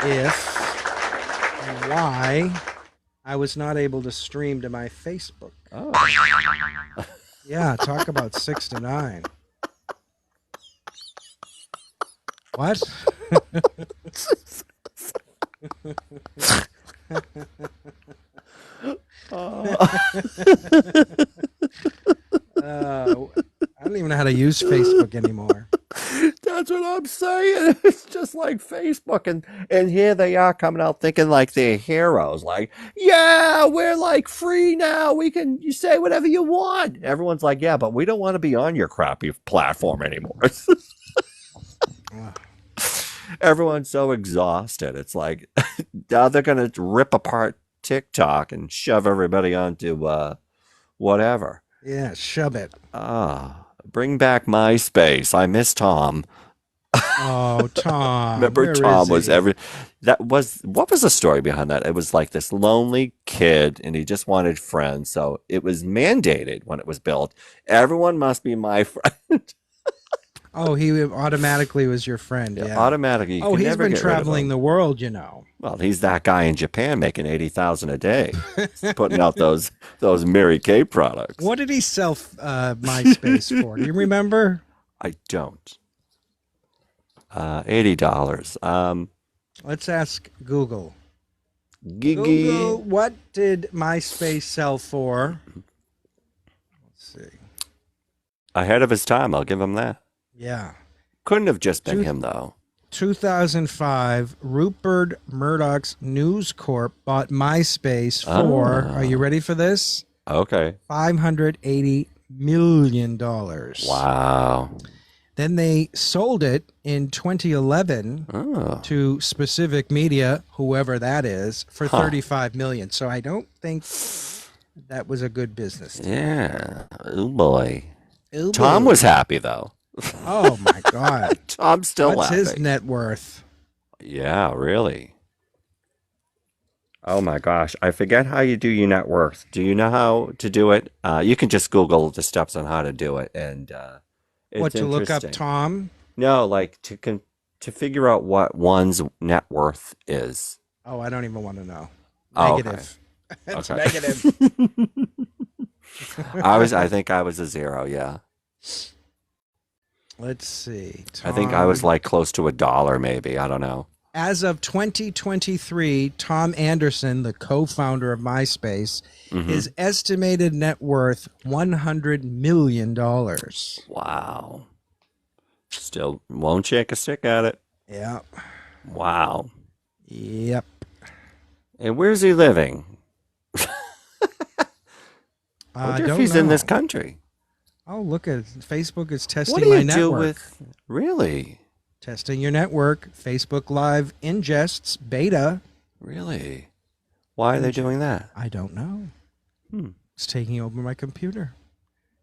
if and why I was not able to stream to my Facebook. Oh. Yeah, talk about 6 to 9. What? I don't even know how to use Facebook anymore. That's what I'm saying. It's just like Facebook, and here they are coming out thinking like they're heroes. Like, yeah, we're like free now. You say whatever you want. Everyone's like, yeah, but we don't want to be on your crappy platform anymore. Everyone's so exhausted. It's like now they're gonna rip apart TikTok and shove everybody onto whatever. Yeah, shove it. Bring back MySpace. I miss Tom. Oh, Tom. Remember, where Tom is was he? what was the story behind that? It was like this lonely kid and he just wanted friends. So it was mandated when it was built. Everyone must be my friend. Oh, he automatically was your friend. Yeah. Automatically. You Oh, can he's never been get rid of traveling him. the world, Well, he's that guy in Japan making 80,000 a day, putting out those Mary Kay products. What did he sell MySpace for? Do you remember? I don't. $80. Let's ask Google. Gigi. Google, what did MySpace sell for? Let's see. Ahead of his time, I'll give him that. Yeah. Couldn't have just been him, though. 2005, Rupert Murdoch's News Corp bought MySpace for, are you ready for this? Okay. $580 million. Wow. Then they sold it in 2011 to Specific Media, whoever that is, for $35 million. So I don't think that was a good business. Yeah. Oh, boy. Ooh, Tom boy. was happy, though. Oh, my God. Tom's still What's laughing. his net worth? Yeah, really. Oh my gosh, I forget how you do your net worth. Do you know how to do it? You can just Google the steps on how to do it, and it's What, to look up interesting. Tom? No, like to figure out what one's net worth is. Oh, I don't even want to know. Oh, Negative. It's Okay. negative. I think I was a 0. Yeah, Let's see. I think I was Tom. like close to $1, maybe. I don't know. As of 2023, Tom Anderson, the co-founder of MySpace, his estimated net worth $100 million. Wow. Still won't shake a stick at it. Yeah. Wow. Yep. And where's he living? I wonder if don't he's in this know. country. Oh, look at Facebook is testing What do my you do network. with really? Testing your network. Facebook Live ingests beta. Really? Why are they doing that? I don't know. It's taking over my computer.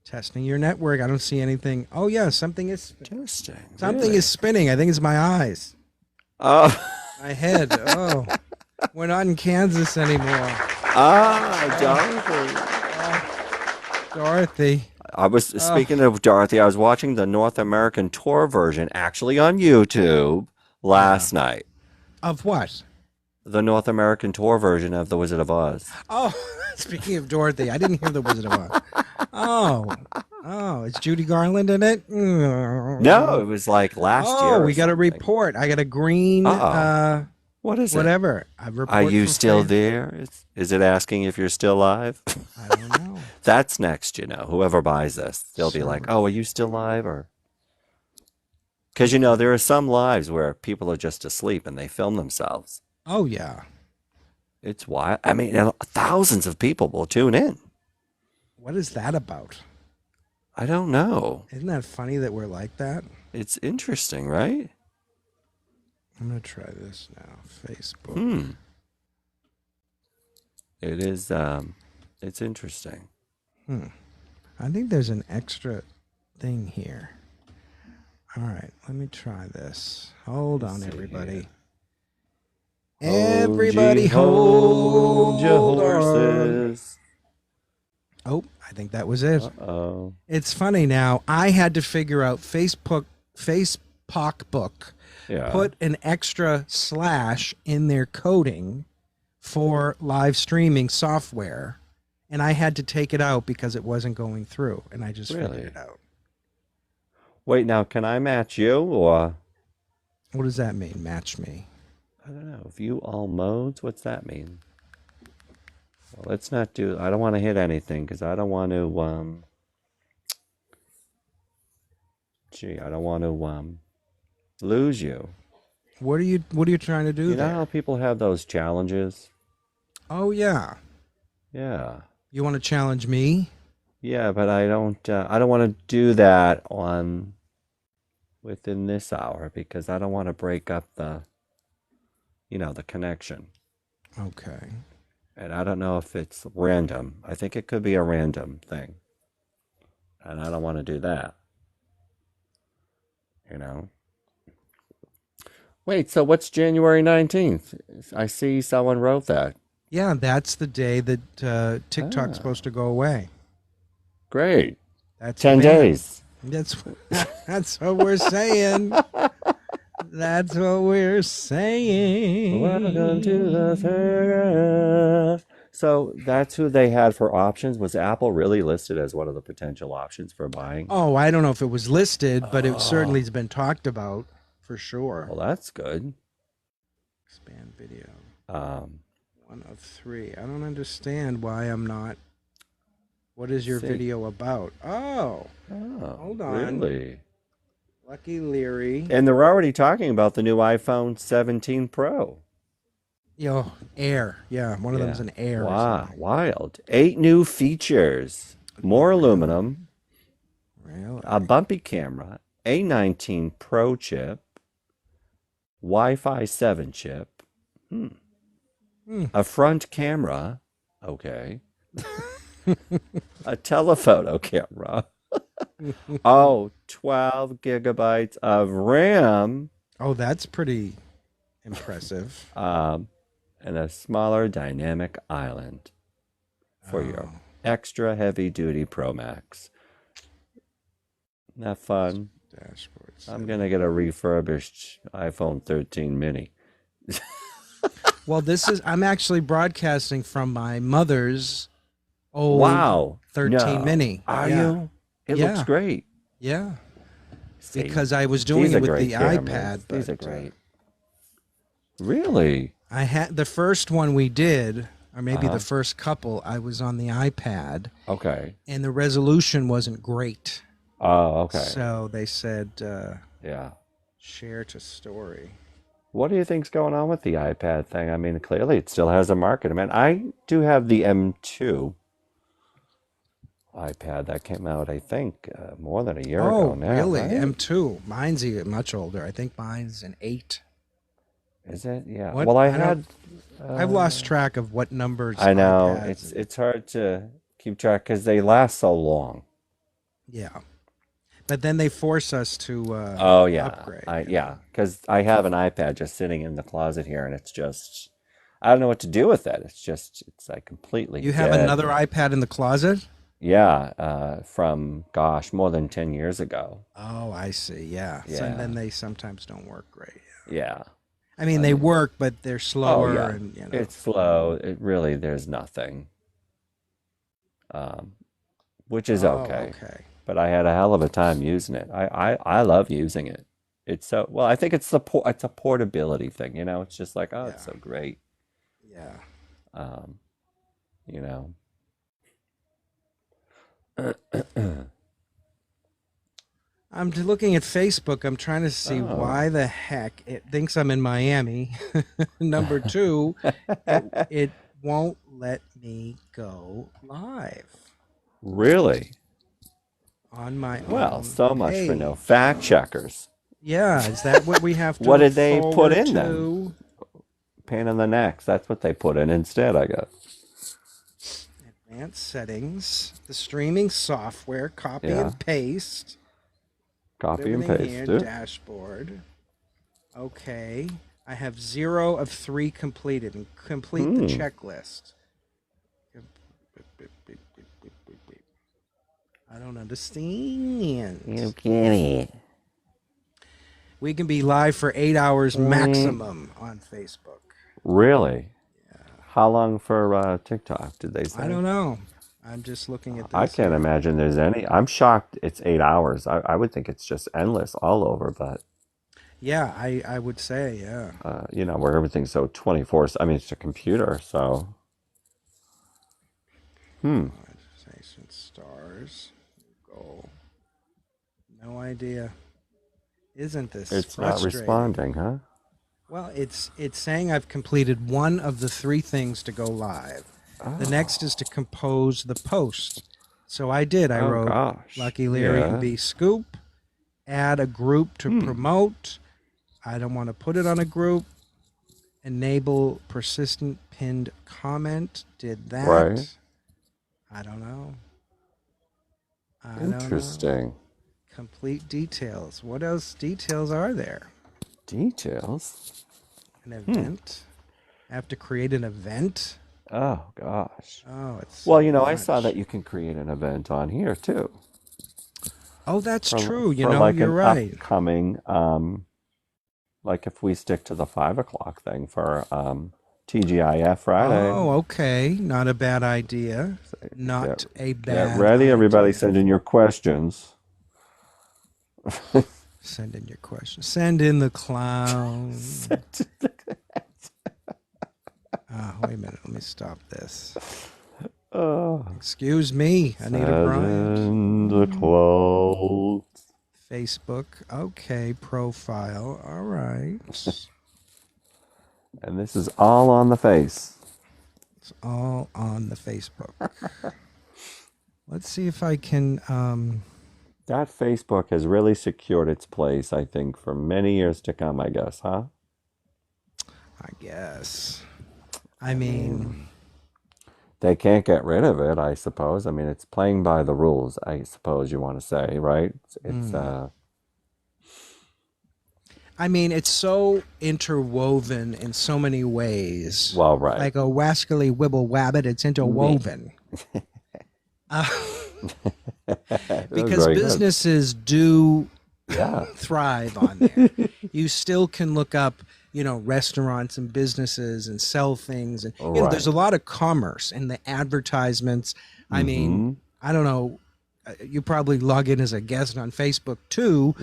Testing your network. I don't see anything. Oh yeah, something is Interesting. something Really? is spinning. I think it's my eyes. Oh. My head. Oh. We're not in Kansas anymore. Dorothy. I was speaking of Dorothy. I was watching the North American tour version actually on YouTube last night. Of what? The North American tour version of The Wizard of Oz. Oh, speaking of Dorothy, I didn't hear the Wizard of Oz. Oh, is Judy Garland in it? No, it was like last year. Oh, or we got a something. report. I got a green. What is whatever. Are you still there? Is it asking if you're still alive? I don't know. That's next, whoever buys this, they'll be like, oh, are you still live? Or because, there are some lives where people are just asleep and they film themselves. Oh, yeah. It's wild. I mean, thousands of people will tune in. What is that about? I don't know. Isn't that funny that we're like that? It's interesting, right? I'm going to try this now. Facebook. It is, it's interesting. I think there's an extra thing here. All right, let me try this. Hold on, everybody. Everybody hold your horses. Oh, I think that was it. Oh. It's funny now. I had to figure out Facebook book. Yeah. Put an extra slash in their coding for live streaming software, and I had to take it out because it wasn't going through, and I just figured it out. Wait, now, can I match you, or? What does that mean, match me? I don't know. View all modes? What's that mean? Well, let's not do... I don't want to hit anything, because I don't want to, I don't want to, lose you. What are you trying to do You know there? how people have those challenges? Oh yeah. Yeah. You want to challenge me? Yeah, but I don't want to do that within this hour because I don't want to break up the connection. Okay. And I don't know if it's random. I think it could be a random thing. And I don't want to do that. Wait, so what's January 19th? I see someone wrote that. Yeah, that's the day that TikTok's supposed to go away. Great. That's 10 days. That's what we're saying. That's what we're saying. Welcome to the circus. So that's who they had for options. Was Apple really listed as one of the potential options for buying? Oh, I don't know if it was listed, but it certainly has been talked about for sure. Well, that's good. Expand video. 1 of 3. I don't understand why I'm not. What is your video about? Oh, hold on. Really? Lucky Leary. And they're already talking about the new iPhone 17 Pro. Air. Yeah, one of them's an Air. Wow, wild. 8 new features. More aluminum. Really? A bumpy camera. A19 Pro chip. Wi-Fi 7 chip. A front camera. Okay. A telephoto camera. 12 gigabytes of RAM. Oh, that's pretty impressive. And a smaller dynamic island for your extra heavy duty Pro Max. Isn't that fun? Dashboard. I'm going to get a refurbished iPhone 13 mini. Well, I'm actually broadcasting from my mother's old 13 mini. Are you? It looks great. Yeah. See, because I was doing it with the cameras. iPad. These are great. Really? I had the first one we did, or maybe the first couple, I was on the iPad. Okay. And the resolution wasn't great. Oh, okay. So they said, yeah, share to story. What do you think's going on with the iPad thing? I mean, clearly it still has a market. I mean, I do have the M2 iPad that came out, I think, more than a year ago now. Oh, really? Right? M2. Mine's even much older. I think mine's an 8. Is it? Yeah. What? Well, I've lost track of what numbers. I know. iPads It's hard to keep track because they last so long. Yeah. But then they force us to Oh yeah, upgrade. because I have an iPad just sitting in the closet here, and it's just I don't know what to do with it. It's like completely You have dead. another iPad in the closet? Yeah, from gosh, more than 10 years ago. Oh, I see. Yeah. So Yeah. then they sometimes don't work great. Yeah. I mean, they work, but they're Oh slower, yeah, and it's slow. It really there's nothing, um, which is Oh, okay. okay. But I had a hell of a time using it. I love using it. It's so well. I think it's it's a portability thing. You know, it's just like oh, it's Yeah. so great. Yeah. Um, you know. I'm looking at Facebook. I'm trying to see Oh. why the heck it thinks I'm in Miami. Number two, it won't let me go live Really? on my Well, own so much for no page. fact checkers. Yeah, is that what we have to What look did they put forward in then? to? Pain in the necks. That's what they put in instead, I guess. Advanced settings, the streaming software, copy Yeah. and paste. Put Copy and everything paste here, it. dashboard. Okay. I have 0 of 3 completed, and complete the checklist. I don't understand. Okay. We can be live for 8 hours maximum on Facebook. Really? How long for TikTok, did they say? I don't know. I'm just looking at this. I can't imagine there's any. I'm shocked it's 8 hours. I would think it's just endless all over, but Yeah, I would say, yeah. you know, where everything's so 24. I mean, it's a computer, so. Monetization stars. Goal. No idea. Isn't this It's not frustrating? responding, huh? Well, it's saying I've completed one of the 3 things to go live. The next is to compose the post. So I did. I Oh, wrote gosh. Lucky Larry and Yeah. B Scoop. Add a group to promote. I don't want to put it on a group. Enable persistent pinned comment. Did that. Right. I don't know. I don't know. Interesting. Complete details. What else details are there? Details? An event. I have to create an event. Oh, gosh. Oh, it's Well, so you know, I saw much. that you can create an event on here, too. Oh, that's For, true. You for know, like you're an right. upcoming, like if we stick to the 5 o'clock thing for TGIF Friday. Oh, okay. Not a bad idea. Not a Get bad ready, everybody. idea. Send in your questions. Send in your questions. Send in the clown. Wait a minute. Let me stop this. Oh, Excuse me, Anita Bryant. send the clothes. Facebook. Okay. Profile. All right. And this is all on the face. It's all on the Facebook. Let's see if I can. That Facebook has really secured its place, I think, for many years to come, I guess, huh? I guess. I mean, They can't get rid of it, I suppose. I mean, it's playing by the rules, I suppose you want to say, right? It's it's so interwoven in so many ways. well, right. Like a wascally wibble wabbit, it's interwoven. That was Because very good. businesses do Yeah. thrive on there. You still can look up, restaurants and businesses and sell things. And there's a lot of commerce in the advertisements. I mean, I don't know. You probably log in as a guest on Facebook too,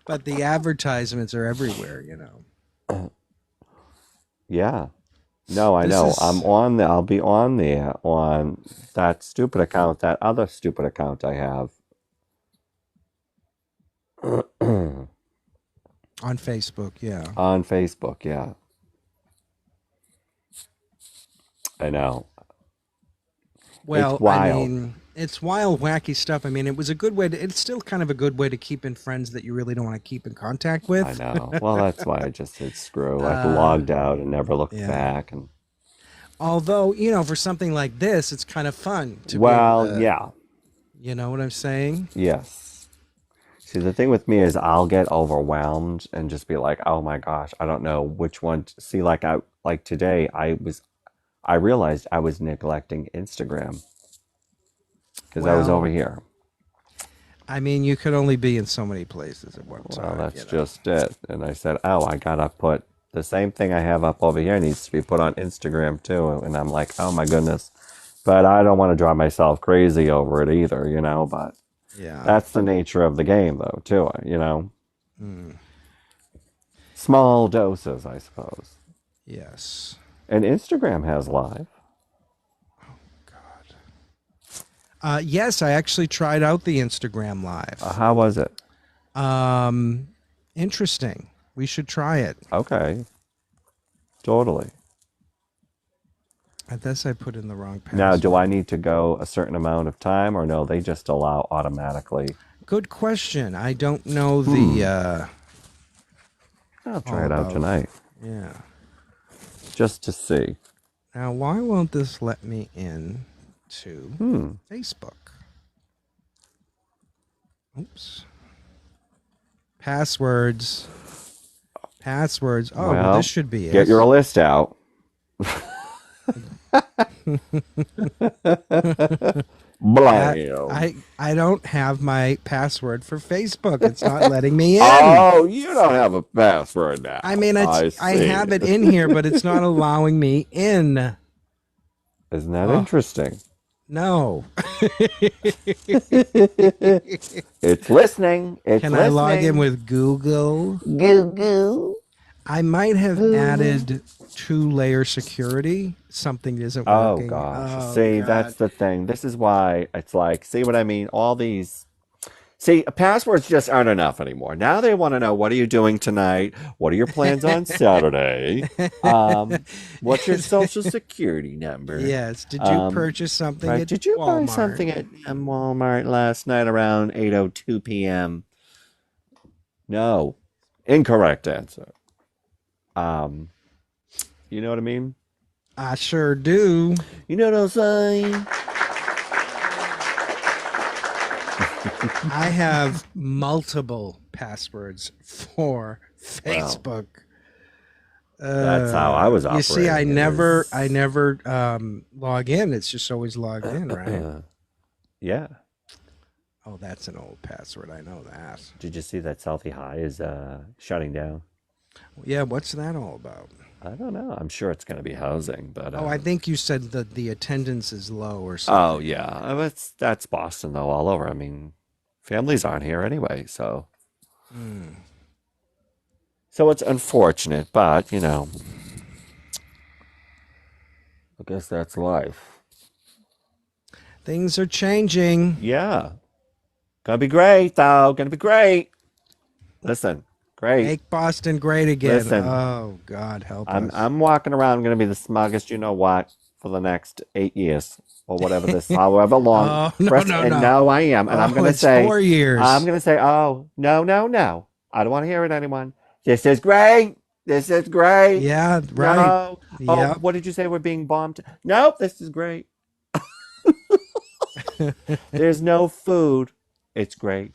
but the advertisements are everywhere, Yeah. No, I This know. is- I'm on there. I'll be on there on that stupid account, that other stupid account I have. On Facebook, yeah. On Facebook, yeah. I know. Well, It's wild. I mean, it's wild, wacky stuff. I mean, it was a good way to, it's still kind of a good way to keep in friends that you really don't want to keep in contact with. I know. Well, that's why I just said screw. I logged out and never looked yeah. back. And Although, for something like this, it's kind of fun to well, be able to, yeah. You know what I'm saying? Yes. See, the thing with me is I'll get overwhelmed and just be like, "Oh my gosh, I don't know which one." See, like today, I realized I was neglecting Instagram because I was over Well, here. I mean, you could only be in so many places at one Well, time. that's just it. And I said, "Oh, I gotta put the same thing I have up over here needs to be put on Instagram too." And I'm like, "Oh my goodness." But I don't want to drive myself crazy over it either, but Yeah. that's the nature of the game though, too, Mm, Small doses, I suppose. yes. And Instagram has live. Yes, I actually tried out the Instagram Live. How was it? Interesting. We should try it. Okay. Totally. I guess I put in the wrong password. Now, do I need to go a certain amount of time or no, they just allow automatically? Good question. I don't know the. I'll try it out tonight. Yeah. Just to see. Now, why won't this let me in to Facebook? Oops. Passwords. Passwords. Oh, well, this should be it. Get your list out. I don't have my password for Facebook. It's not letting me in. Oh, you don't have a password now. I mean, I have it in here, but it's not allowing me in. Isn't that interesting? No. It's listening. Can I log in with Google? Google. I might have added 2-layer security. Something isn't working. Oh, gosh. See, that's the thing. This is why it's like, see what I mean? All these. See, passwords just aren't enough anymore. Now they want to know, what are you doing tonight? What are your plans on Saturday? What's your social security number? Yes. Did you purchase something at Did you Walmart? buy something at Walmart last night around 8:02 p.m.? No. Incorrect answer. You know what I mean? I sure do. You know what I'm saying? I have multiple passwords for Facebook. That's how I was operating. You see, I never log in. It's just always logged in, right? Yeah. Oh, that's an old password. I know that. Did you see that Southie High is shutting down? Yeah, what's that all about? I don't know. I'm sure it's going to be housing, but I think you said that the attendance is low or something. Oh yeah, that's Boston though, all over. I mean, families aren't here anyway, so so it's unfortunate, but I guess that's life. Things are changing. Yeah, gonna be great though. Gonna be great. Listen. Great. Make Boston great again. Listen, oh, God, help us. I'm walking around. I'm going to be the smuggest, you know what, for the next 8 years or whatever this, however long. No, I am. And I'm going to say, 4 years. I'm going to say, oh, no. I don't want to hear it, anyone. This is great. This is great. Yeah, right. No. Oh, what did you say? We're being bombed? Nope, this is great. There's no food. It's great.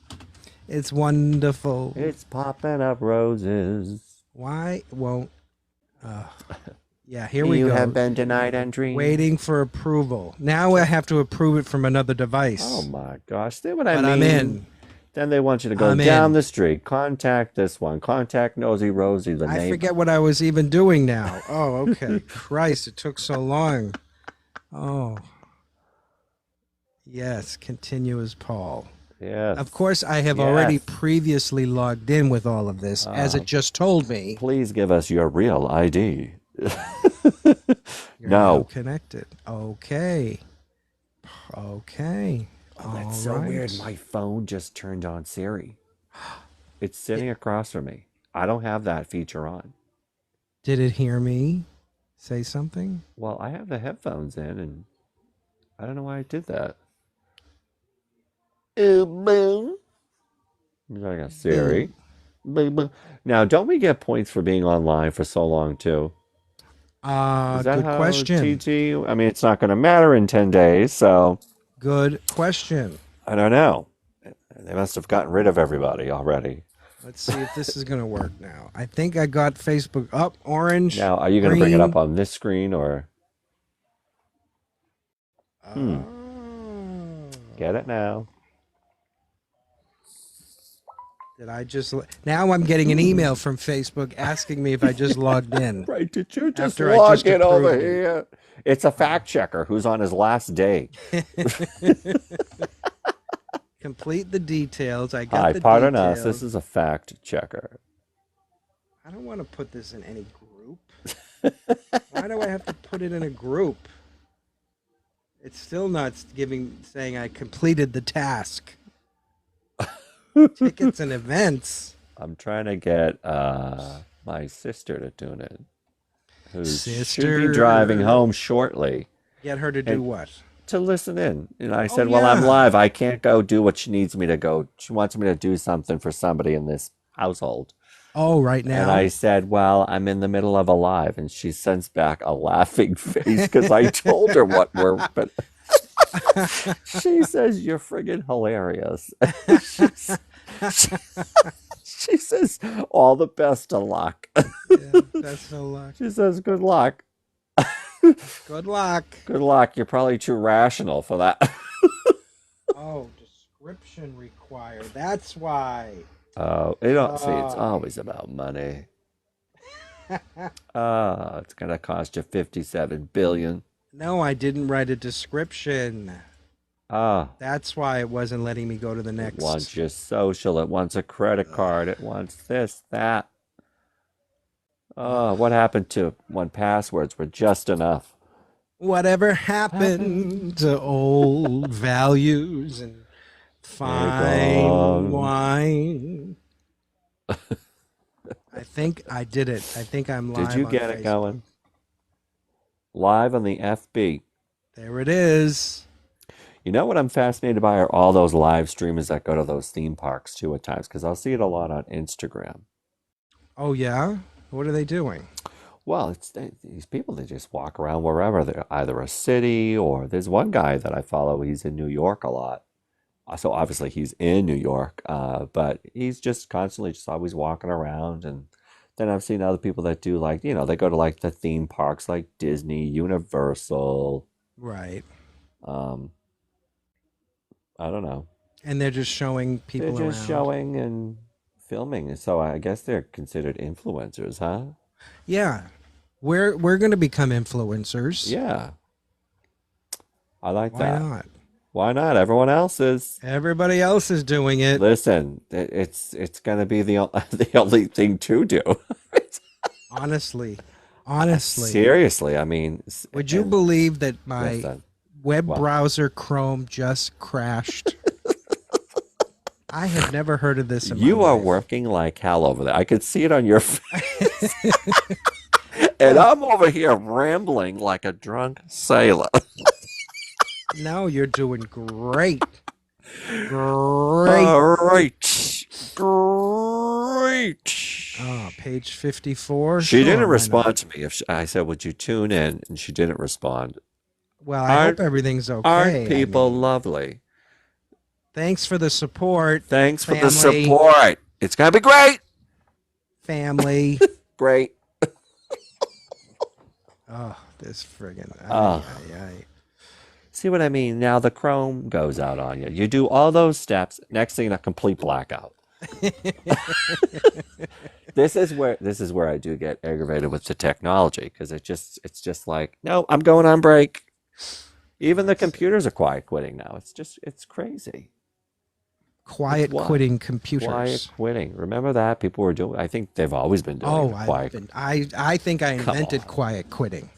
It's wonderful. It's popping up roses. Why won't... yeah, here we go. You have been denied entry. Waiting for approval. Now I have to approve it from another device. Oh, my gosh. See what I mean? But I'm in. Then they want you to go down the street. Contact this one. Contact Nosy Rosie, the neighbor. I forget what I was even doing now. Oh, okay. Christ, it took so long. Oh. Yes, continue as Paul. Yes. Of course, I have already previously logged in with all of this, as it just told me. Please give us your real ID. You're No. now connected. Okay. Okay. Oh, that's so weird. My phone just turned on Siri. It's sitting across from me. I don't have that feature on. Did it hear me say something? Well, I have the headphones in, and I don't know why I did that. Boom. I got Siri. Boom. Now, don't we get points for being online for so long, too? Is that Good question. TT? I mean, it's not going to matter in 10 days, so... Good question. I don't know. They must have gotten rid of everybody already. Let's see if this is going to work now. I think I got Facebook up, orange. Now, are you going to bring it green. up on this screen or? Get it now. Did I just... Now I'm getting an email from Facebook asking me if I just logged in. Right, did you just After I log just it over approved it. here? It's a fact checker who's on his last day. Complete the details. I got Hi, the pardon details. us. This is a fact checker. I don't want to put this in any group. Why do I have to put it in a group? It's still not saying I completed the task. Tickets and events. I'm trying to get my sister to tune in, who should be driving home shortly. Get her to do what? To listen in. And I said, well, I'm live. I can't go do what she needs me to go. She wants me to do something for somebody in this household. Oh, right now. And I said, well, I'm in the middle of a live. And she sends back a laughing face because I told her what we're... But she says, you're friggin' hilarious. She says, all the best of luck. Yeah, that's no luck. She says, good luck. Good luck. Good luck. You're probably too rational for that. Oh, description required. That's why. Oh, you don't see, it's always about money. It's going to cost you $57 billion. No, I didn't write a description. That's why it wasn't letting me go to the next. It wants your social. It wants a credit card. It wants this, that. What happened to when passwords were just enough? Whatever happened to old values and fine wine? I think I did it. I think I'm live. Did you on get Facebook. it going? Live on the FB. There it is. You know what I'm fascinated by are all those live streamers that go to those theme parks too at times, because I'll see it a lot on Instagram. Oh, yeah? What are they doing? Well, these people, they just walk around wherever. They're either a city or there's one guy that I follow. He's in New York a lot. So obviously he's in New York, but he's just constantly just always walking around. And then I've seen other people that do like, you know, they go to like the theme parks like Disney, Universal. Right. I don't know. And they're just showing people They're just around. showing and filming. So I guess they're considered influencers, huh? Yeah. We're going to become influencers. Yeah. I like Why that. not? Why not? Everyone else is. Everybody else is doing it. Listen, it's going to be the only thing to do. Honestly. Seriously, I mean, Would you believe that my listen, web what? browser Chrome just crashed? I have never heard of this in my You are life. working like hell over there. I could see it on your face. And I'm over here rambling like a drunk sailor. No, you're doing great. Great. Great. Oh, page 54. She Sure, didn't why respond not? to me. I said, would you tune in? And she didn't respond. Well, I hope everything's okay. Aren't I people mean, lovely? thanks for the support. Thanks for the family. support. It's going to be great. Family. Great. Oh, this friggin'. Oh. See what I mean? Now the Chrome goes out on you. You do all those steps. Next thing, a complete blackout. This is where I do get aggravated with the technology, because it's just like, no, I'm going on break. Even the computers are quiet quitting now. It's crazy. Quiet What? quitting computers. Quiet quitting. Remember that people were doing? I think they've always been doing quiet. I think I Come invented on. quiet quitting.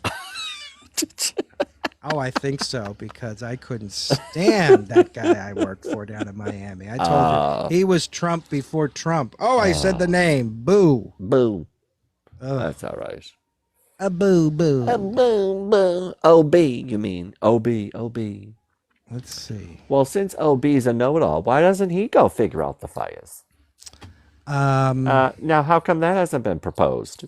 Oh, I think so, because I couldn't stand that guy I worked for down in Miami. I told you he was Trump before Trump. Oh, I said the name. Boo. Boo. Ugh. That's all right. A boo boo. Boo boo. OB, you mean? OB. Let's see. Well, since OB's a know-it-all, why doesn't he go figure out the fires? Now, how come that hasn't been proposed?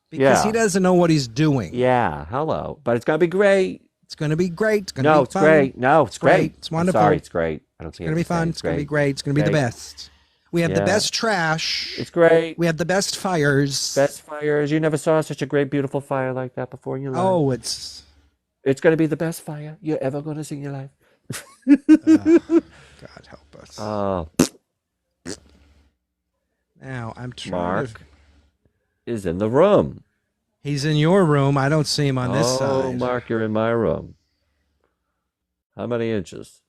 Because he doesn't know what he's doing. Yeah, hello. But it's going to be great. It's going to be great. It's going to No, be it's fun. great. No, it's great. It's I'm wonderful. sorry, it's great. I don't It's think going to be fun. It's going to be great. It's going to be the Great. best. We have the Yeah. best trash. It's great. We have the best fires. Best fires. You never saw such a great, beautiful fire like that before in your life. Oh, it's It's going to be the best fire you're ever going to see in your life. God help us. Oh, Now I'm trying. Mark is in the room. He's in your room. I don't see him on this Oh, side. Mark, you're in my room. How many inches?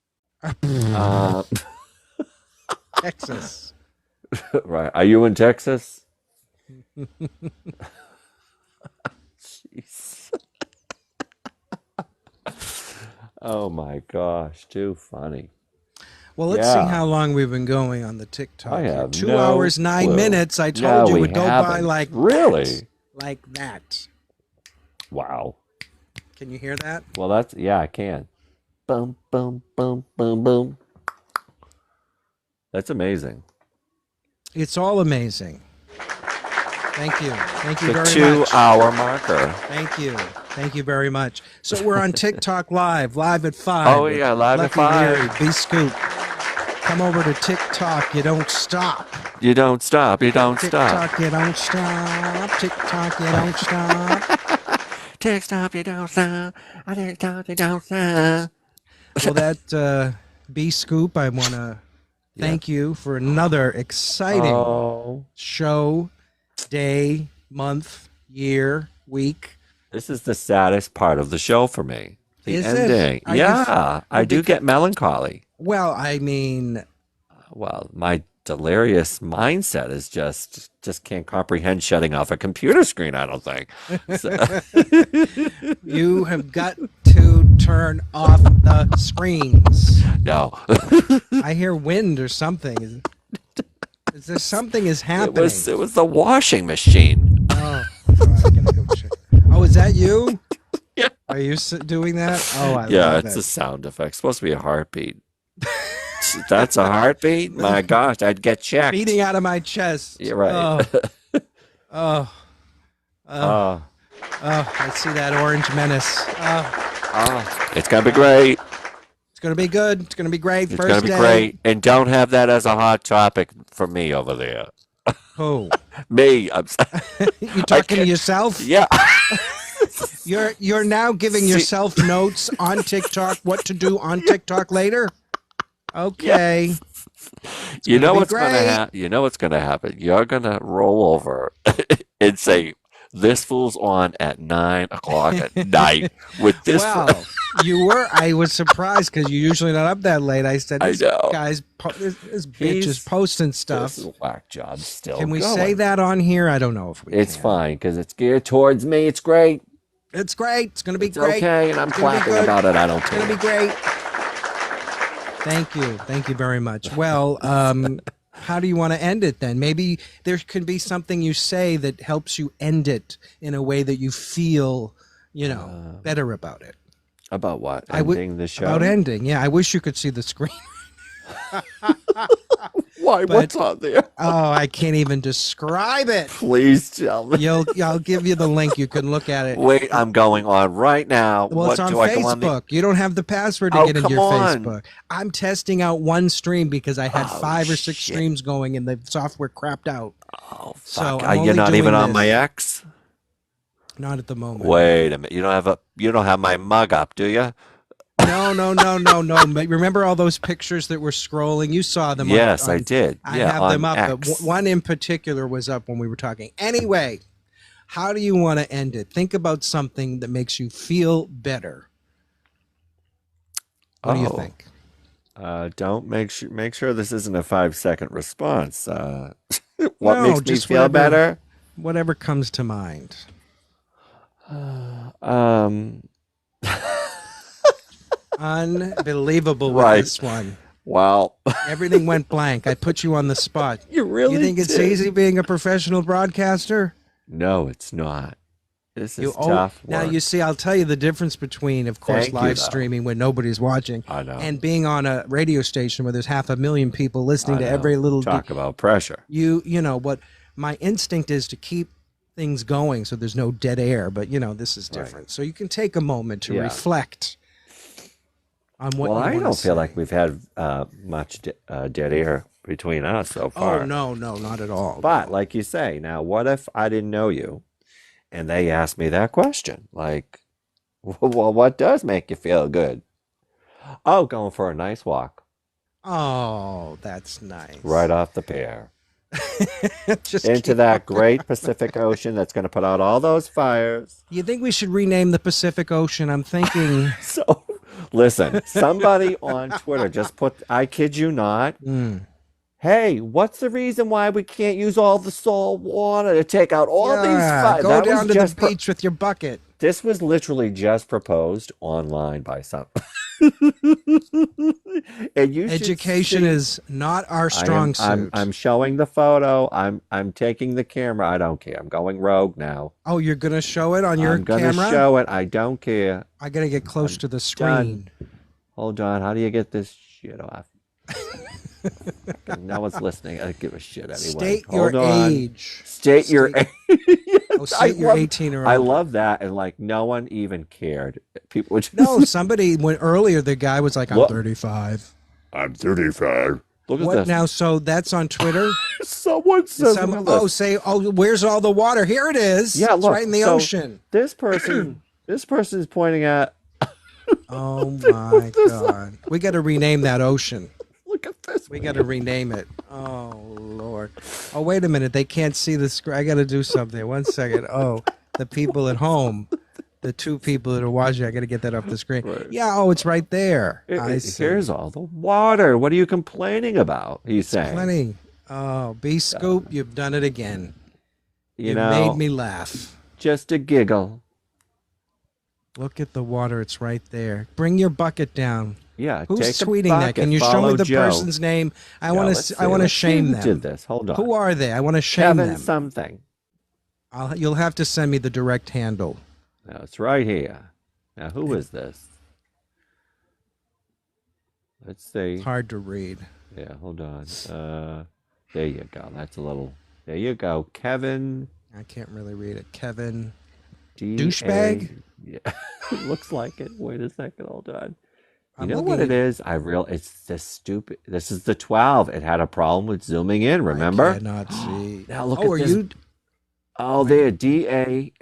Texas. Right. Are you in Texas? Jeez. Oh my gosh, too funny. Well, let's see Yeah. how long we've been going on the TikTok. I here. have 2 no hours, 9 clue. minutes. I No, told you we would go by haven't. like Really? that. Like that. Wow. Can you hear that? Well, that's yeah, I can. Boom, boom, boom, boom, boom. That's amazing. It's all amazing. Thank you. Thank you The very much. 2-hour marker. Thank you. Thank you very much. So we're on TikTok live at 5. Oh, yeah, live at Lucky 5. Larry, B Scoop. Come over to TikTok. You don't stop. You don't stop. You don't stop. TikTok, you don't stop. TikTok, you don't stop. TikTok, you don't stop. TikTok, you don't stop. Well, that B Scoop, I want to thank you for another exciting Oh, show, day, month, year, week. this is the saddest part of the show for me. The Is it? ending. Are you Yeah, I do get melancholy. Well, I mean, Well, my delirious mindset is just can't comprehend shutting off a computer screen, I don't think. So- you have got to turn off the screens. no. I hear wind or something. Is there something is It happening? was the washing machine. Oh, I gotta go check. Oh, is that you? Yeah. Are you doing that? Oh, I Yeah, love it's it. a sound effect. It's supposed to be a heartbeat. That's a heartbeat? My gosh, I'd get checked. Beating out of my chest. You're right. Oh, Oh, I see that orange menace. it's gonna be great. It's gonna be good. It's gonna be great. It's First gonna be day. great. And don't have that as a hot topic for me over there. Who? Me. I'm You talking to yourself? yeah. You're now giving yourself notes on TikTok. What to do on TikTok later? Okay. You know be what's gonna great. happen. You know what's gonna happen. You're gonna roll over and say, "This fool's on at 9:00 at night with this." Wow. You were. I was surprised because you're usually not up that late. I said, I this know. guy's, this bitch is He's- posting stuff. This is whack job still. Can we going. say that on here? I don't know if we It's can. fine because it's geared towards me. It's great. It's great. It's going to be It's great. okay, and I'm It's gonna be clapping good. about it. I don't It's going to care. be great. Thank you. Thank you very much. Well, how do you want to end it then? Maybe there can be something you say that helps you end it in a way that you feel, better about it. About what? I would- Ending the show? About ending. Yeah, I wish you could see the screen. Why? What's on there? Oh, I can't even describe it. Please tell me. I'll give you the link. You can look at it. Wait, I'm going on right now. Well, it's on do I go on the- Facebook. You don't have the password to Oh, get into come your on. Facebook. I'm testing out one stream because I had Oh, 5 or 6 shit. streams going and the software crapped out. Oh, So fuck. I'm You're only not even doing on my this. X? Not at the moment. Wait a minute. You don't have my mug up, do you? No. But remember all those pictures that were scrolling? You saw them. Yes, I did. I Yeah, have on them up. But X. one in particular was up when we were talking. Anyway, how do you want to end it? Think about something that makes you feel better. What do you Oh. think? Don't make sure this isn't a 5-second response. What No, makes me just feel whatever- better? Whatever comes to mind. Unbelievable with Right. this one. Well, Everything went blank. I put you on the spot. you really You think it's did. easy being a professional broadcaster? No, it's not. This You is tough Now work. you see, I'll tell you the difference between, of course, Thank you, live though. streaming when nobody's watching, I know. and being on a radio station where there's 500,000 people listening I to know. every little. Talk about pressure. You know what? My instinct is to keep things going, so there's no dead air. But this is different. So you can take a moment to reflect on what. Well, you I wanna don't feel say. like we've had much dead air between us so far. Oh no, not at all. But like you say, now what if I didn't know you, and they asked me that question? Like, well, what does make you feel good? Oh, going for a nice walk. Oh, that's nice. Right off the pier. Just into that great Pacific Ocean that's going to put out all those fires. You think we should rename the Pacific Ocean? I'm thinking. So, listen, somebody on Twitter just put, I kid you not, hey, what's the reason why we can't use all the salt water to take out all these fires? Go down to the beach with your bucket. This was literally just proposed online by some. And you Education is not our strong suit. I'm showing the photo. I'm taking the camera. I don't care. I'm going rogue now. Oh, you're gonna show it on your I'm gonna camera? show it. I don't care. I gotta get close to the screen. Done. Hold on. How do you get this shit off? No one's listening. I don't give a shit anyway. State Hold your on. age. State your age. Yes, state you're 18 or I older. love that, and like no one even cared. People would just No, somebody went earlier. The guy was like, "I'm Look. 35." I'm 35. Look at What this. now? So that's on Twitter. Someone says, look at this. say, where's all the water? Here it is. Yeah, it's look, right in the so ocean. This person is pointing at. Oh my God! We got to rename that ocean. Look at this. We got to rename it. Oh Lord! Oh wait a minute! They can't see the screen. I got to do something. 1 second. Oh, the people at home, the two people that are watching. I got to get that off the screen. Right. Yeah. Oh, it's right there. I see. Here's all the water. What are you complaining about? He's saying. Plenty. Oh, B Scoop, you've done it again. You You know, made me laugh. just a giggle. Look at the water. It's right there. Bring your bucket down. Yeah. Who's take a tweeting that? bucket, Can you show me follow the Joe. person's name? I Yeah, want let's to. see. I want to Let's see shame who them. did this? Hold on. Who are they? I want to shame Kevin them. something. You'll have to send me the direct handle. No, it's right here. Now, who is this? Let's see. It's hard to read. Yeah, hold on. There you go. That's a little. There you go, Kevin. I can't really read it. Kevin. D-A- Douchebag? Yeah, looks like it. Wait a second. Hold on. You I'm know looking what it at- is? It's this stupid. This is the 12. It had a problem with zooming in. Remember? I cannot see. Now look Oh, at are this. you? Oh, there. D-A-H.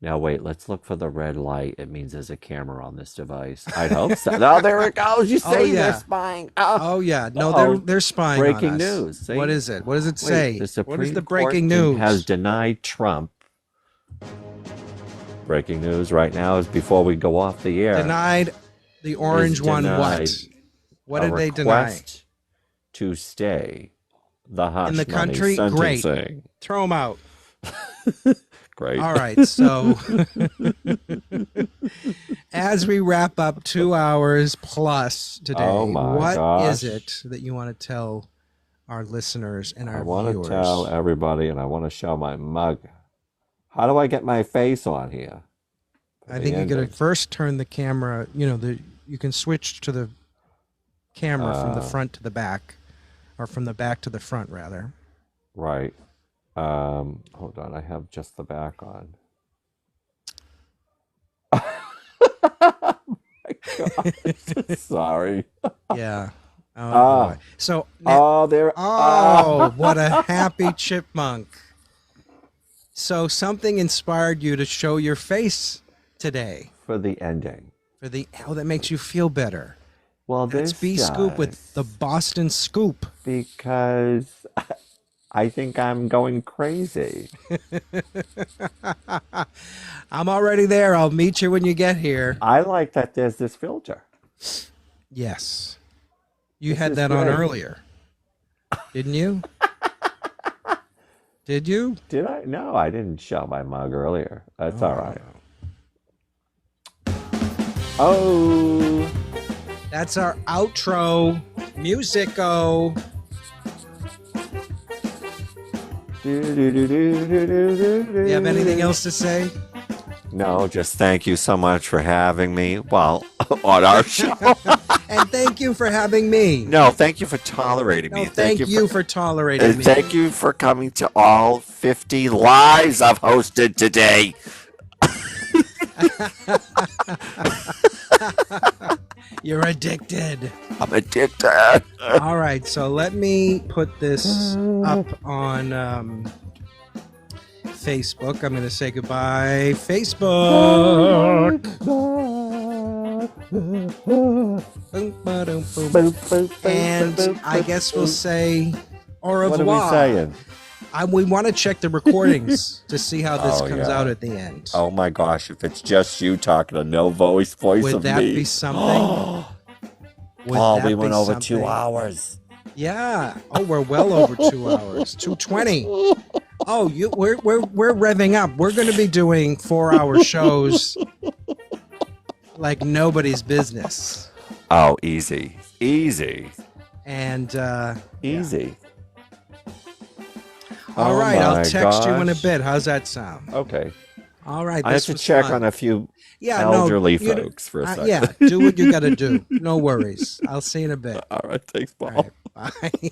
Now wait. Let's look for the red light. It means there's a camera on this device. I hope so. Oh, there it goes. You Oh, see yeah. they're spying. Oh, Oh yeah. No, Uh-oh. they're spying Breaking on us. news. See? What is it? What does it Wait, say? the Supreme What is the Court breaking news? has denied Trump. Breaking news right now is before we go off the air. Denied the orange one. denied What a did they deny? request to stay the hush In the money country? Great. sentencing. Throw them out. Great. All right, so as we wrap up 2 hours plus today, Oh my what gosh. is it that you want to tell our listeners and I our want viewers? to tell everybody, and I want to show my mug. How do I get my face on here? I think you got to ending. first turn the camera. You can switch to the camera from the front to the back, or from the back to the front, rather. Right. Hold on. I have just the back on. Oh my God. Sorry. Yeah. Oh, Ah. boy. So now, Oh, there. oh, what a happy chipmunk. So something inspired you to show your face today For the ending. for the that makes you feel better. Well, That's this B Scoop does, with the Boston Scoop. because I think I'm going crazy. I'm already there. I'll meet you when you get here. I like that there's this filter. Yes. You This had is that on great. earlier. Didn't you? Did you? Did I? No, I didn't show my mug earlier. That's all right. Oh. That's our outro. Musico. Do, do, do, do, do, do, do, You have anything else to say? No, just thank you so much for having me. Well, on our show. And thank you for having me. No, thank you for tolerating No, me. thank you for tolerating And me. thank you for coming to all 50 lives I've hosted today. You're addicted. I'm addicted. All right, so let me put this up on Facebook. I'm going to say goodbye, Facebook. And I guess we'll say au revoir. What are we saying? We want to check the recordings to see how this Oh, comes yeah. out at the end. Oh my gosh, if it's just you talking a no voice Would of that me. be something? Would Oh, that we be went over something? 2 hours. Yeah. Oh, we're well over 2 hours. 2:20. Oh, we're revving up. We're going to be doing 4-hour shows like nobody's business. Oh, easy. Easy. And Easy. all Oh right, I'll my text you in a gosh. bit. How's that sound? Okay. All right. I have this to was check fun. on a few Yeah, elderly you- folks for a second. Yeah, do what you got to do. No worries. I'll see you in a bit. All right. Thanks, Paul. All right, bye.